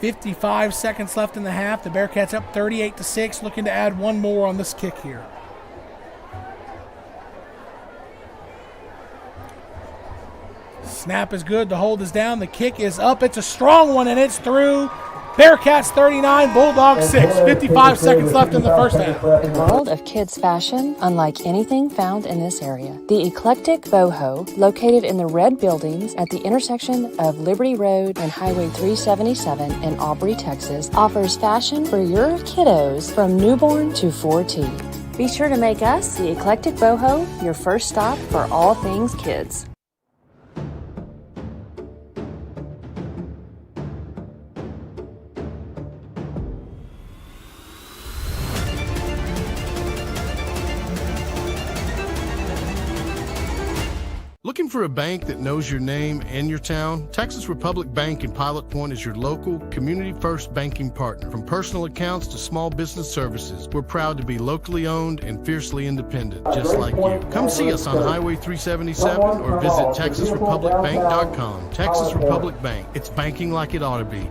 55 seconds left in the half. The Bearcats up 38-6, looking to add one more on this kick here. Snap is good. The hold is down. The kick is up. It's a strong one, and it's through. Bearcats 39, Bulldogs 6. 55 seconds left in the first half. A world of kids' fashion unlike anything found in this area. The eclectic Boho, located in the red buildings at the intersection of Liberty Road and Highway 377 in Aubrey, Texas, offers fashion for your kiddos from newborn to 14. Be sure to make us, the eclectic Boho, your first stop for all things kids. Looking for a bank that knows your name and your town? Texas Republic Bank in Pilot Point is your local, community-first banking partner. From personal accounts to small business services, we're proud to be locally owned and fiercely independent, just like you. Come see us on Highway 377 or visit TexasRepublicBank.com. Texas Republic Bank. It's banking like it ought to be.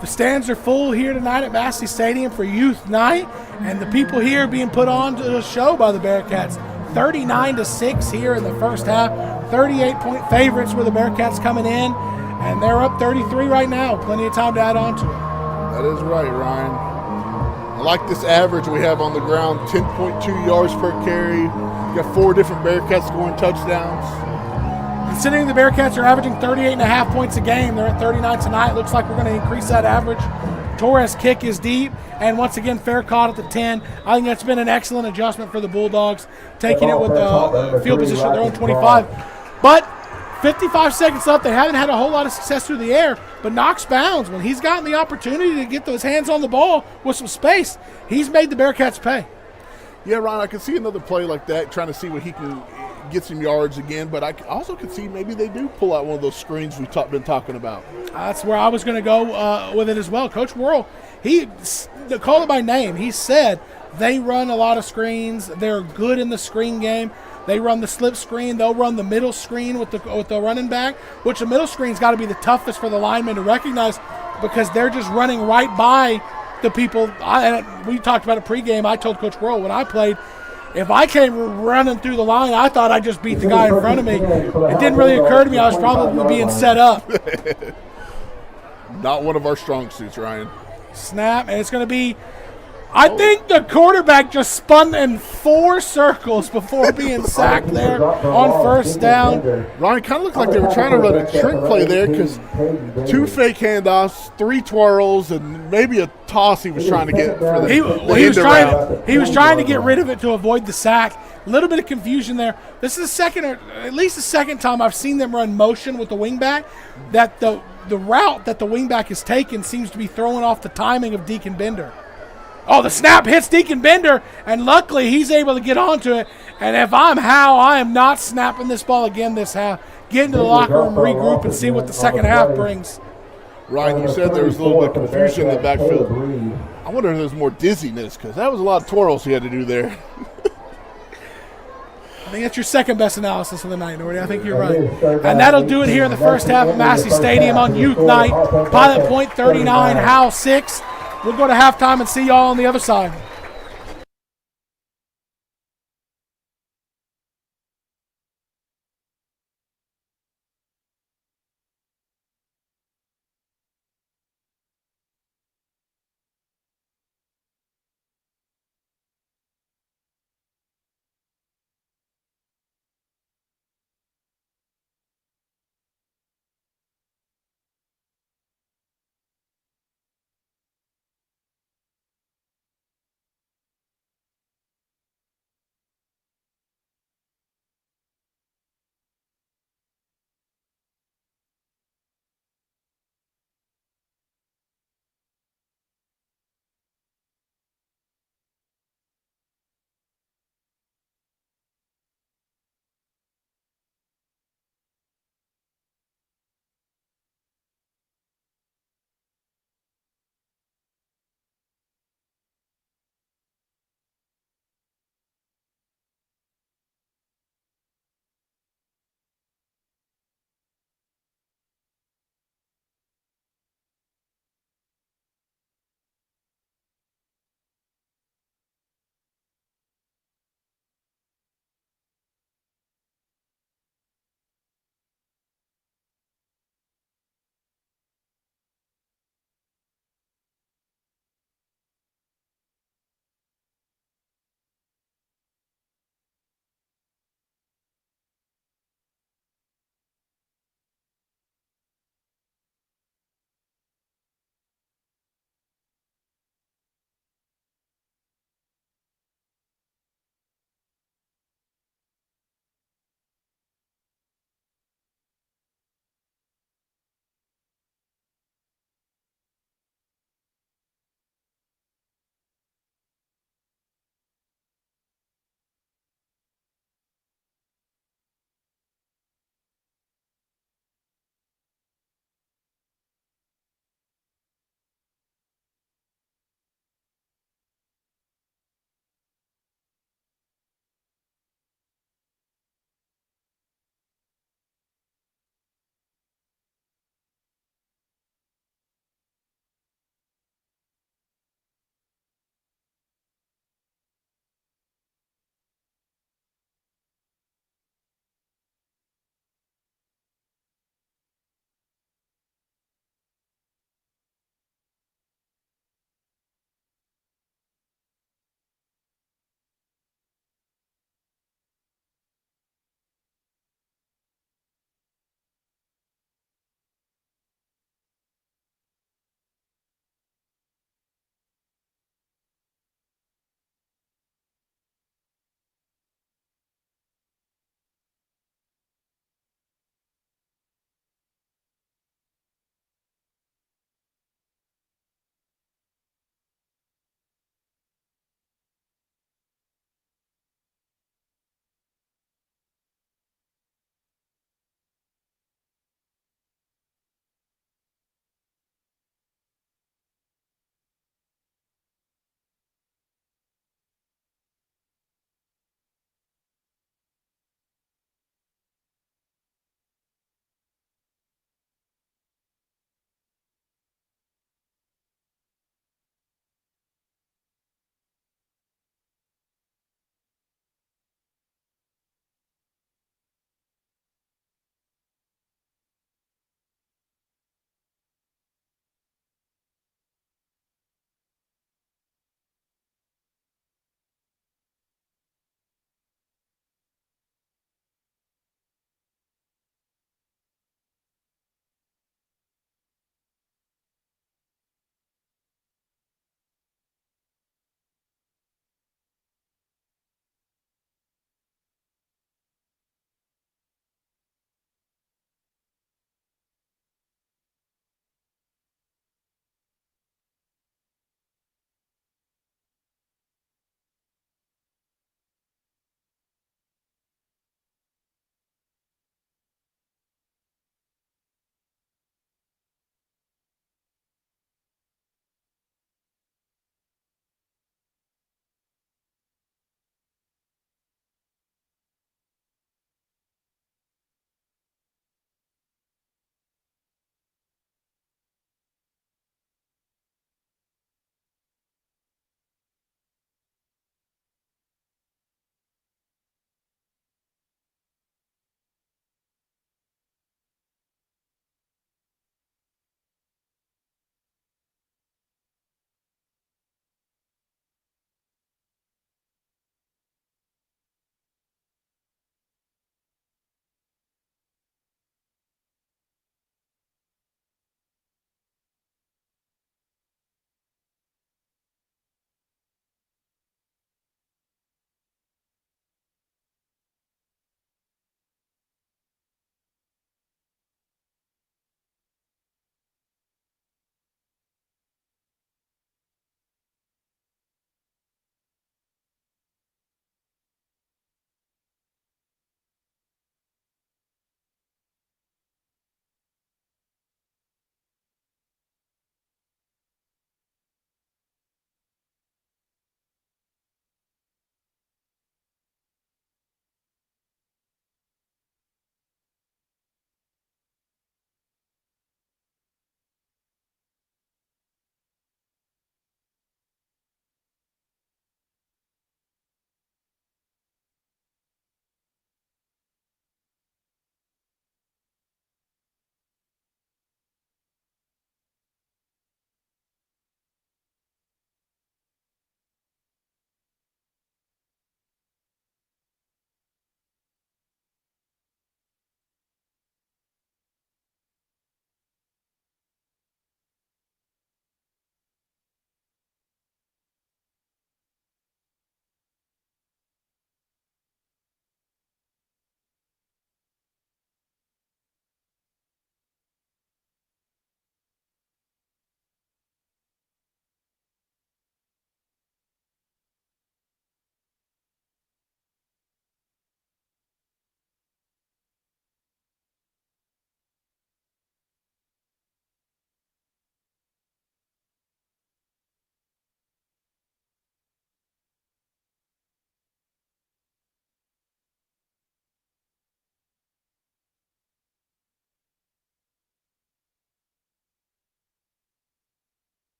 The stands are full here tonight at Massey Stadium for Youth Night, and the people here being put on to the show by the Bearcats. 39-6 here in the first half. 38-point favorites were the Bearcats coming in, and they're up 33 right now. Plenty of time to add on to it. That is right, Ryan. I like this average we have on the ground, 10.2 yards per carry. We got 4 different Bearcats scoring touchdowns. Considering the Bearcats are averaging 38.5 points a game, they're at 39 tonight. Looks like we're going to increase that average. Torres' kick is deep, and once again, fair caught at the 10. I think that's been an excellent adjustment for the Bulldogs, taking it with the field position at their own 25. But 55 seconds left. They haven't had a whole lot of success through the air, but Knox bounds. When he's gotten the opportunity to get those hands on the ball with some space, he's made the Bearcats pay. Yeah, Ron, I can see another play like that, trying to see what he can get some yards again, but I also could see maybe they do pull out one of those screens we've been talking about. That's where I was going to go with it as well. Coach Worrell, he called it by name. He said they run a lot of screens. They're good in the screen game. They run the slip screen. They'll run the middle screen with the running back, which the middle screen's got to be the toughest for the linemen to recognize because they're just running right by the people. We talked about it pregame. I told Coach Worrell when I played, if I came running through the line, I thought I just beat the guy in front of me. It didn't really occur to me I was probably being set up. Not one of our strong suits, Ryan. Snap, and it's going to be, I think the quarterback just spun in 4 circles before being sacked there on first down. Ryan, kind of looked like they were trying to run a trick play there because 2 fake handoffs, 3 twirls, and maybe a toss he was trying to get for the he was trying to get rid of it to avoid the sack. A little bit of confusion there. This is at least the second time I've seen them run motion with the wingback that the the route that the wingback is taking seems to be throwing off the timing of Deacon Bender. Oh, the snap hits Deacon Bender, and luckily he's able to get onto it. And if I'm Howe, I am not snapping this ball again this half. Get into the locker room, regroup, and see what the second half brings. Ryan, you said there was a little bit of confusion in the backfield. I wonder if there's more dizziness, because that was a lot of twirls he had to do there. I think that's your second best analysis of the night, Nordy. I think you're right. And that'll do it here in the first half of Massey Stadium on Youth Night. Pilot Point 39, Howe 6. We'll go to halftime and see y'all on the other side.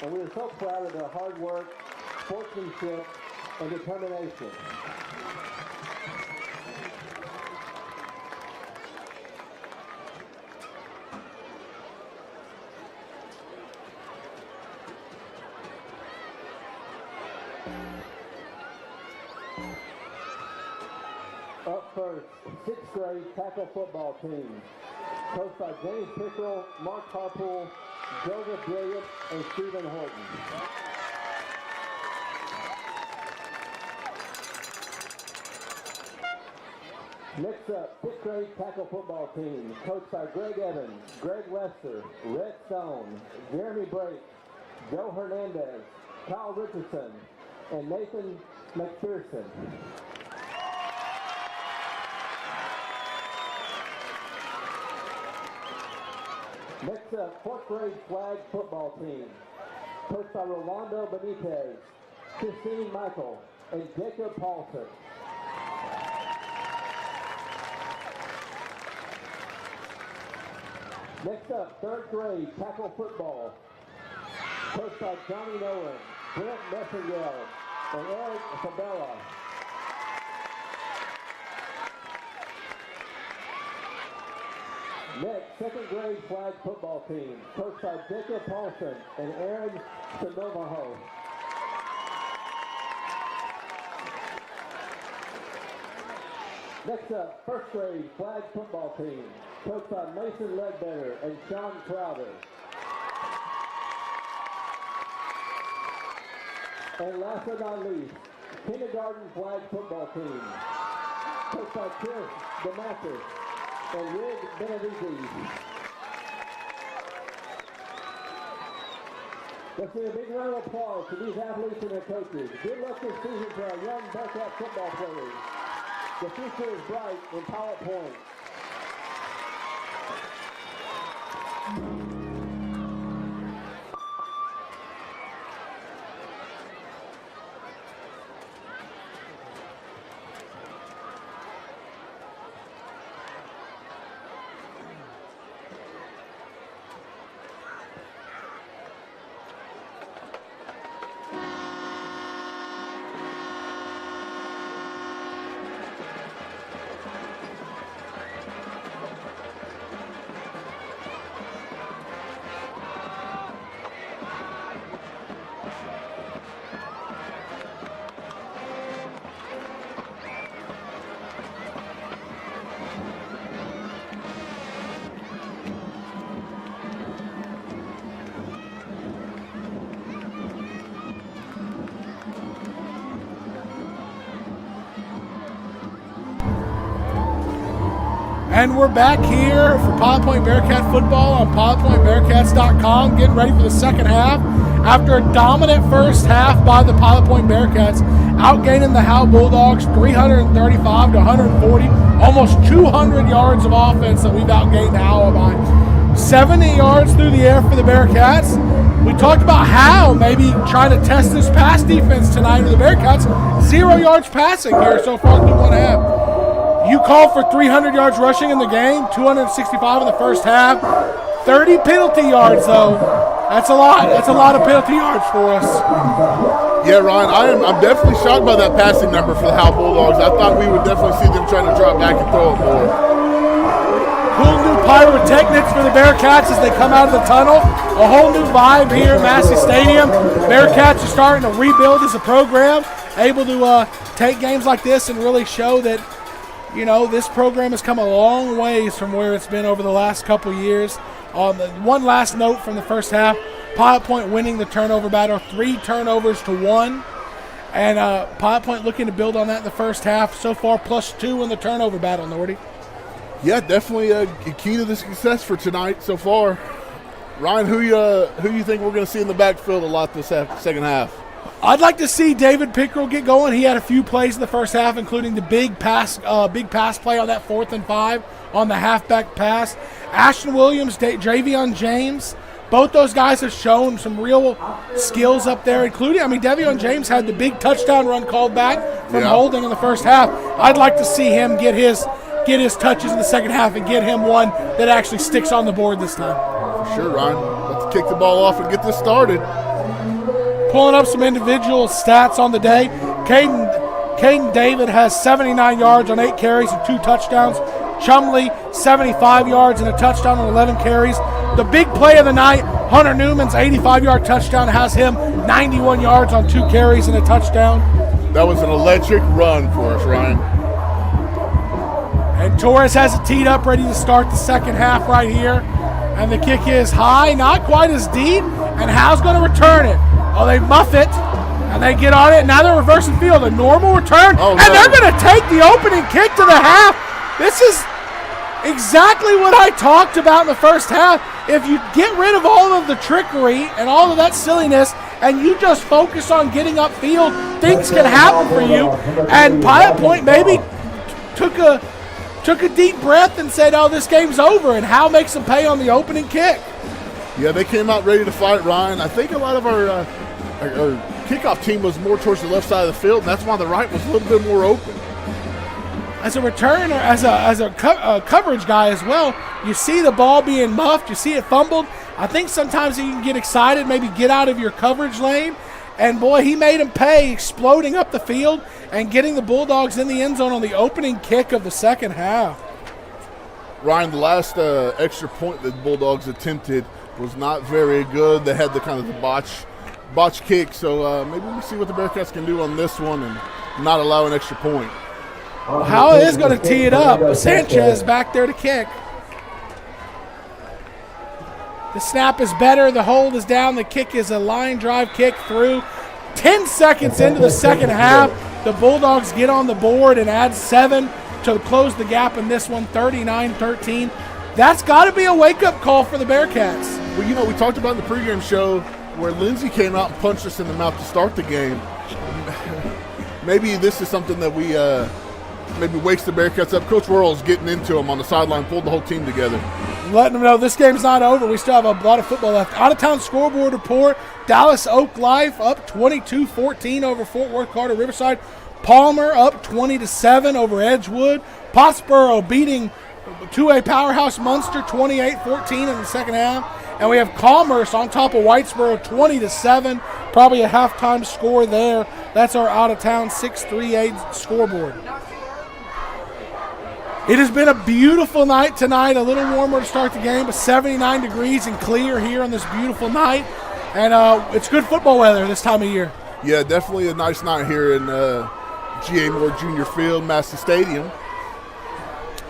and we are so proud of their hard work, sportsmanship, and determination. Up first, 6th grade tackle football team, coached by James Pickrell, Mark Harpool, Joseph Brilliant, and Stephen Horton. Next up, 5th grade tackle football team, coached by Greg Evans, Greg Lester, Red Stone, Jeremy Brake, Joe Hernandez, Kyle Richardson, and Nathan McPherson. Next up, 4th grade flag football team, coached by Rolando Benitez, Christine Michael, and Jacob Paulson. Next up, 3rd grade tackle football, coached by Johnny Nolan, Brent Messingale, and Eric Sabella. Next, 2nd grade flag football team, coached by Jacob Paulson and Aaron Sanomaho. Next up, 1st grade flag football team, coached by Mason Ledbetter and Sean Crowder. And last but not least, kindergarten flag football team, coached by Chris DeMathis and Rick Benavides. Let's give a big round of applause to these athletes and their coaches. Good luck this season to our young Bearcat football players. The future is bright in Pilot Point. And we're back here for Pilot Point Bearcat football on pilotpointbearcats.com, getting ready for the second half. After a dominant first half by the Pilot Point Bearcats, outgaining the Howe Bulldogs 335 to 140, almost 200 yards of offense that we've outgained Howe by. 70 yards through the air for the Bearcats. We talked about Howe maybe trying to test this pass defense tonight with the Bearcats. 0 yards passing here so far through one half. You called for 300 yards rushing in the game, 265 in the first half. 30 penalty yards, though. That's a lot. That's a lot of penalty yards for us. Yeah, Ryan, I'm definitely shocked by that passing number for the Howe Bulldogs. I thought we would definitely see them trying to drop back and throw it more. Cool new pyrotechnics for the Bearcats as they come out of the tunnel. A whole new vibe here at Massey Stadium. Bearcats are starting to rebuild as a program, able to take games like this and really show that, you know, this program has come a long ways from where it's been over the last couple years. One last note from the first half, Pilot Point winning the turnover battle, 3 turnovers to 1. And Pilot Point looking to build on that in the first half. So far, +2 in the turnover battle, Nordy. Yeah, definitely a key to the success for tonight so far. Ryan, who you think we're going to see in the backfield a lot this second half? I'd like to see David Pickrell get going. He had a few plays in the first half, including the big pass play on that 4th and 5 on the halfback pass. Ashton Williams, Dravion James, both those guys have shown some real skills up there, including, Davion James had the big touchdown run called back from holding in the first half. I'd like to see him get his touches in the second half and get him one that actually sticks on the board this time. For sure, Ryan. Let's kick the ball off and get this started. Pulling up some individual stats on the day. Caden David has 79 yards on 8 carries and 2 touchdowns. Chumley, 75 yards and a touchdown on 11 carries. The big play of the night, Hunter Newman's 85-yard touchdown has him 91 yards on 2 carries and a touchdown. That was an electric run for us, Ryan. And Torres has it teed up, ready to start the second half right here. And the kick is high, not quite as deep, and Howe's going to return it. Oh, they muff it, and they get on it. Now they're reversing field, a normal return, and they're going to take the opening kick to the half. This is exactly what I talked about in the first half. If you get rid of all of the trickery and all of that silliness, and you just focus on getting upfield, things can happen for you. And Pilot Point maybe took a deep breath and said, oh, this game's over, and Howe makes them pay on the opening kick. Yeah, they came out ready to fight, Ryan. I think a lot of our kickoff team was more towards the left side of the field, and that's why the right was a little bit more open. As a returner, as a coverage guy as well, you see the ball being muffed, you see it fumbled. I think sometimes you can get excited, maybe get out of your coverage lane, and boy, he made him pay, exploding up the field and getting the Bulldogs in the end zone on the opening kick of the second half. Ryan, the last extra point that the Bulldogs attempted was not very good. They had the kind of the botch kick, so maybe we'll see what the Bearcats can do on this one and not allow an extra point. Howe is going to tee it up. Sanchez back there to kick. The snap is better. The hold is down. The kick is a line drive kick through. 10 seconds into the second half, the Bulldogs get on the board and add 7 to close the gap in this one, 39-13. That's got to be a wake-up call for the Bearcats. Well, you know, we talked about in the pregame show where Lindsay came out and punched us in the mouth to start the game. Maybe this is something that we maybe wakes the Bearcats up. Coach Worrell's getting into them on the sideline, pulled the whole team together. Letting them know this game's not over. We still have a lot of football left. Out-of-town scoreboard report. Dallas Oak Life up 22-14 over Fort Worth Carter Riverside. Palmer up 20-7 over Edgewood. Pottsboro beating 2A powerhouse Munster 28-14 in the second half. And we have Commerce on top of Whitesboro 20-7. Probably a halftime score there. That's our out-of-town 6-3-8 scoreboard. It has been a beautiful night tonight, a little warmer to start the game, but 79 degrees and clear here on this beautiful night. And it's good football weather this time of year. Yeah, definitely a nice night here in G.A. Moore Junior Field, Massey Stadium.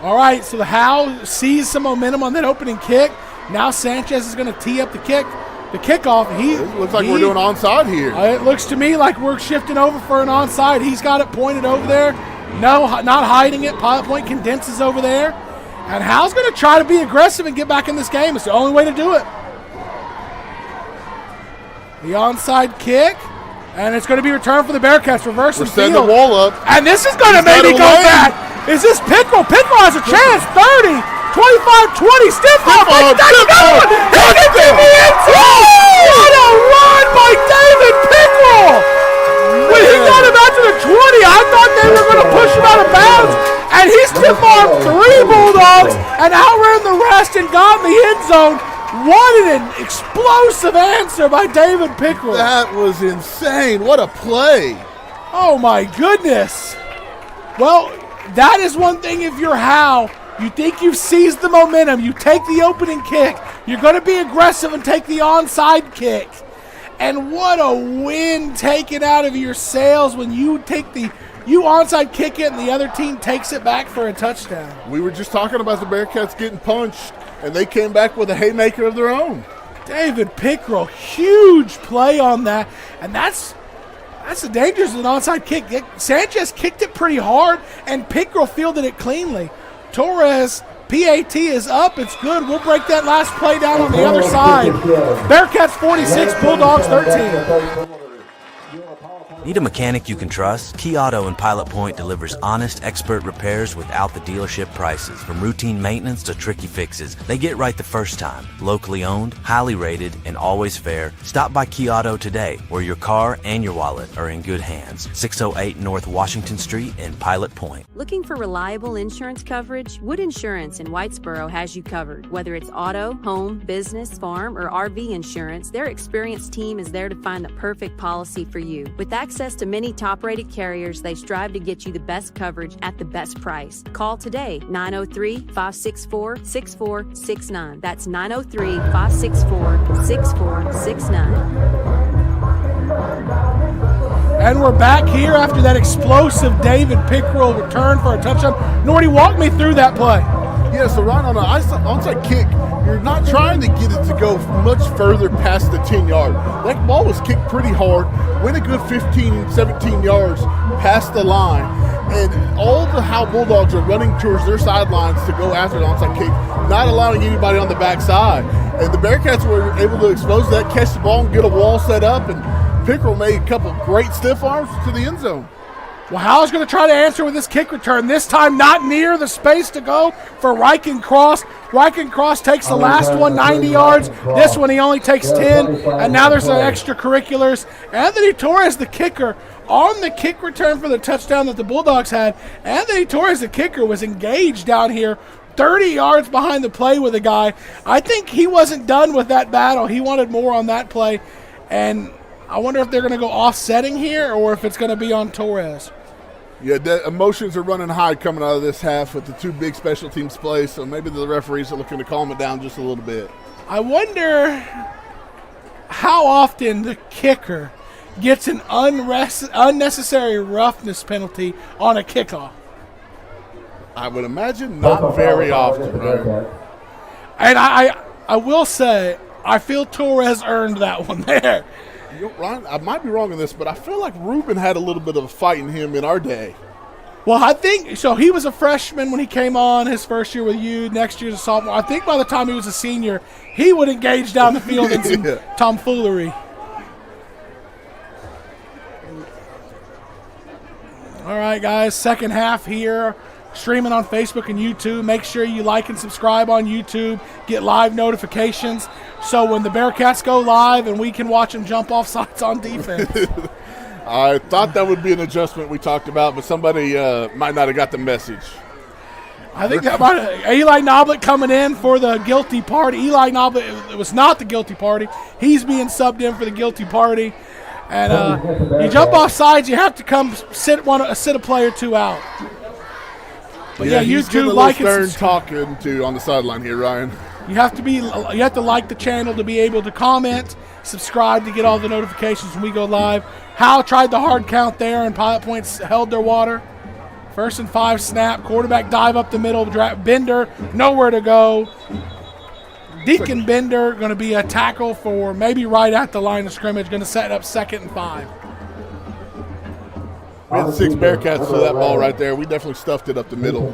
All right, so the Howe sees some momentum on that opening kick. Now Sanchez is going to tee up the kickoff. It looks like we're doing onside here. It looks to me like we're shifting over for an onside. He's got it pointed over there. No, not hiding it. Pilot Point condenses over there. And Howe's going to try to be aggressive and get back in this game. It's the only way to do it. The onside kick. And it's going to be returned for the Bearcats. Reversing field. We're setting the wall up. And this is going to make me go back. Is this Pickrell? Pickrell has a chance. 30, 25, 20. Stiff off. He'll get to the end zone. What a run by David Pickrell. When he got him out to the 20, I thought they were going to push him out of bounds. And he stiff-armed 3 Bulldogs and outran the rest and got in the end zone. What an explosive answer by David Pickrell. That was insane. What a play. Oh, my goodness. Well, that is one thing if you're Howe. You think you've seized the momentum. You take the opening kick. You're going to be aggressive and take the onside kick. And what a win taken out of your sails when you onside kick it and the other team takes it back for a touchdown. We were just talking about the Bearcats getting punched, and they came back with a haymaker of their own. David Pickrell, huge play on that. And that's the dangers of an onside kick. Sanchez kicked it pretty hard, and Pickrell fielded it cleanly. Torres, PAT is up. It's good. We'll break that last play down on the other side. Bearcats 46, Bulldogs 13. Need a mechanic you can trust? Key Auto in Pilot Point delivers honest, expert repairs without the dealership prices. From routine maintenance to tricky fixes, they get right the first time. Locally owned, highly rated, and always fair. Stop by Key Auto today, where your car and your wallet are in good hands. 608 North Washington Street in Pilot Point. Looking for reliable insurance coverage? Wood Insurance in Whitesboro has you covered. Whether it's auto, home, business, farm, or RV insurance, their experienced team is there to find the perfect policy for you. With access to many top-rated carriers, they strive to get you the best coverage at the best price. Call today, 903-564-6469. That's 903-564-6469. And we're back here after that explosive David Pickrell return for a touchdown. Nordy, walk me through that play. Yeah, so Ryan, on an onside kick, you're not trying to get it to go much further past the 10-yard. That ball was kicked pretty hard, went a good 15, 17 yards past the line, and all the Howe Bulldogs are running towards their sidelines to go after the onside kick, not allowing anybody on the backside. And the Bearcats were able to expose that, catch the ball, and get a wall set up, and Pickrell made a couple great stiff arms to the end zone. Well, Howe's going to try to answer with his kick return. This time not near the space to go for Reichencross. Reichencross takes the last one 90 yards. This one he only takes 10. And now there's some extracurriculars. Anthony Torres, the kicker, on the kick return for the touchdown that the Bulldogs had. Anthony Torres, the kicker, was engaged down here 30 yards behind the play with a guy. I think he wasn't done with that battle. He wanted more on that play. And I wonder if they're going to go offsetting here or if it's going to be on Torres. Yeah, the emotions are running high coming out of this half with the two big special teams plays, so maybe the referees are looking to calm it down just a little bit. I wonder how often the kicker gets an unnecessary roughness penalty on a kickoff. I would imagine not very often, right? And I will say, I feel Torres earned that one there. Ryan, I might be wrong on this, but I feel like Ruben had a little bit of a fight in him in our day. Well, I think so. He was a freshman when he came on his first year with you. Next year's a sophomore. I think by the time he was a senior, he would engage down the field in some tomfoolery. All right, guys, second half here. Streaming on Facebook and YouTube. Make sure you like and subscribe on YouTube. Get live notifications so when the Bearcats go live and we can watch them jump off sides on defense. I thought that would be an adjustment we talked about, but somebody might not have got the message. I think that might have, Eli Noblet coming in for the guilty party. Eli Noblet, it was not the guilty party. He's being subbed in for the guilty party. And you jump off sides, you have to come sit a play or two out. But yeah, YouTube, like and talking to on the sideline here, Ryan. You have to like the channel to be able to comment, subscribe to get all the notifications when we go live. Howe tried the hard count there, and Pilot Point held their water. 1st and 5 snap, quarterback dive up the middle, Bender nowhere to go. Deacon Bender going to be a tackle for maybe right at the line of scrimmage, going to set up 2nd and 5. We had 6 Bearcats for that ball right there. We definitely stuffed it up the middle.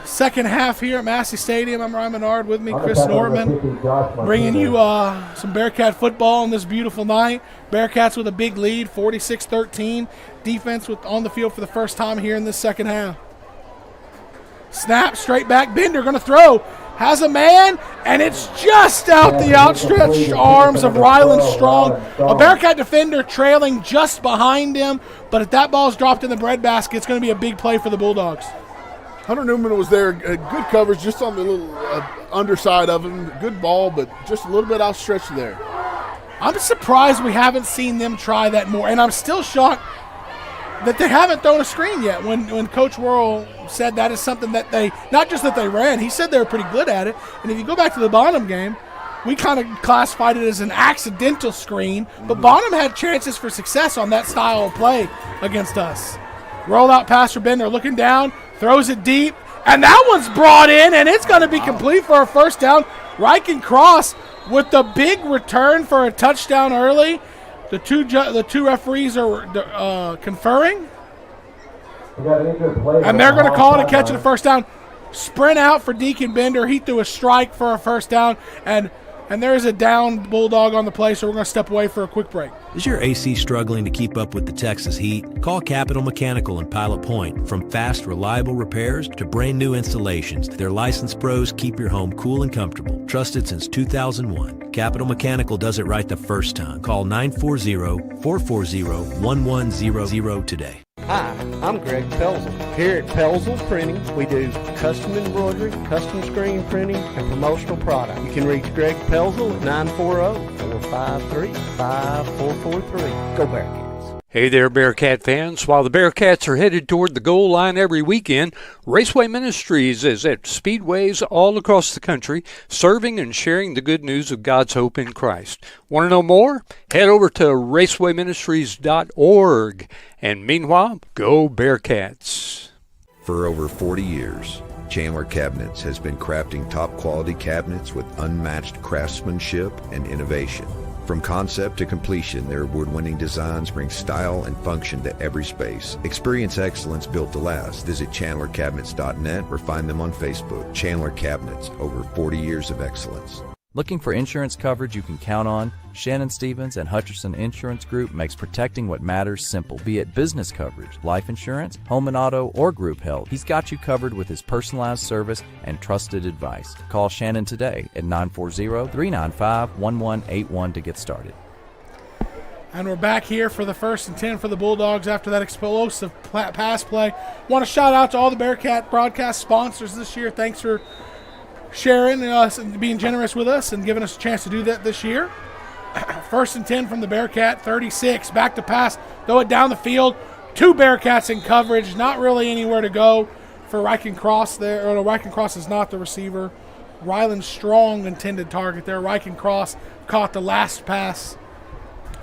Second half here at Massey Stadium. I'm Ryan Menard, with me, Chris Norman, bringing you some Bearcat football on this beautiful night. Bearcats with a big lead, 46-13. Defense on the field for the first time here in this second half. Snap, straight back. Bender going to throw. Has a man, and it's just out the outstretched arms of Ryland Strong. A Bearcat defender trailing just behind him, but if that ball's dropped in the breadbasket, it's going to be a big play for the Bulldogs. Hunter Newman was there. Good coverage just on the little underside of him. Good ball, but just a little bit outstretched there. I'm surprised we haven't seen them try that more, and I'm still shocked that they haven't thrown a screen yet. When Coach Worrell said that is something that they, not just that they ran, he said they were pretty good at it. And if you go back to the Bonham game, we kind of classified it as an accidental screen, but Bonham had chances for success on that style of play against us. Roll out pass for Bender, looking down, throws it deep, and that one's brought in, and it's going to be complete for a first down. Reichencross with the big return for a touchdown early. The two referees are conferring, and they're going to call it a catch of the first down. Sprint out for Deacon Bender. He threw a strike for a first down, and And there is a down Bulldog on the play, so we're going to step away for a quick break. Is your AC struggling to keep up with the Texas heat? Call Capital Mechanical in Pilot Point. From fast, reliable repairs to brand new installations, their licensed pros keep your home cool and comfortable. Trusted since 2001. Capital Mechanical does it right the first time. Call 940-440-1100 today. Hi, I'm Greg Pelzel. Here at Pelzel Printing, we do custom embroidery, custom screen printing, and promotional product. You can reach Greg Pelzel at 940-453-5443. Go Bearcats. Hey there, Bearcat fans. While the Bearcats are headed toward the goal line every weekend, Raceway Ministries is at speedways all across the country, serving and sharing the good news of God's hope in Christ. Want to know more? Head over to racewayministries.org. And meanwhile, go Bearcats. For over 40 years, Chandler Cabinets has been crafting top-quality cabinets with unmatched craftsmanship and innovation. From concept to completion, their award-winning designs bring style and function to every space. Experience excellence built to last. Visit chandlercabinets.net or find them on Facebook. Chandler Cabinets, over 40 years of excellence. Looking for insurance coverage you can count on? Shannon Stevens and Hutcherson Insurance Group makes protecting what matters simple. Be it business coverage, life insurance, home and auto, or group health, he's got you covered with his personalized service and trusted advice. Call Shannon today at 940-395-1181 to get started. And we're back here for the 1st and 10 for the Bulldogs after that explosive pass play. Want to shout out to all the Bearcat broadcast sponsors this year. Thanks for sharing us and being generous with us and giving us a chance to do that this year. 1st and 10 from the Bearcat 36. Back to pass. Throw it down the field. 2 Bearcats in coverage. Not really anywhere to go for Ryken Cross there. Or no, Ryken Cross is not the receiver. Ryland Strong intended target there. Ryken Cross caught the last pass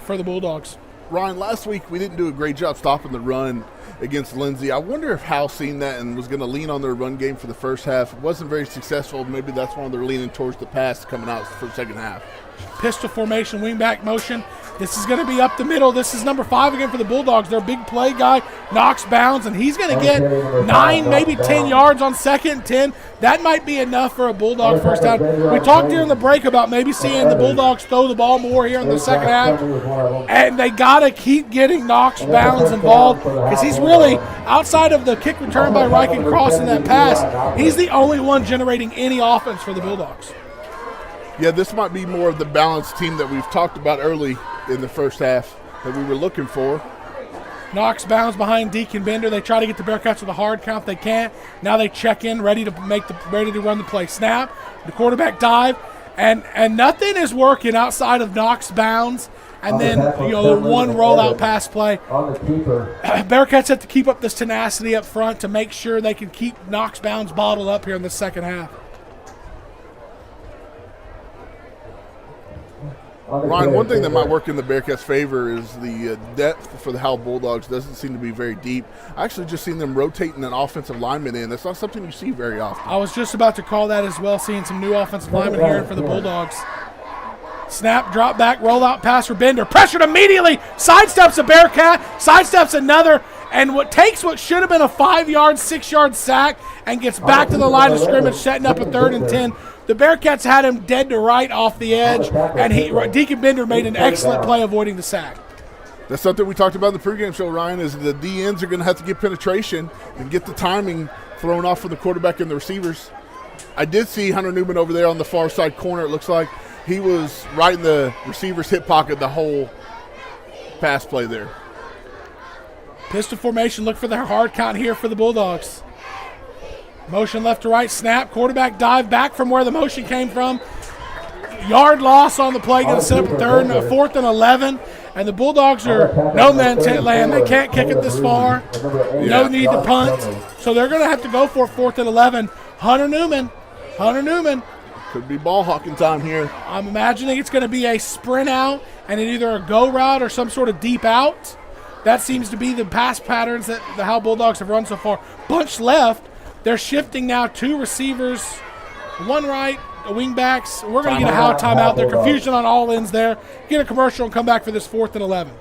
for the Bulldogs. Ryan, last week we didn't do a great job stopping the run against Lindsay. I wonder if Howe seen that and was going to lean on their run game for the first half. It wasn't very successful. Maybe that's why they're leaning towards the pass coming out for the second half. Pistol formation, wingback motion. This is going to be up the middle. This is number 5 again for the Bulldogs. Their big play guy knocks bounds, and he's going to get 9, maybe 10 yards on 2nd and 10. That might be enough for a Bulldog first down. We talked during the break about maybe seeing the Bulldogs throw the ball more here in the second half, and they got to keep getting Knox Bounds involved because he's really, outside of the kick return by Ryken Cross in that pass, he's the only one generating any offense for the Bulldogs. Yeah, this might be more of the balanced team that we've talked about early in the first half that we were looking for. Knox Bounds behind Deacon Bender. They try to get the Bearcats with a hard count. They can't. Now they check in, ready to run the play. Snap, the quarterback dive, and nothing is working outside of Knox Bounds. And then, the one rollout pass play. Bearcats have to keep up this tenacity up front to make sure they can keep Knox Bounds bottled up here in the second half. Ryan, one thing that might work in the Bearcats' favor is the depth for the Howe Bulldogs doesn't seem to be very deep. I actually just seen them rotating an offensive lineman in. That's not something you see very often. I was just about to call that as well, seeing some new offensive linemen here for the Bulldogs. Snap, drop back, roll out pass for Bender. Pressured immediately, sidesteps a Bearcat, sidesteps another, and what should have been a 5-yard, 6-yard sack and gets back to the line of scrimmage, setting up a 3rd and 10. The Bearcats had him dead to right off the edge, and Deacon Bender made an excellent play avoiding the sack. That's something we talked about in the pregame show, Ryan, is the DNs are going to have to get penetration and get the timing thrown off from the quarterback and the receivers. I did see Hunter Newman over there on the far side corner. It looks like he was right in the receiver's hip pocket the whole pass play there. Pistol formation, look for their hard count here for the Bulldogs. Motion left to right, snap, quarterback dive back from where the motion came from. Yard loss on the play, going to set up a 4th and 11. And the Bulldogs are no man's land. They can't kick it this far. No need to punt. So they're going to have to go for 4th and 11. Hunter Newman. Could be ball hawking time here. I'm imagining it's going to be a sprint out and either a go route or some sort of deep out. That seems to be the pass patterns that the Howe Bulldogs have run so far. Bunch left. They're shifting now 2 receivers, 1 right, a wing backs. We're going to get a Howe timeout. There's confusion on all ends there. Get a commercial and come back for this 4th and 11.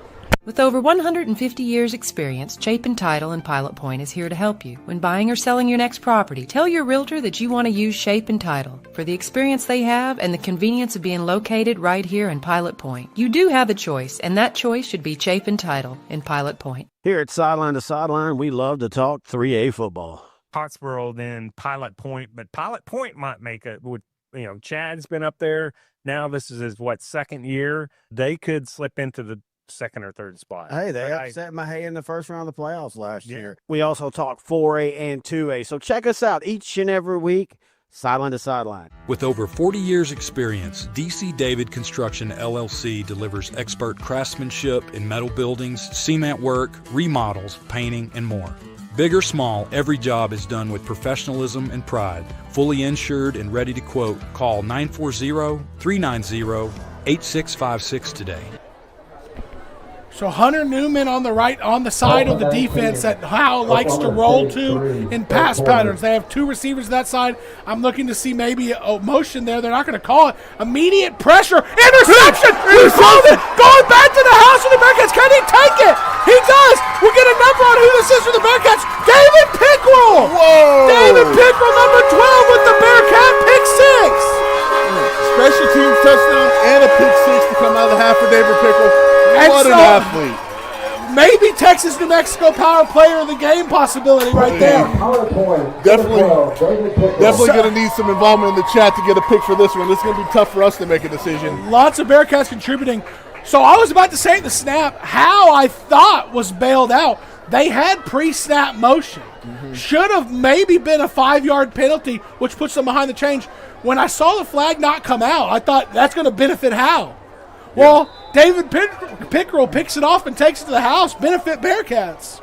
With over 150 years' experience, Chapin Title and Pilot Point is here to help you. When buying or selling your next property, tell your realtor that you want to use Chapin Title for the experience they have and the convenience of being located right here in Pilot Point. You do have a choice, and that choice should be Chapin Title in Pilot Point. Here at Sideline to Sideline, we love to talk 3A football. Pottsboro, then Pilot Point, but Pilot Point might make it. Chad's been up there. Now this is his, second year. They could slip into the second or third spot. Hey, they upset Mahey in the first round of the playoffs last year. We also talk 4A and 2A. So check us out each and every week, Sideline to Sideline. With over 40 years' experience, DC David Construction LLC delivers expert craftsmanship in metal buildings, cement work, remodels, painting, and more. Big or small, every job is done with professionalism and pride. Fully insured and ready to quote. Call 940-390-8656 today. So Hunter Newman on the side of the defense that Howe likes to roll to in pass patterns. They have two receivers that side. I'm looking to see maybe a motion there. They're not going to call it. Immediate pressure. Interception! He throws it! Going back to the house of the Bearcats. Can he take it? He does! We'll get a number on who this is for the Bearcats. David Pickrell! Whoa! David Pickrell, number 12 with the Bearcat pick six. Special teams touchdown and a pick six to come out of the half for David Pickrell. What an athlete. Maybe Texas New Mexico Power Player of the Game possibility right there. Definitely going to need some involvement in the chat to get a pick for this one. This is going to be tough for us to make a decision. Lots of Bearcats contributing. So I was about to say at the snap, how I thought was bailed out. They had pre-snap motion. Should have maybe been a 5-yard penalty, which puts them behind the change. When I saw the flag not come out, I thought that's going to benefit Howe. Well, David Pickrell picks it off and takes it to the house. Benefit Bearcats.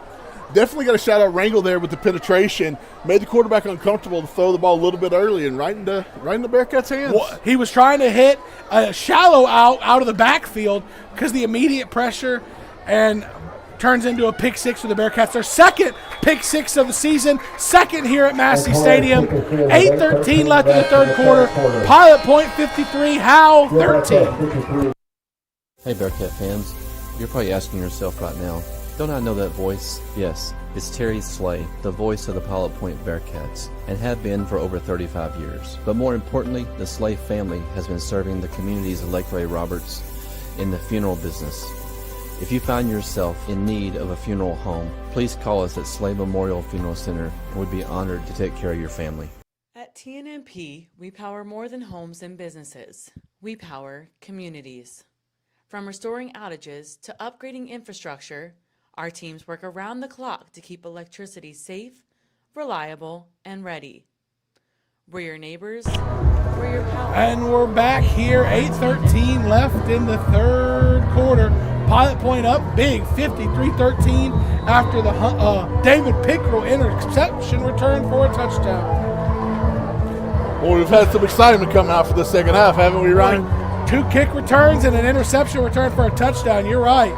Definitely got to shout out Rangel there with the penetration. Made the quarterback uncomfortable to throw the ball a little bit early and right into Bearcats' hands. Well, he was trying to hit a shallow out of the backfield because the immediate pressure, and turns into a pick six for the Bearcats. Their second pick six of the season, second here at Massey Stadium. 8:13 left in the third quarter. Pilot Point 53, Howe 13. Hey Bearcat fans, you're probably asking yourself right now, don't I know that voice? Yes, it's Terry Slay, the voice of the Pilot Point Bearcats, and have been for over 35 years. But more importantly, the Slay family has been serving the communities of Lake Ray Roberts in the funeral business. If you find yourself in need of a funeral home, please call us at Slay Memorial Funeral Center, and we'd be honored to take care of your family. At TNMP, we power more than homes and businesses. We power communities. From restoring outages to upgrading infrastructure, our teams work around the clock to keep electricity safe, reliable, and ready. We're your neighbors, we're your power. And we're back here, 8:13 left in the third quarter. Pilot Point up big, 53-13 after the David Pickrell interception return for a touchdown. Well, we've had some excitement come out for the second half, haven't we, Ryan? 2 kick returns and an interception return for a touchdown. You're right.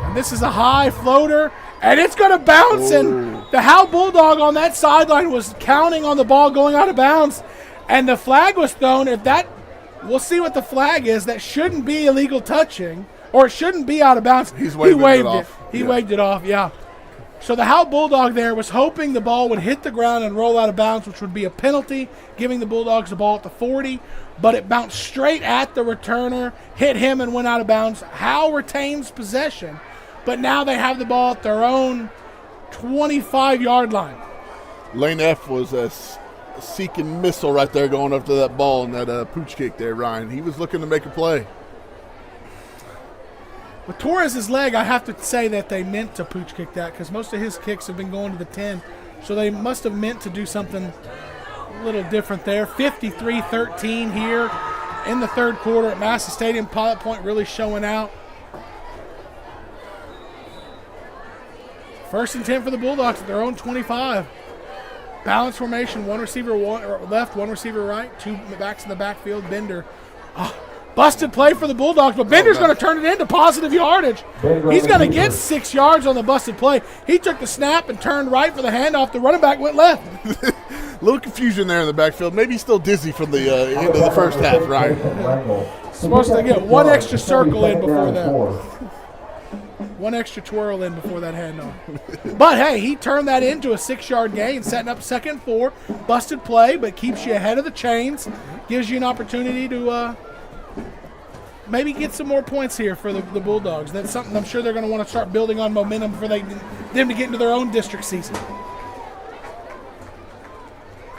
And this is a high floater, and it's going to bounce. Ooh. And the Howe Bulldog on that sideline was counting on the ball going out of bounds, and the flag was thrown. We'll see what the flag is. That shouldn't be illegal touching, or it shouldn't be out of bounds. He waved it. He waved it off, yeah. So the Howe Bulldog there was hoping the ball would hit the ground and roll out of bounds, which would be a penalty, giving the Bulldogs the ball at the 40. But it bounced straight at the returner, hit him, and went out of bounds. Howe retains possession, but now they have the ball at their own 25-yard line. Lane F was a seeking missile right there going up to that ball and that pooch kick there, Ryan. He was looking to make a play. With Torres' leg, I have to say that they meant to pooch kick that because most of his kicks have been going to the 10. So they must have meant to do something a little different there. 53-13 here in the third quarter at Massey Stadium. Pilot Point really showing out. First and 10 for the Bulldogs at their own 25. Balance formation, one receiver left, one receiver right, 2 backs in the backfield. Bender. Busted play for the Bulldogs, but Bender's going to turn it into positive yardage. He's going to get 6 yards on the busted play. He took the snap and turned right for the handoff. The running back went left. A little confusion there in the backfield. Maybe he's still dizzy from the end of the first half, right? Supposed to get one extra circle in before that. One extra twirl in before that handoff. But, hey, he turned that into a 6-yard gain, setting up 2nd and 4. Busted play, but keeps you ahead of the chains. Gives you an opportunity to maybe get some more points here for the Bulldogs. That's something I'm sure they're going to want to start building on momentum for them to get into their own district season.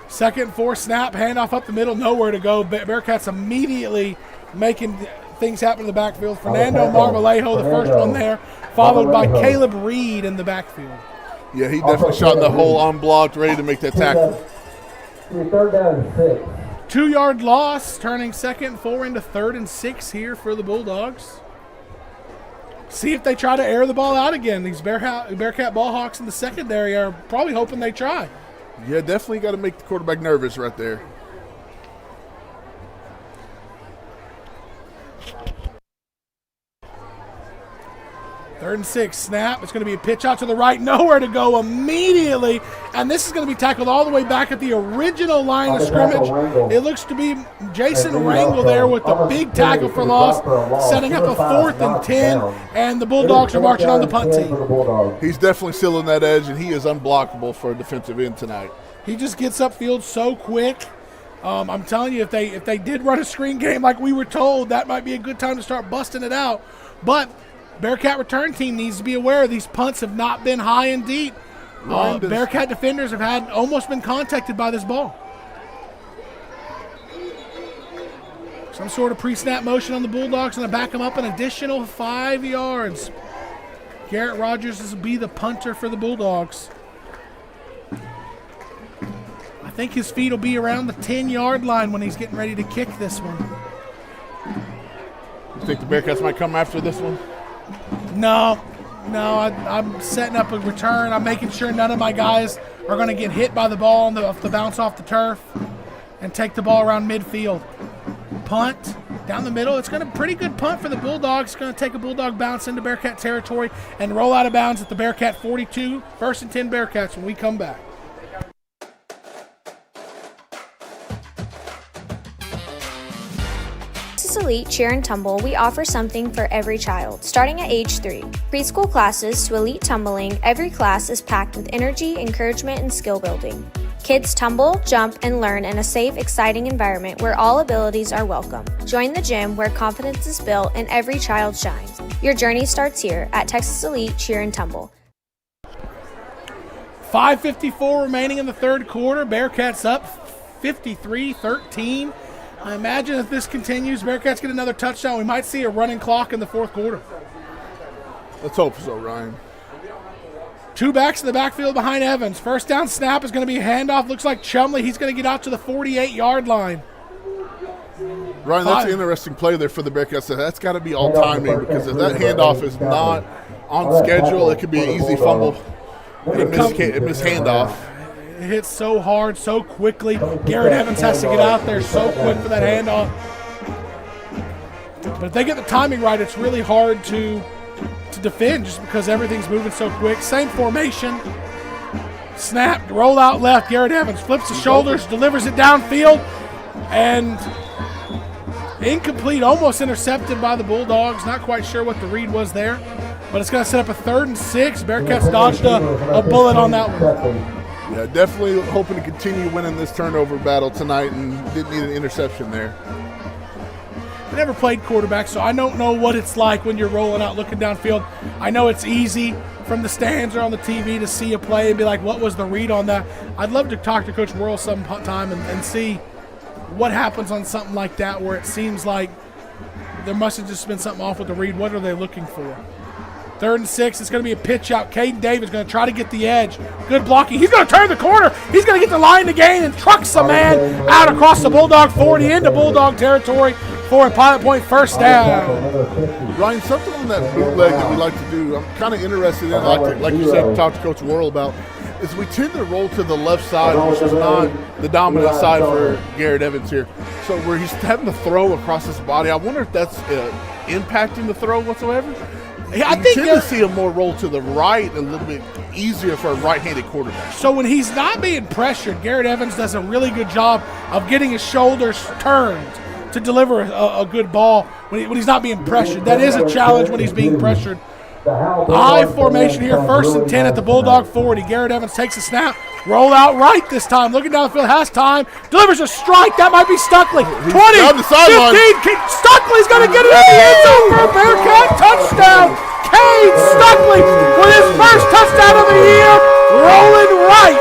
2nd and 4 snap, handoff up the middle, nowhere to go. Bearcats immediately making things happen in the backfield. Fernando Marmolejo, the first one there, followed by Caleb Reed in the backfield. Yeah, he definitely shot in the hole unblocked, ready to make that tackle. 3rd down and 6. 2-yard loss, turning 2nd and 4 into 3rd and 6 here for the Bulldogs. See if they try to air the ball out again. These Bearcat ball hawks in the secondary are probably hoping they try. Yeah, definitely got to make the quarterback nervous right there. Third and 6, snap. It's going to be a pitch out to the right. Nowhere to go immediately. And this is going to be tackled all the way back at the original line of scrimmage. It looks to be Jason Rangel there with the big tackle for loss, setting up a 4th and 10. And the Bulldogs are marching on the punt team. He's definitely still on that edge, and he is unblockable for a defensive end tonight. He just gets upfield so quick. I'm telling you, if they did run a screen game like we were told, that might be a good time to start busting it out. But Bearcat return team needs to be aware these punts have not been high and deep. Bearcat defenders have almost been contacted by this ball. Some sort of pre-snap motion on the Bulldogs and to back them up an additional 5 yards. Garrett Rogers will be the punter for the Bulldogs. I think his feet will be around the 10-yard line when he's getting ready to kick this one. You think the Bearcats might come after this one? No, I'm setting up a return. I'm making sure none of my guys are going to get hit by the ball on the bounce off the turf and take the ball around midfield. Punt down the middle. It's going to be a pretty good punt for the Bulldogs. It's going to take a Bulldog bounce into Bearcat territory and roll out of bounds at the Bearcat 42. 1st and 10 Bearcats when we come back. Elite Cheer and Tumble, we offer something for every child, starting at age 3. Preschool classes to elite tumbling, every class is packed with energy, encouragement, and skill building. Kids tumble, jump, and learn in a safe, exciting environment where all abilities are welcome. Join the gym where confidence is built and every child shines. Your journey starts here at Texas Elite Cheer and Tumble. 5:54 remaining in the 3rd quarter. Bearcats up 53-13. I imagine if this continues, Bearcats get another touchdown. We might see a running clock in the 4th quarter. Let's hope so, Ryan. 2 backs in the backfield behind Evans. First down snap is going to be a handoff. Looks like Chumley. He's going to get out to the 48-yard line. Ryan, that's an interesting play there for the Bearcats. That's got to be all timing because if that handoff is not on schedule, it could be an easy fumble. A miss handoff. It hits so hard, so quickly. Garrett Evans has to get out there so quick for that handoff. But if they get the timing right, it's really hard to defend just because everything's moving so quick. Same formation. Snap, roll out left. Garrett Evans flips the shoulders, delivers it downfield, and incomplete, almost intercepted by the Bulldogs. Not quite sure what the read was there, but it's going to set up a 3rd and 6. Bearcats dodged a bullet on that one. Yeah, definitely hoping to continue winning this turnover battle tonight and didn't need an interception there. I never played quarterback, so I don't know what it's like when you're rolling out looking downfield. I know it's easy from the stands or on the TV to see a play and be like, what was the read on that? I'd love to talk to Coach Worrell sometime and see what happens on something like that where it seems like there must have just been something off with the read. What are they looking for? 3rd and 6. It's going to be a pitch out. Caden Davis going to try to get the edge. Good blocking. He's going to turn the corner. He's going to get the line to gain and trucks a man out across the Bulldog 40 into Bulldog territory for a Pilot Point 1st down. Ryan, something on that bootleg that we like to do, I'm kind of interested in, like you said, talk to Coach Worrell about, is we tend to roll to the left side, which is not the dominant side for Garrett Evans here. So where he's having to throw across his body, I wonder if that's impacting the throw whatsoever. Yeah, I think you tend to see him more roll to the right, a little bit easier for a right-handed quarterback. So when he's not being pressured, Garrett Evans does a really good job of getting his shoulders turned to deliver a good ball when he's not being pressured. That is a challenge when he's being pressured. I formation here, 1st and 10 at the Bulldog 40. Garrett Evans takes a snap, roll out right this time, looking down the field, has time, delivers a strike. That might be Stuckley. 20, 15, Stuckley's going to get it in the end zone for a Bearcat touchdown. Cade Stuckley with his first touchdown of the year, rolling right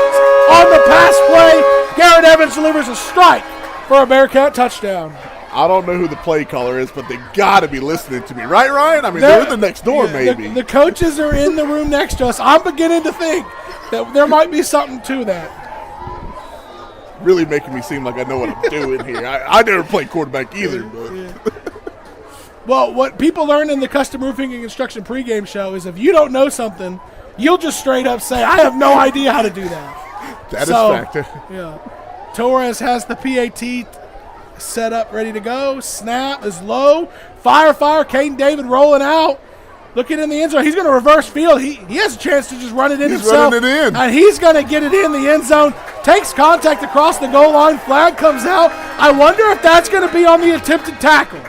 on the pass play. Garrett Evans delivers a strike for a Bearcat touchdown. I don't know who the play caller is, but they got to be listening to me. Right, Ryan? I mean, they're in the next door, maybe. The coaches are in the room next to us. I'm beginning to think that there might be something to that. Really making me seem like I know what I'm doing here. I never played quarterback either. But. Well, what people learn in the Custom Roofing and Construction pregame show is if you don't know something, you'll just straight up say, I have no idea how to do that. That is fact. Yeah. Torres has the PAT set up, ready to go. Snap is low. Fire. Caden David rolling out. Looking in the end zone. He's going to reverse field. He has a chance to just run it in himself. Running it in. And he's going to get it in the end zone. Takes contact across the goal line. Flag comes out. I wonder if that's going to be on the attempted tackle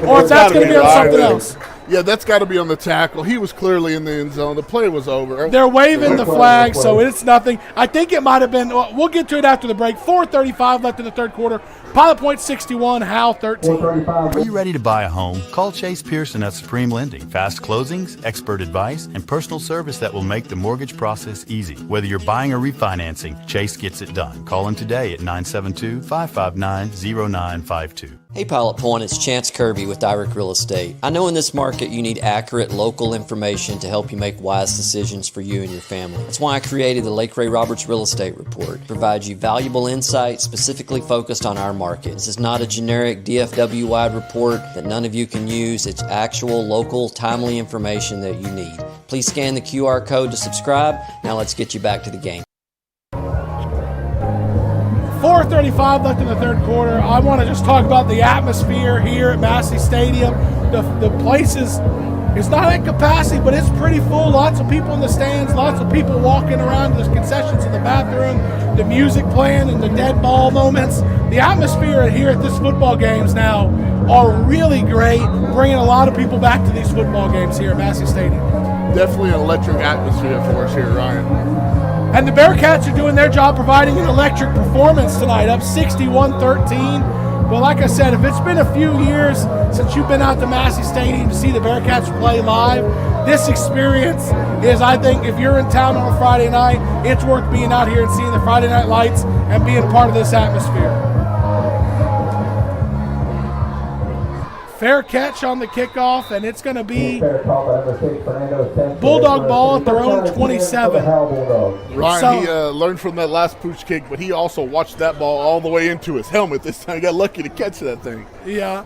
or if that's going to be on something else. Yeah, that's got to be on the tackle. He was clearly in the end zone. The play was over. They're waving the flag, so it's nothing. I think it might have been – we'll get to it after the break. 4:35 left in the third quarter. Pilot Point 61, Howe 13. Are you ready to buy a home? Call Chase Pearson at Supreme Lending. Fast closings, expert advice, and personal service that will make the mortgage process easy. Whether you're buying or refinancing, Chase gets it done. Call him today at 972-559-0952. Hey Pilot Point, it's Chance Kirby with Direct Real Estate. I know in this market you need accurate local information to help you make wise decisions for you and your family. That's why I created the Lake Ray Roberts Real Estate Report. It provides you valuable insight specifically focused on our market. This is not a generic DFW-wide report that none of you can use. It's actual, local, timely information that you need. Please scan the QR code to subscribe. Now let's get you back to the game. 4:35 left in the third quarter. I want to just talk about the atmosphere here at Massey Stadium. The place is not at capacity, but it's pretty full. Lots of people in the stands, lots of people walking around. There's concessions in the bathroom, the music playing, and the dead ball moments. The atmosphere here at this football games now are really great, bringing a lot of people back to these football games here at Massey Stadium. Definitely an electric atmosphere for us here, Ryan. And the Bearcats are doing their job providing an electric performance tonight, up 61-13. Well, like I said, if it's been a few years since you've been out to Massey Stadium to see the Bearcats play live, this experience is, I think, if you're in town on a Friday night, it's worth being out here and seeing the Friday night lights and being part of this atmosphere. Fair catch on the kickoff, and it's going to be Bulldog ball at their own 27. Ryan, he learned from that last pooch kick, but he also watched that ball all the way into his helmet. This time he got lucky to catch that thing. Yeah.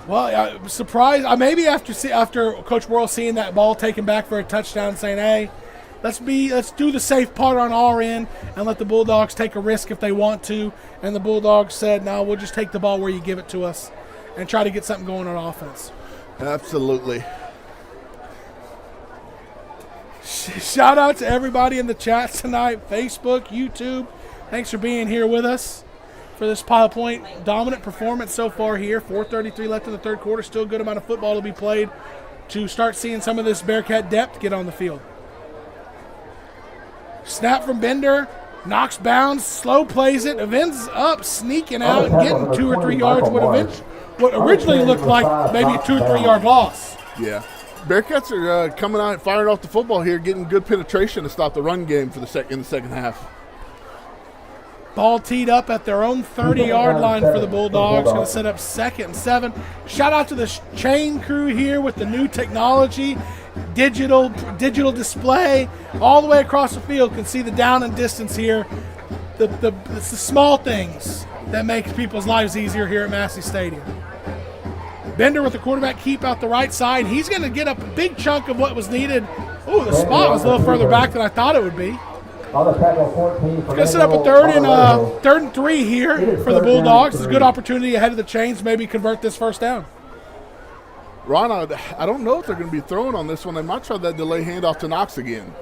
Well, I'm surprised. Maybe after Coach Worrell seeing that ball taken back for a touchdown, saying, hey, let's do the safe part on our end and let the Bulldogs take a risk if they want to. And the Bulldogs said, no, we'll just take the ball where you give it to us and try to get something going on offense. Absolutely. Shout out to everybody in the chats tonight, Facebook, YouTube. Thanks for being here with us for this Pilot Point dominant performance so far here. 4:33 left in the third quarter. Still a good amount of football to be played to start seeing some of this Bearcat depth get on the field. Snap from Bender. Knocks bounds, slow plays it, ends up sneaking out and getting 2 or 3 yards. What originally looked like maybe a 2 or 3 yard loss. Yeah. Bearcats are coming out, firing off the football here, getting good penetration to stop the run game in the second half. Ball teed up at their own 30-yard line for the Bulldogs. Going to set up 2nd and 7. Shout out to the chain crew here with the new technology, digital display all the way across the field. Can see the down and distance here. It's the small things that makes people's lives easier here at Massey Stadium. Bender with the quarterback keep out the right side. He's going to get up a big chunk of what was needed. Oh, the spot was a little further back than I thought it would be. Going to set up a third and 3 here for the Bulldogs. It's a good opportunity ahead of the chains to maybe convert this first down. Ron, I don't know if they're going to be throwing on this one. They might try that delay handoff to Knox again.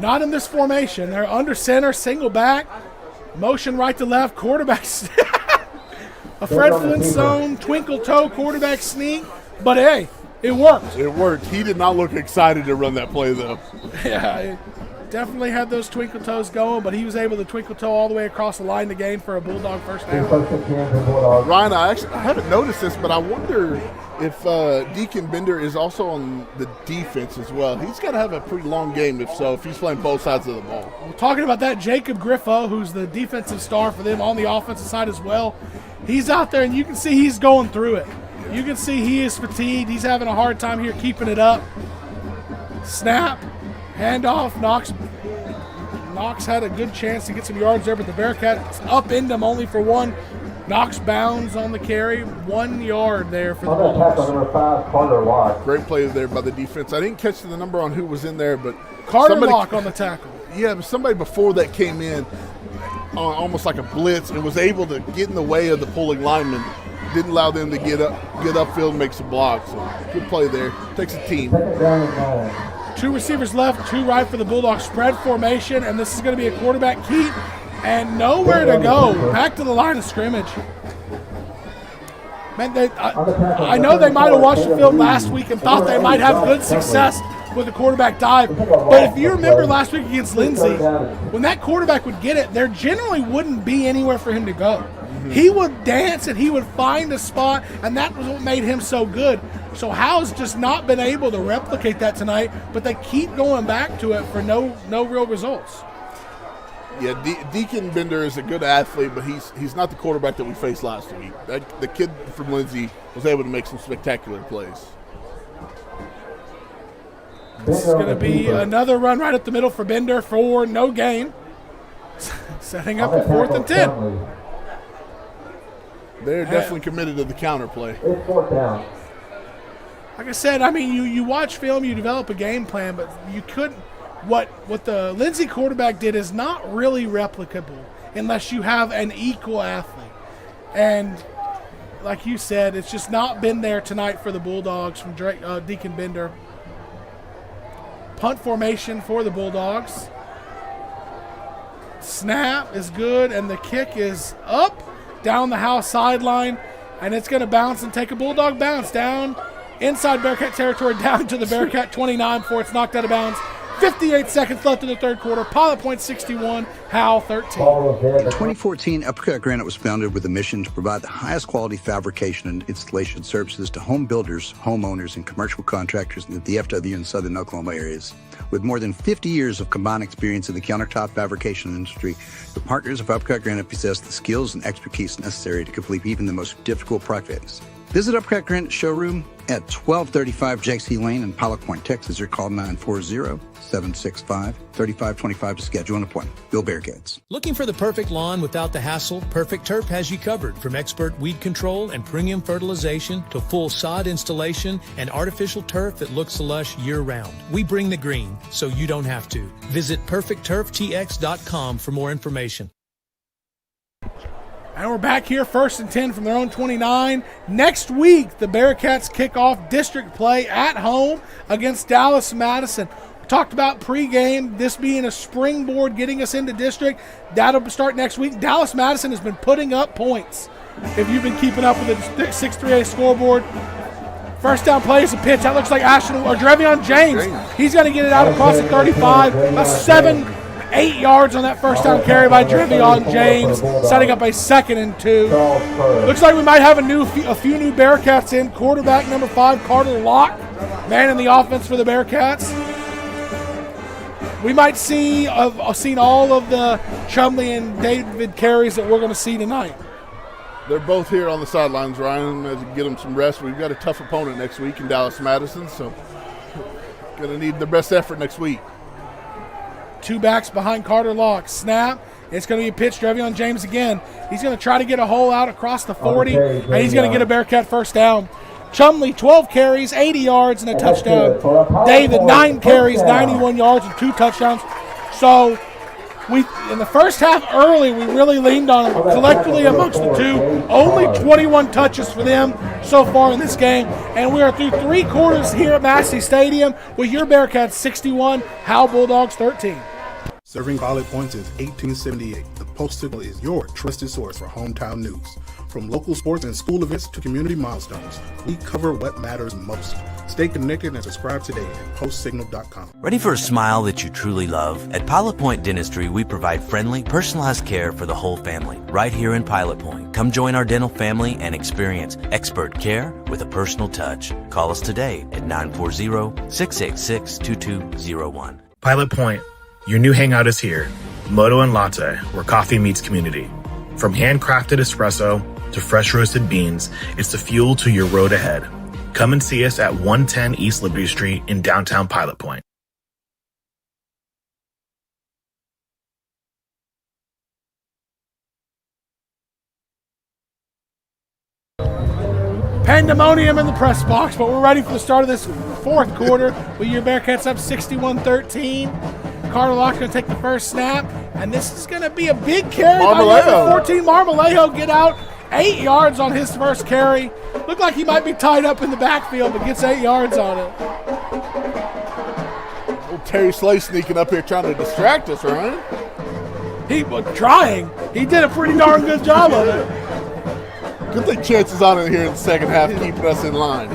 Not in this formation. They're under center, single back, motion right to left, quarterback. A Fred Flintstone twinkle toe quarterback sneak. But hey, It worked. It worked. He did not look excited to run that play, though. Yeah, definitely had those twinkle toes going, but he was able to twinkle toe all the way across the line to gain for a Bulldog first down. Ryan, I haven't noticed this, but I wonder if Deacon Bender is also on the defense as well. He's got to have a pretty long game, if he's playing both sides of the ball. Well, talking about that, Jacob Griffo, who's the defensive star for them on the offensive side as well, he's out there, and you can see he's going through it. You can see he is fatigued. He's having a hard time here keeping it up. Snap, handoff, Knox had a good chance to get some yards there, but the Bearcats upended him only for one. Knox bounds on the carry, 1 yard there for the Bulldogs. Great play there by the defense. I didn't catch the number on who was in there, but Carter Locke on the tackle. Yeah, but somebody before that came in almost like a blitz and was able to get in the way of the pulling lineman. Didn't allow them to get upfield and make some blocks. So good play there. Takes a team. 2 receivers left, 2 right for the Bulldogs. Spread formation, and this is going to be a quarterback keep. And nowhere to go. Back to the line of scrimmage. Man, I know they might have watched the film last week and thought they might have good success with the quarterback dive. But if you remember last week against Lindsay, when that quarterback would get it, there generally wouldn't be anywhere for him to go. He would dance and he would find a spot, and that was what made him so good. So Howe's just not been able to replicate that tonight, but they keep going back to it for no real results. Yeah, Deacon Bender is a good athlete, but he's not the quarterback that we faced last week. The kid from Lindsay was able to make some spectacular plays. This is going to be another run right up the middle for Bender for no gain. Setting up a 4th and 10. They're definitely committed to the counter play. It's 4th down. Like I said, I mean, you watch film, you develop a game plan, but you couldn't. What the Lindsay quarterback did is not really replicable unless you have an equal athlete. And like you said, it's just not been there tonight for the Bulldogs from Deacon Bender. Punt formation for the Bulldogs. Snap is good, and the kick is up down the Howe sideline, and it's going to bounce and take a Bulldog bounce down inside Bearcat territory down to the Bearcat 29 before it's knocked out of bounds. 58 seconds left in the third quarter. Pilot Point 61, Howe 13. In 2014, Uppercut Granite was founded with a mission to provide the highest quality fabrication and installation services to home builders, homeowners, and commercial contractors in the DFW and southern Oklahoma areas. With more than 50 years of combined experience in the countertop fabrication industry, the partners of Uppercut Granite possess the skills and expertise necessary to complete even the most difficult projects. Visit Uppercut Granite showroom at 1235 J.C. Lane in Pilot Point, Texas, or call 940-765-3525 to schedule an appointment. Go Bearcats. Looking for the perfect lawn without the hassle? Perfect Turf has you covered. From expert weed control and premium fertilization to full sod installation and artificial turf that looks lush year-round. We bring the green, so you don't have to. Visit PerfectTurfTX.com for more information. And we're back here, 1st and 10 from their own 29. Next week, the Bearcats kick off district play at home against Dallas Madison. We talked about pregame, this being a springboard getting us into district. That'll start next week. Dallas Madison has been putting up points. If you've been keeping up with the 6-3A scoreboard, first down play is a pitch. That looks like Drevion James. He's going to get it out across the 35. That's 7-8 yards on that first down carry by Drevion James, setting up a 2nd and 2. Looks like we might have a few new Bearcats in. Quarterback number 5, Carter Locke, man in the offense for the Bearcats. We might see seen all of the Chumley and David carries that we're going to see tonight. They're both here on the sidelines, Ryan, to get them some rest. We've got a tough opponent next week in Dallas Madison, so going to need their best effort next week. 2 backs behind Carter Locke. Snap. It's going to be a pitch. Drevion James again. He's going to try to get a hole out across the 40, and he's going to get a Bearcat first down. Chumley, 12 carries, 80 yards, and a touchdown. David, 9 carries, 91 yards, and 2 touchdowns. So in the first half early, we really leaned on them. Collectively amongst the two, only 21 touches for them so far in this game. And we are through 3 quarters here at Massey Stadium with your Bearcats 61, Howe Bulldogs 13. Serving Pilot Point since 1878, the Post-Signal is your trusted source for hometown news. From local sports and school events to community milestones, we cover what matters most. Stay connected and subscribe today at postsignal.com. Ready for a smile that you truly love? At Pilot Point Dentistry, we provide friendly, personalized care for the whole family, right here in Pilot Point. Come join our dental family and experience expert care with a personal touch. Call us today at 940-686-2201. Pilot Point, your new hangout is here. Moto and Latte, where coffee meets community. From handcrafted espresso to fresh roasted beans, it's the fuel to your road ahead. Come and see us at 110 East Liberty Street in downtown Pilot Point. Pandemonium in the press box, but we're ready for the start of this fourth quarter with your Bearcats up 61-13. Carter Locke's going to take the first snap, and this is going to be a big carry by number 14. Marmolejo get out 8 yards on his first carry. Looked like he might be tied up in the backfield, but gets 8 yards on it. Old Terry Slay sneaking up here trying to distract us, right? He was trying. He did a pretty darn good job of it. Good thing chances on it here in the second half, keeping us in line.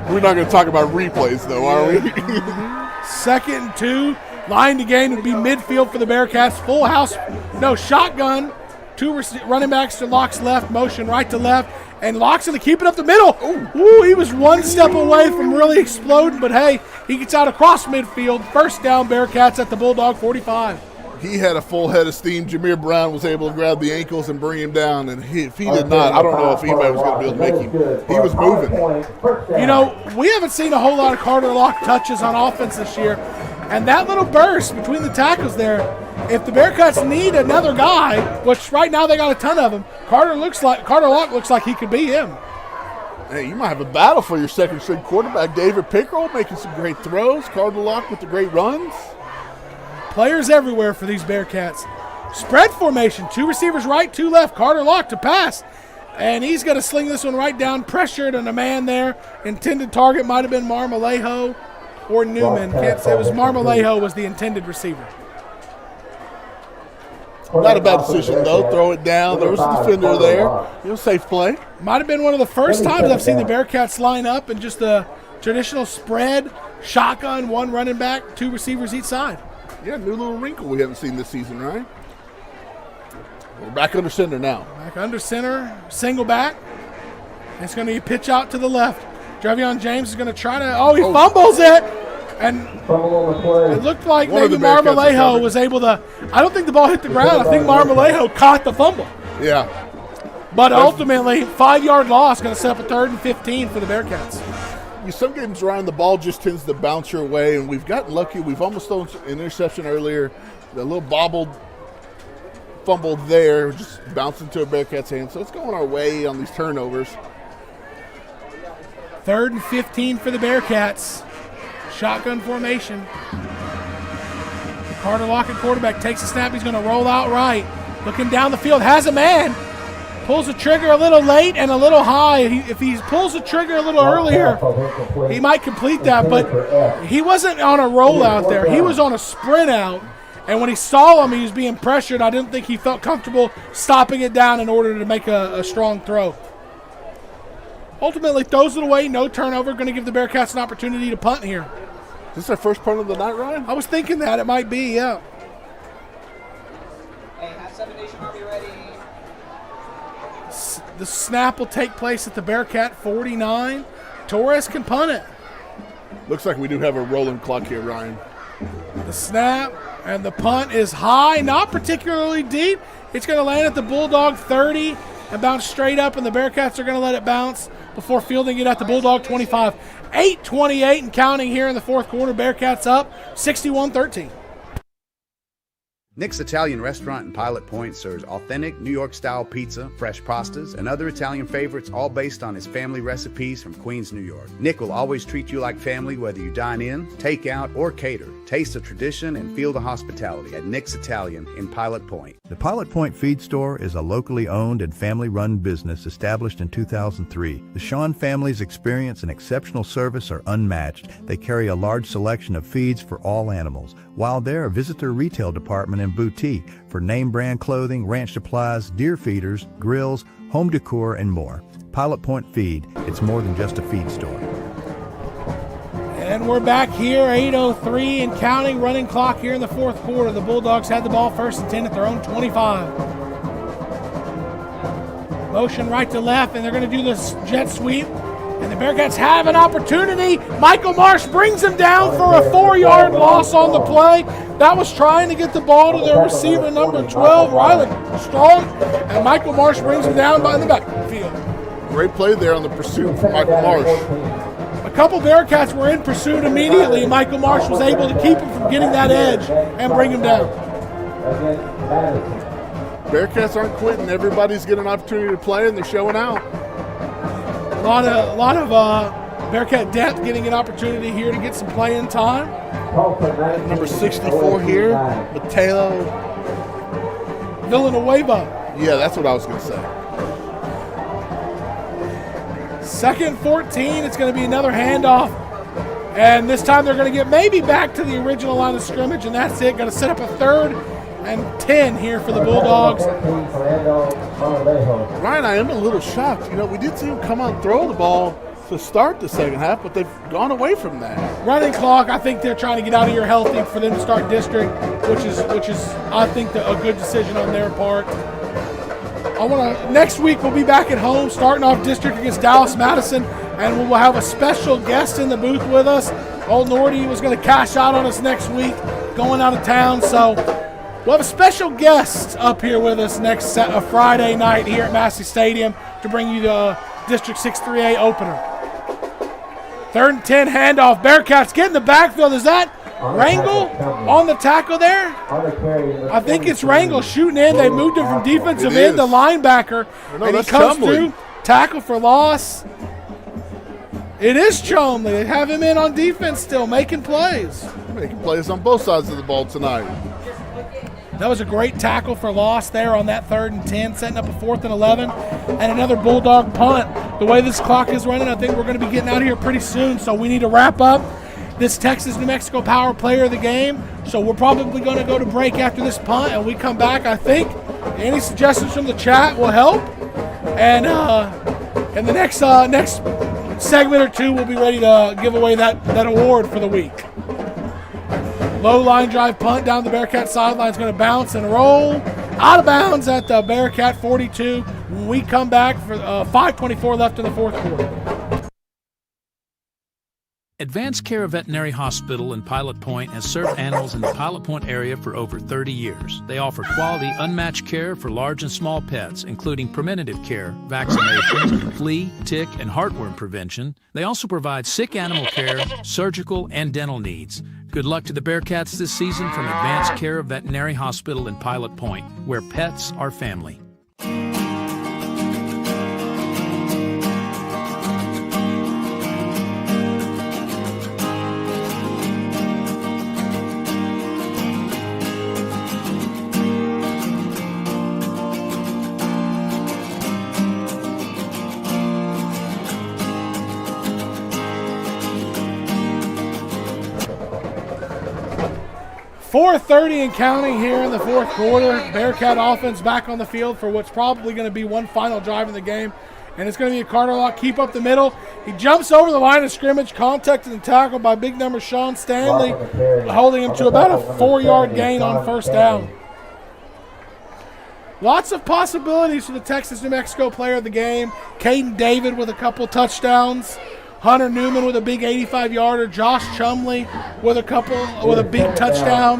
We're not going to talk about replays, though, are we? 2nd and 2. Line to gain would be midfield for the Bearcats. Full house. No, shotgun. 2 running backs to Locke's left. Motion right to left. And Locke's going to keep it up the middle. Ooh, he was one step away from really exploding. But, hey, he gets out across midfield. First down, Bearcats at the Bulldog 45. He had a full head of steam. Jameer Brown was able to grab the ankles and bring him down. And if he did not, I don't know if anybody was going to be able to make him. He was moving. You know, we haven't seen a whole lot of Carter Locke touches on offense this year. And that little burst between the tackles there, if the Bearcats need another guy, which right now they got a ton of them, Carter Locke looks like he could be him. Hey, you might have a battle for your second string quarterback. David Pickrell making some great throws. Carter Locke with the great runs. Players everywhere for these Bearcats. Spread formation, 2 receivers right, 2 left. Carter Locke to pass. And he's going to sling this one right down, pressured, and a man there. Intended target might have been Marmolejo or Newman. Can't say. It was Marmolejo was the intended receiver. Not a bad decision, though. Throw it down. There was a defender there. Safe play. Might have been one of the first times I've seen the Bearcats line up in just a traditional spread, shotgun, 1 running back, 2 receivers each side. Yeah, new little wrinkle we haven't seen this season, right? We're back under center now. Back under center, single back. It's going to be a pitch out to the left. Trevion James is going to try to, he fumbles it. And it looked like maybe Marmolejo was able to, I don't think the ball hit the ground. I think Marmolejo caught the fumble. Yeah. But ultimately, 5-yard loss, going to set up a 3rd and 15 for the Bearcats. Some games, Ryan, the ball just tends to bounce your way, and we've gotten lucky. We've almost thrown an interception earlier. The little bobbled fumble there, just bouncing to a Bearcats hand. So it's going our way on these turnovers. 3rd and 15 for the Bearcats. Shotgun formation. Carter Locke at quarterback takes a snap. He's going to roll out right. Looking down the field, has a man. Pulls the trigger a little late and a little high. If he pulls the trigger a little earlier, he might complete that. But he wasn't on a rollout there. He was on a sprint out. And when he saw him, he was being pressured. I didn't think he felt comfortable stopping it down in order to make a strong throw. Ultimately, throws it away. No turnover. Going to give the Bearcats an opportunity to punt here. Is this our first punt of the night, Ryan? I was thinking that. It might be, yeah. Hey, have 7 Nation Army ready. The snap will take place at the Bearcat 49. Torres can punt it. Looks like we do have a rolling clock here, Ryan. The snap and the punt is high, not particularly deep. It's going to land at the Bulldog 30 and bounce straight up, and the Bearcats are going to let it bounce before fielding it at the Bulldog 25. 8:28 and counting here in the fourth quarter. Bearcats up 61-13. Nick's Italian Restaurant in Pilot Point serves authentic New York-style pizza, fresh pastas, and other Italian favorites, all based on his family recipes from Queens, New York. Nick will always treat you like family, whether you dine in, take out, or cater. Taste the tradition and feel the hospitality at Nick's Italian in Pilot Point. The Pilot Point Feed Store is a locally owned and family-run business established in 2003. The Shawn family's experience and exceptional service are unmatched. They carry a large selection of feeds for all animals. While there, visit their retail department and boutique for name brand clothing, ranch supplies, deer feeders, grills, home decor, and more. Pilot Point Feed. It's more than just a feed store. And we're back here, 8:03 and counting, running clock here in the fourth quarter. The Bulldogs had the ball first and 10 at their own 25. Motion right to left, and they're going to do this jet sweep. And the Bearcats have an opportunity. Michael Marsh brings him down for a 4-yard loss on the play. That was trying to get the ball to their receiver, number 12, Riley Strong. And Michael Marsh brings him down by the backfield. Great play there on the pursuit from Michael Marsh. A couple Bearcats were in pursuit immediately, and Michael Marsh was able to keep him from getting that edge and bring him down. Bearcats aren't quitting. Everybody's getting an opportunity to play, and they're showing out. A lot of Bearcat depth getting an opportunity here to get some playing time. Number 64 here, Mateo Villanueva. Yeah, that's what I was going to say. Second 14, it's going to be another handoff. And this time they're going to get maybe back to the original line of scrimmage, and that's it. Going to set up a 3rd and 10 here for the Bulldogs. Ryan, I am a little shocked. You know, we did see him come out and throw the ball to start the second half, but they've gone away from that. Running clock, I think they're trying to get out of here healthy for them to start district, which is I think a good decision on their part. Next week we'll be back at home starting off district against Dallas Madison, and we'll have a special guest in the booth with us. Old Nordy was going to cash out on us next week, going out of town, so we'll have a special guest up here with us next Friday night here at Massey Stadium to bring you the District 6-3A opener. 3rd and 10 handoff. Bearcats get in the backfield. Is that Rangel on the tackle there? I think it's Rangel shooting in. They moved him from defensive end to linebacker. No, and he comes through. Tackle for loss. It is Chomley. They have him in on defense still, making plays. Making plays on both sides of the ball tonight. That was a great tackle for loss there on that 3rd and 10, setting up a 4th and 11, and another Bulldog punt. The way this clock is running, I think we're going to be getting out of here pretty soon, so we need to wrap up this Texas-New Mexico Power Player of the Game. So we're probably going to go to break after this punt, and we come back, I think. Any suggestions from the chat will help. And in the next segment or two, we'll be ready to give away that award for the week. Low line drive punt down the Bearcat sideline is going to bounce and roll out of bounds at the Bearcat 42. When we come back for 5:24 left in the fourth quarter. Advanced Care Veterinary Hospital in Pilot Point has served animals in the Pilot Point area for over 30 years. They offer quality, unmatched care for large and small pets, including preventative care, vaccination, flea, tick, and heartworm prevention. They also provide sick animal care, surgical, and dental needs. Good luck to the Bearcats this season from Advanced Care Veterinary Hospital in Pilot Point, where pets are family. 4:30 and counting here in the fourth quarter. Bearcat offense back on the field for what's probably going to be one final drive in the game. And it's going to be a Carter Lock keep up the middle. He jumps over the line of scrimmage, contacted and tackled by big number Sean Stanley, holding him to about a 4-yard gain on first down. Lots of possibilities for the Texas-New Mexico player of the game. Caden David with a couple touchdowns. Hunter Newman with a big 85-yarder. Josh Chumley with a big touchdown.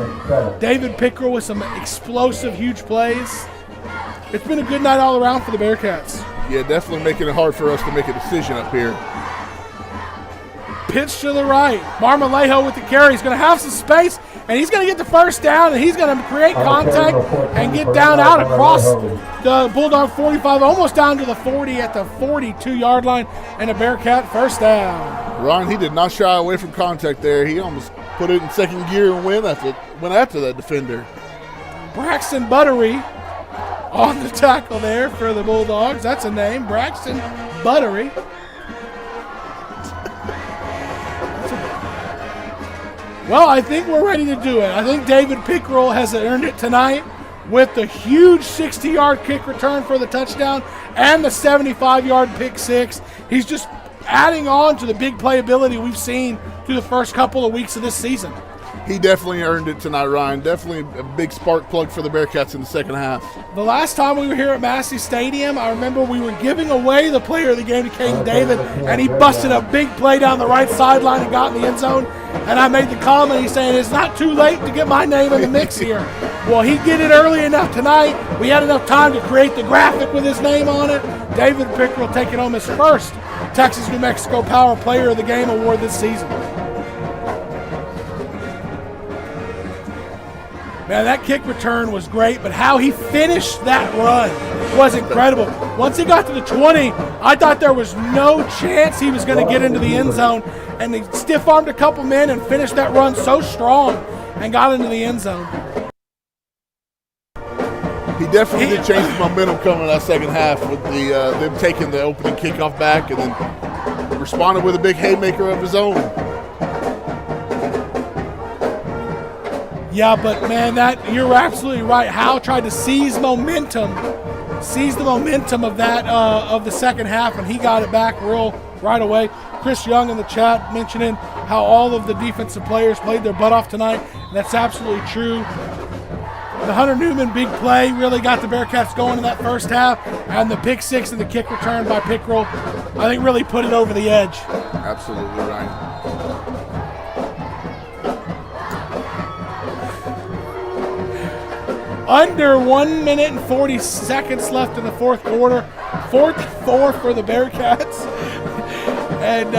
David Pickrell with some explosive, huge plays. It's been a good night all around for the Bearcats. Yeah, definitely making it hard for us to make a decision up here. Pitch to the right. Marmolejo with the carry. He's going to have some space, and he's going to get the first down, and he's going to create contact and get down out across the Bulldog 45, almost down to the 40 at the 42-yard line, and a Bearcat first down. Ron, he did not shy away from contact there. He almost put it in second gear and went after that defender. Braxton Buttery on the tackle there for the Bulldogs. That's a name, Braxton Buttery. Well, I think we're ready to do it. I think David Pickrell has earned it tonight with the huge 60-yard kick return for the touchdown and the 75-yard pick six. He's just adding on to the big playability we've seen through the first couple of weeks of this season. He definitely earned it tonight, Ryan. Definitely a big spark plug for the Bearcats in the second half. The last time we were here at Massey Stadium, I remember we were giving away the player of the game to Caden David, and he busted a big play down the right sideline and got in the end zone. And I made the comment, he's saying, it's not too late to get my name in the mix here. Well, he did it early enough tonight. We had enough time to create the graphic with his name on it. David Pickrell taking home his first Texas-New Mexico Power Player of the Game award this season. Man, that kick return was great, but how he finished that run was incredible. Once he got to the 20, I thought there was no chance he was going to get into the end zone, and he stiff-armed a couple men and finished that run so strong and got into the end zone. He definitely did change the momentum coming in that second half with them taking the opening kickoff back and then responded with a big haymaker of his own. Yeah, but man, you're absolutely right. Howe tried to seize the momentum of that of the second half, and he got it back right away. Chris Young in the chat mentioning how all of the defensive players played their butt off tonight, and that's absolutely true. The Hunter Newman big play really got the Bearcats going in that first half, and the pick six and the kick return by Pickrell, I think, really put it over the edge. Absolutely right. Under 1 minute and 40 seconds left in the fourth quarter. 4-4 for the Bearcats. And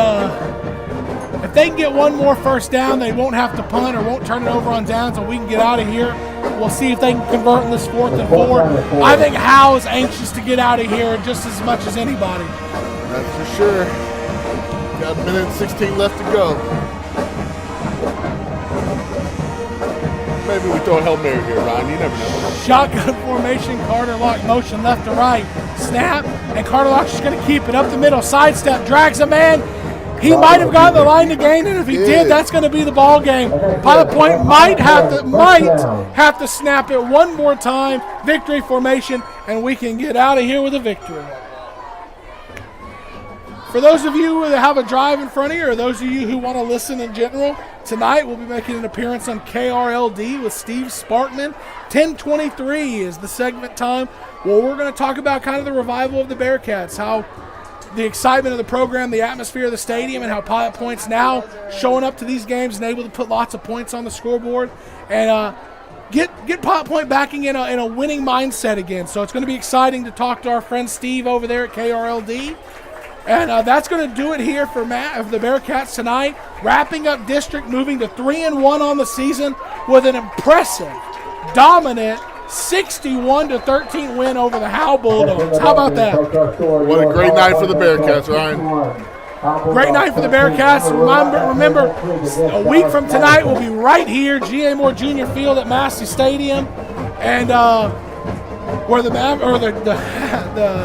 if they can get one more first down, they won't have to punt or won't turn it over on downs, and we can get out of here. We'll see if they can convert in this 4th and 4. I think Howe is anxious to get out of here just as much as anybody. That's for sure. Got a minute and 16 left to go. Maybe we throw a Hail Mary here, Ryan. You never know. Shotgun formation, Carter Lock motion left to right. Snap, and Carter Lock's just going to keep it up the middle. Sidestep, drags a man. He might have gotten the line to gain, and if he did, that's going to be the ball game. Pilot Point might have to snap it one more time. Victory formation, and we can get out of here with a victory. For those of you that have a drive in front of you, or those of you who want to listen in general, tonight we'll be making an appearance on KRLD with Steve Sparkman. 10:23 is the segment time. Well, we're going to talk about kind of the revival of the Bearcats, how the excitement of the program, the atmosphere of the stadium, and how Pilot Point's now showing up to these games and able to put lots of points on the scoreboard, and get Pilot Point backing in a winning mindset again. So it's going to be exciting to talk to our friend Steve over there at KRLD. And that's going to do it here for the Bearcats tonight. Wrapping up district, moving to 3-1 on the season with an impressive, dominant 61-13 win over the Howe Bulldogs. How about that? What a great night for the Bearcats, Ryan. Great night for the Bearcats. Remember, a week from tonight we'll be right here, G.A. Moore Jr. Field at Massey Stadium, and where the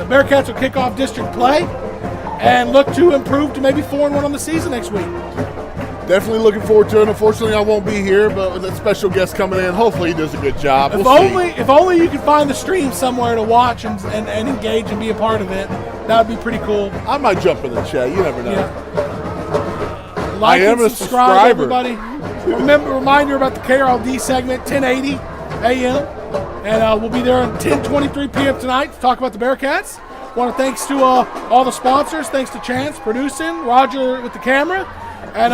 Bearcats will kick off district play and look to improve to maybe 4-1 on the season next week. Definitely looking forward to it. Unfortunately, I won't be here, but with that special guest coming in, hopefully he does a good job. If only you could find the stream somewhere to watch and engage and be a part of it, that would be pretty cool. I might jump in the chat. You never know. Yeah. Like and subscribe, everybody. Reminder about the KRLD segment, 10:80 a.m. And we'll be there at 10:23 p.m. tonight to talk about the Bearcats. Want to thanks to all the sponsors. Thanks to Chance producing, Roger with the camera, and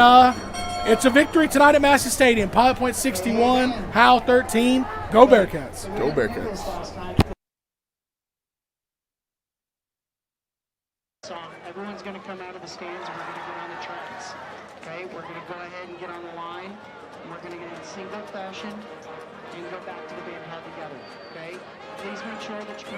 it's a victory tonight at Massey Stadium. Pilot Point 61, Howe 13. Go Bearcats! Go Bearcats! Everyone's going to come out of the stands and we're going to get on the tracks. Okay, we're going to go ahead and get on the line. And we're going to get in single fashion and go back to the band held together. Okay, please make sure that you